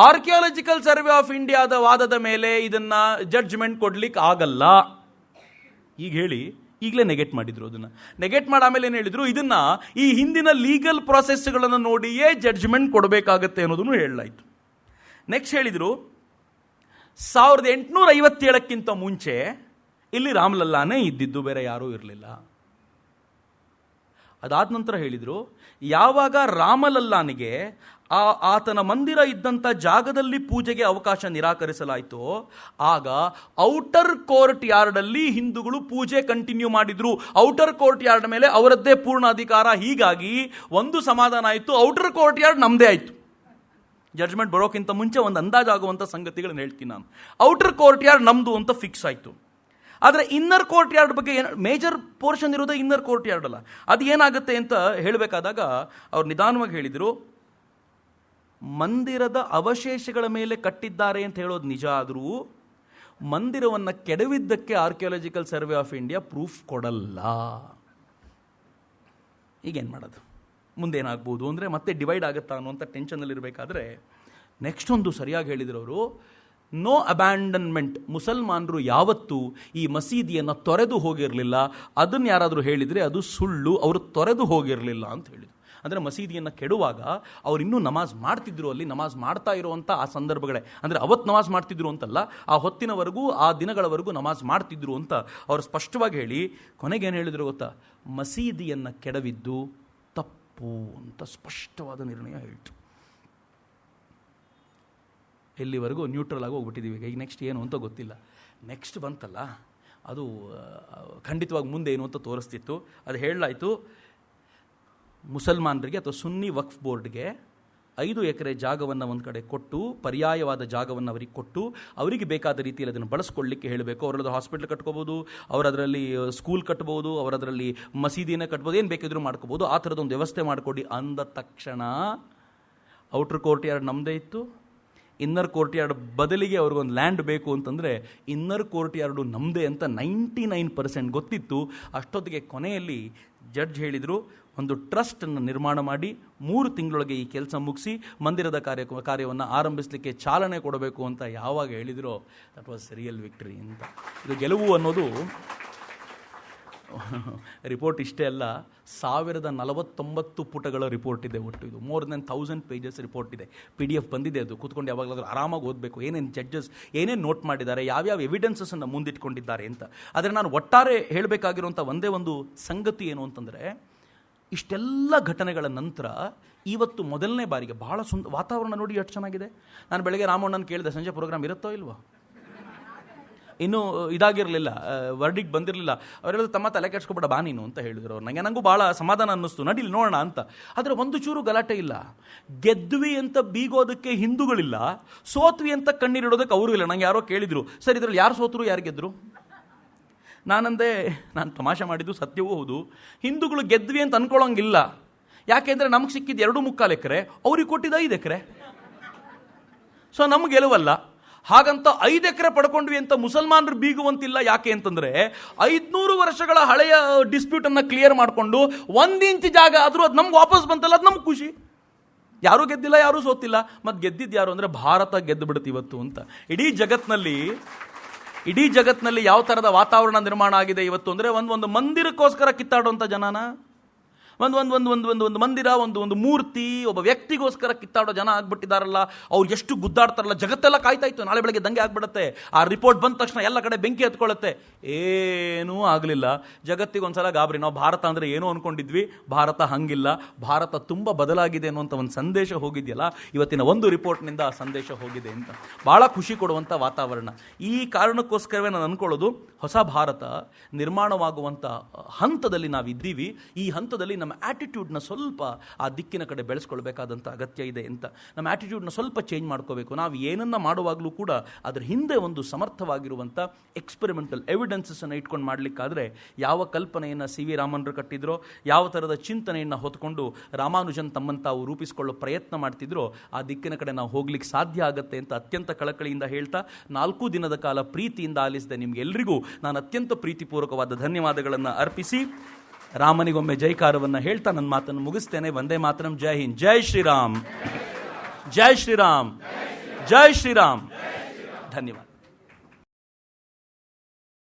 ಆರ್ಕಿಯಾಲಜಿಕಲ್ ಸರ್ವೆ ಆಫ್ ಇಂಡಿಯಾದ ವಾದದ ಮೇಲೆ ಇದನ್ನ ಜಡ್ಜ್ಮೆಂಟ್ ಕೊಡ್ಲಿಕ್ಕೆ ಆಗಲ್ಲ. ಈಗ ಹೇಳಿ, ಈಗಲೇ ನೆಗೆಟ್ ಮಾಡಿದ್ರು. ಅದನ್ನು ನೆಗೆಟ್ ಮಾಡಿ ಆಮೇಲೆ ಏನು ಹೇಳಿದ್ರು, ಇದನ್ನ ಈ ಹಿಂದಿನ ಲೀಗಲ್ ಪ್ರಾಸೆಸ್ಗಳನ್ನು ನೋಡಿಯೇ ಜಡ್ಜ್ಮೆಂಟ್ ಕೊಡಬೇಕಾಗತ್ತೆ ಅನ್ನೋದನ್ನು ಹೇಳಲಾಯಿತು. ನೆಕ್ಸ್ಟ್ ಹೇಳಿದರು, 1857ಕ್ಕಿಂತ ಮುಂಚೆ ಇಲ್ಲಿ ರಾಮ್ಲಲ್ಲಾನೇ ಇದ್ದಿದ್ದು, ಬೇರೆ ಯಾರೂ ಇರಲಿಲ್ಲ. ಅದಾದ ನಂತರ ಹೇಳಿದರು, ಯಾವಾಗ ರಾಮಲಲ್ಲಾನಿಗೆ ಆತನ ಮಂದಿರ ಇದ್ದಂಥ ಜಾಗದಲ್ಲಿ ಪೂಜೆಗೆ ಅವಕಾಶ ನಿರಾಕರಿಸಲಾಯಿತು, ಆಗ ಔಟರ್ ಕೋರ್ಟ್ ಯಾರ್ಡಲ್ಲಿ ಹಿಂದೂಗಳು ಪೂಜೆ ಕಂಟಿನ್ಯೂ ಮಾಡಿದ್ರು. ಔಟರ್ ಕೋರ್ಟ್ ಯಾರ್ಡ್ ಮೇಲೆ ಅವರದ್ದೇ ಪೂರ್ಣ ಅಧಿಕಾರ. ಹೀಗಾಗಿ ಒಂದು ಸಮಾಧಾನ ಆಯಿತು, ಔಟರ್ ಕೋರ್ಟ್ ಯಾರ್ಡ್ ನಮ್ಮದೇ ಆಯಿತು. ಜಡ್ಜ್ಮೆಂಟ್ ಬರೋಕ್ಕಿಂತ ಮುಂಚೆ ಒಂದು ಅಂದಾಜಾಗುವಂಥ ಸಂಗತಿಗಳನ್ನ ಹೇಳ್ತೀನಿ ನಾನು. ಔಟರ್ ಕೋರ್ಟ್ ಯಾರ್ಡ್ ನಮ್ಮದು ಅಂತ ಫಿಕ್ಸ್ ಆಯಿತು. ಆದರೆ ಇನ್ನರ್ ಕೋರ್ಟ್ ಯಾರ್ಡ್ ಬಗ್ಗೆ ಮೇಜರ್ ಪೋರ್ಷನ್ ಇರೋದೇ ಇನ್ನರ್ ಕೋರ್ಟ್ ಯಾರ್ಡ್ ಅಲ್ಲ. ಅದು ಏನಾಗುತ್ತೆ ಅಂತ ಹೇಳಬೇಕಾದಾಗ ಅವ್ರು ನಿಧಾನವಾಗಿ ಹೇಳಿದರು, ಮಂದಿರದ ಅವಶೇಷಗಳ ಮೇಲೆ ಕಟ್ಟಿದ್ದಾರೆ ಅಂತ ಹೇಳೋದು ನಿಜ ಆದರೂ ಮಂದಿರವನ್ನು ಕೆಡವಿದ್ದಕ್ಕೆ archaeological survey of India proof ಕೊಡಲ್ಲ. ಈಗೇನು ಮಾಡೋದು, ಮುಂದೇನಾಗ್ಬೋದು ಅಂದರೆ ಮತ್ತೆ ಡಿವೈಡ್ ಆಗುತ್ತಾ ಅನ್ನುವಂಥ ಟೆನ್ಷನ್ನಲ್ಲಿರಬೇಕಾದ್ರೆ ನೆಕ್ಸ್ಟ್ ಒಂದು ಸರಿಯಾಗಿ ಹೇಳಿದ್ರು ಅವರು, ನೋ ಅಬ್ಯಾಂಡನ್ಮೆಂಟ್. ಮುಸಲ್ಮಾನರು ಯಾವತ್ತೂ ಈ ಮಸೀದಿಯನ್ನು ತೊರೆದು ಹೋಗಿರಲಿಲ್ಲ. ಅದನ್ನು ಯಾರಾದರೂ ಹೇಳಿದರೆ ಅದು ಸುಳ್ಳು, ಅವರು ತೊರೆದು ಹೋಗಿರಲಿಲ್ಲ ಅಂತ ಹೇಳಿದರು. ಅಂದರೆ ಮಸೀದಿಯನ್ನು ಕೆಡುವಾಗ ಅವ್ರು ಇನ್ನೂ ನಮಾಜ್ ಮಾಡ್ತಿದ್ರು, ಅಲ್ಲಿ ನಮಾಜ್ ಮಾಡ್ತಾ ಇರುವಂಥ ಆ ಸಂದರ್ಭಗಳೇ, ಅಂದರೆ ಅವತ್ತು ನಮಾಜ್ ಮಾಡ್ತಿದ್ರು ಅಂತಲ್ಲ, ಆ ಹೊತ್ತಿನವರೆಗೂ ಆ ದಿನಗಳವರೆಗೂ ನಮಾಜ್ ಮಾಡ್ತಿದ್ರು ಅಂತ ಅವರು ಸ್ಪಷ್ಟವಾಗಿ ಹೇಳಿ ಕೊನೆಗೇನು ಹೇಳಿದ್ರು ಗೊತ್ತಾ, ಮಸೀದಿಯನ್ನು ಕೆಡವಿದ್ದು ತಪ್ಪು ಅಂತ ಸ್ಪಷ್ಟವಾದ ನಿರ್ಣಯ ಹೇಳ್ತು. ಎಲ್ಲಿವರೆಗೂ ನ್ಯೂಟ್ರಲ್ ಆಗಿ ಹೋಗ್ಬಿಟ್ಟಿದ್ದೀವಿ. ಈಗ ನೆಕ್ಸ್ಟ್ ಏನು ಅಂತ ಗೊತ್ತಿಲ್ಲ. ನೆಕ್ಸ್ಟ್ ಬಂತಲ್ಲ, ಅದು ಖಂಡಿತವಾಗಿ ಮುಂದೆ ಏನು ಅಂತ ತೋರಿಸ್ತಿತ್ತು. ಅದು ಹೇಳಲಾಯಿತು, ಮುಸಲ್ಮಾನರಿಗೆ ಅಥವಾ ಸುನ್ನಿ ವಕ್ಫ್ ಬೋರ್ಡ್ಗೆ 5 ಎಕರೆ ಜಾಗವನ್ನು ಒಂದು ಕಡೆ ಕೊಟ್ಟು, ಪರ್ಯಾಯವಾದ ಜಾಗವನ್ನು ಅವರಿಗೆ ಕೊಟ್ಟು, ಅವರಿಗೆ ಬೇಕಾದ ರೀತಿಯಲ್ಲಿ ಅದನ್ನು ಬಳಸ್ಕೊಳ್ಳಿಕ್ಕೆ ಹೇಳಬೇಕು. ಅವರದ್ದು ಹಾಸ್ಪಿಟ್ಲ್ ಕಟ್ಕೋಬೋದು, ಅವರದರಲ್ಲಿ ಸ್ಕೂಲ್ ಕಟ್ಬೋದು, ಅವರದರಲ್ಲಿ ಮಸೀದಿಯನ್ನು ಕಟ್ಬೋದು, ಏನು ಬೇಕಿದ್ರೂ ಮಾಡ್ಕೋಬೋದು. ಆ ಥರದೊಂದು ವ್ಯವಸ್ಥೆ ಮಾಡಿಕೊಡಿ ಅಂದ ತಕ್ಷಣ ಔಟರ್ ಕೋರ್ಟ್ ಯಾರ್ಡ್ ನಮ್ಮದೇ ಇತ್ತು, ಇನ್ನರ್ ಕೋರ್ಟ್ ಯಾರ್ಡ್ ಬದಲಿಗೆ ಅವ್ರಿಗೊಂದು ಲ್ಯಾಂಡ್ ಬೇಕು ಅಂತಂದರೆ ಇನ್ನರ್ ಕೋರ್ಟ್ ಯಾರ್ಡು ನಮ್ಮದೇ ಅಂತ 99% ಗೊತ್ತಿತ್ತು. ಅಷ್ಟೊತ್ತಿಗೆ ಕೊನೆಯಲ್ಲಿ ಜಡ್ಜ್ ಹೇಳಿದರು, ಒಂದು ಟ್ರಸ್ಟನ್ನು ನಿರ್ಮಾಣ ಮಾಡಿ 3 ತಿಂಗಳೊಳಗೆ ಈ ಕೆಲಸ ಮುಗಿಸಿ ಮಂದಿರದ ಕಾರ್ಯವನ್ನು ಆರಂಭಿಸಲಿಕ್ಕೆ ಚಾಲನೆ ಕೊಡಬೇಕು ಅಂತ ಯಾವಾಗ ಹೇಳಿದರೋ ದಟ್ ವಾಸ್ ರಿಯಲ್ ವಿಕ್ಟರಿ ಅಂತ. ಇದು ಗೆಲುವು ಅನ್ನೋದು ರಿಪೋರ್ಟ್ ಇಷ್ಟೇ ಅಲ್ಲ, 1049 ಪುಟಗಳ ರಿಪೋರ್ಟ್ ಇದೆ ಒಟ್ಟು. ಇದು ಮೋರ್ ದೆನ್ 1000 ಪೇಜಸ್ ರಿಪೋರ್ಟ್ ಇದೆ. PDF ಬಂದಿದೆ. ಅದು ಕೂತ್ಕೊಂಡು ಯಾವಾಗಲಾದ್ರೂ ಆರಾಮಾಗಿ ಓದಬೇಕು, ಏನೇನು ಜಡ್ಜಸ್ ಏನೇನು ನೋಟ್ ಮಾಡಿದ್ದಾರೆ, ಯಾವ್ಯಾವ ಎವಿಡೆನ್ಸನ್ನು ಮುಂದಿಟ್ಕೊಂಡಿದ್ದಾರೆ ಅಂತ. ಆದರೆ ನಾನು ಒಟ್ಟಾರೆ ಹೇಳಬೇಕಾಗಿರುವಂಥ ಒಂದೇ ಒಂದು ಸಂಗತಿ ಏನು ಅಂತಂದರೆ, ಇಷ್ಟೆಲ್ಲ ಘಟನೆಗಳ ನಂತರ ಇವತ್ತು ಮೊದಲನೇ ಬಾರಿಗೆ ಬಹಳ ವಾತಾವರಣ ನೋಡಿ ಎಷ್ಟು ಚೆನ್ನಾಗಿದೆ. ನಾನು ಬೆಳಗ್ಗೆ ರಾಮಣ್ಣನ ಕೇಳಿದೆ, ಸಂಜೆ ಪ್ರೋಗ್ರಾಮ್ ಇರುತ್ತೋ ಇಲ್ವೋ, ಇನ್ನೂ ಇದಾಗಿರಲಿಲ್ಲ, ವರ್ಡಿಗೆ ಬಂದಿರಲಿಲ್ಲ. ಅವ್ರು ಹೇಳಿದ್ರು, ತಮ್ಮ ತಲೆ ಕೆಡ್ಸ್ಕೊಬೇಡ ಬಾ ನೀನು ಅಂತ ಹೇಳಿದ್ರು ಅವ್ರು. ನನಗೂ ಭಾಳ ಸಮಾಧಾನ ಅನ್ನಿಸ್ತು, ನಡೀಲಿ ನೋಡೋಣ ಅಂತ. ಆದರೆ ಒಂದು ಚೂರು ಗಲಾಟೆ ಇಲ್ಲ. ಗೆದ್ವಿ ಅಂತ ಬೀಗೋದಕ್ಕೆ ಹಿಂದೂಗಳಿಲ್ಲ, ಸೋತ್ವಿ ಅಂತ ಕಣ್ಣೀರಿಡೋದಕ್ಕೆ ಅವರು ಇಲ್ಲ. ನಂಗೆ ಯಾರೋ ಕೇಳಿದ್ರು, ಸರ್ ಇದರಲ್ಲಿ ಯಾರು ಸೋತರು ಯಾರು ಗೆದ್ರು? ನಾನಂದೆ, ನಾನು ತಮಾಷೆ ಮಾಡಿದ್ದು ಸತ್ಯವೂ ಹೌದು. ಹಿಂದೂಗಳು ಗೆದ್ವಿ ಅಂತ ಅನ್ಕೊಳ್ಳೋಂಗಿಲ್ಲ. ಯಾಕೆಂದರೆ ನಮ್ಗೆ ಸಿಕ್ಕಿದ್ದು 2.25 ಎಕರೆ, ಅವ್ರಿಗೆ ಕೊಟ್ಟಿದ್ದು 5 ಎಕರೆ. ಸೊ ನಮ್ಗೆ ಗೆಲುವಲ್ಲ. ಹಾಗಂತ 5 ಎಕರೆ ಪಡ್ಕೊಂಡ್ವಿ ಅಂತ ಮುಸಲ್ಮಾನರು ಬೀಗುವಂತಿಲ್ಲ. ಯಾಕೆ ಅಂತಂದರೆ 500 ವರ್ಷಗಳ ಹಳೆಯ ಡಿಸ್ಪ್ಯೂಟನ್ನು ಕ್ಲಿಯರ್ ಮಾಡಿಕೊಂಡು 1 ಇಂಚ್ ಜಾಗ ಆದರೂ ಅದು ನಮ್ಗೆ ವಾಪಸ್ ಬಂತಲ್ಲ, ಅದು ನಮ್ಗೆ ಖುಷಿ. ಯಾರೂ ಗೆದ್ದಿಲ್ಲ, ಯಾರೂ ಸೋತಿಲ್ಲ. ಮತ್ತು ಗೆದ್ದಿದ್ದು ಯಾರು ಅಂದರೆ ಭಾರತ ಗೆದ್ದು ಬಿಡುತ್ತೆ ಇವತ್ತು ಅಂತ. ಇಡೀ ಜಗತ್ತಿನಲ್ಲಿ ಯಾವ ಥರದ ವಾತಾವರಣ ನಿರ್ಮಾಣ ಆಗಿದೆ ಇವತ್ತು ಅಂದರೆ, ಒಂದು ಮಂದಿರಕ್ಕೋಸ್ಕರ ಕಿತ್ತಾಡುವಂಥ ಜನನ, ಒಂದು ಮಂದಿರ, ಒಂದು ಮೂರ್ತಿ, ಒಬ್ಬ ವ್ಯಕ್ತಿಗೋಸ್ಕರ ಕಿತ್ತಾಡೋ ಜನ ಆಗ್ಬಿಟ್ಟಿದ್ದಾರಲ್ಲ. ಅವ್ರು ಎಷ್ಟು ಗುದ್ದಾಡ್ತಾರಲ್ಲ, ಜಗತ್ತೆಲ್ಲ ಕಾಯ್ತಾ ಇತ್ತು ನಾಳೆ ಬೆಳಗ್ಗೆ ದಂಗೆ ಆಗ್ಬಿಡುತ್ತೆ, ಆ ರಿಪೋರ್ಟ್ ಬಂದ ತಕ್ಷಣ ಎಲ್ಲ ಕಡೆ ಬೆಂಕಿ ಹತ್ಕೊಳ್ಳುತ್ತೆ. ಏನೂ ಆಗಲಿಲ್ಲ. ಜಗತ್ತಿಗೊಂದ್ಸಲ ಗಾಬರಿ. ನಾವು ಭಾರತ ಅಂದರೆ ಏನೋ ಅಂದ್ಕೊಂಡಿದ್ವಿ, ಭಾರತ ಹಂಗಿಲ್ಲ, ಭಾರತ ತುಂಬ ಬದಲಾಗಿದೆ ಅನ್ನುವಂಥ ಒಂದು ಸಂದೇಶ ಹೋಗಿದೆಯಲ್ಲ, ಇವತ್ತಿನ ಒಂದು ರಿಪೋರ್ಟ್ನಿಂದ ಆ ಸಂದೇಶ ಹೋಗಿದೆ ಅಂತ ಭಾಳ ಖುಷಿ ಕೊಡುವಂಥ ವಾತಾವರಣ. ಈ ಕಾರಣಕ್ಕೋಸ್ಕರವೇ ನಾನು ಅಂದ್ಕೊಳ್ಳೋದು, ಹೊಸ ಭಾರತ ನಿರ್ಮಾಣವಾಗುವಂಥ ಹಂತದಲ್ಲಿ ನಾವಿದ್ದೀವಿ. ಈ ಹಂತದಲ್ಲಿ ನಮ್ಮ ಆ್ಯಟಿಟ್ಯೂಡ್ನ ಸ್ವಲ್ಪ ಆ ದಿಕ್ಕಿನ ಕಡೆ ಬೆಳೆಸ್ಕೊಳ್ಬೇಕಾದಂಥ ಅಗತ್ಯ ಇದೆ ಅಂತ. ನಮ್ಮ ಆ್ಯಟಿಟ್ಯೂಡ್ನ ಸ್ವಲ್ಪ ಚೇಂಜ್ ಮಾಡ್ಕೋಬೇಕು. ನಾವು ಏನನ್ನ ಮಾಡುವಾಗಲೂ ಕೂಡ ಅದರ ಹಿಂದೆ ಒಂದು ಸಮರ್ಥವಾಗಿರುವಂಥ ಎಕ್ಸ್ಪೆರಿಮೆಂಟಲ್ ಎವಿಡೆನ್ಸನ್ನು ಇಟ್ಕೊಂಡು ಮಾಡಲಿಕ್ಕಾದರೆ, ಯಾವ ಕಲ್ಪನೆಯನ್ನು ಸಿ ವಿ ರಾಮನ್ರು ಕಟ್ಟಿದ್ರೋ, ಯಾವ ಥರದ ಚಿಂತನೆಯನ್ನು ಹೊತ್ಕೊಂಡು ರಾಮಾನುಜನ್ ತಮ್ಮನ್ನು ತಾವು ರೂಪಿಸಿಕೊಳ್ಳೋ ಪ್ರಯತ್ನ ಮಾಡ್ತಿದ್ರೋ, ಆ ದಿಕ್ಕಿನ ಕಡೆ ನಾವು ಹೋಗ್ಲಿಕ್ಕೆ ಸಾಧ್ಯ ಆಗುತ್ತೆ ಅಂತ ಅತ್ಯಂತ ಕಳಕಳಿಯಿಂದ ಹೇಳ್ತಾ, 4 ದಿನದ ಕಾಲ ಪ್ರೀತಿಯಿಂದ ಆಲಿಸಿದೆ ನಿಮಗೆಲ್ಲರಿಗೂ ನಾನು ಅತ್ಯಂತ ಪ್ರೀತಿಪೂರ್ವಕವಾದ ಧನ್ಯವಾದಗಳನ್ನು ಅರ್ಪಿಸಿ, ರಾಮನಿಗೊಮ್ಮೆ ಜೈಕಾರವನ್ನು ಹೇಳ್ತಾ ನನ್ನ ಮಾತನ್ನು ಮುಗಿಸ್ತೇನೆ. ವಂದೇ ಮಾತರಂ. ಜೈ ಹಿಂದ್. ಜೈ ಶ್ರೀರಾಮ್. ಜೈ ಶ್ರೀರಾಮ್. ಜೈ ಶ್ರೀರಾಮ್. ಧನ್ಯವಾದ.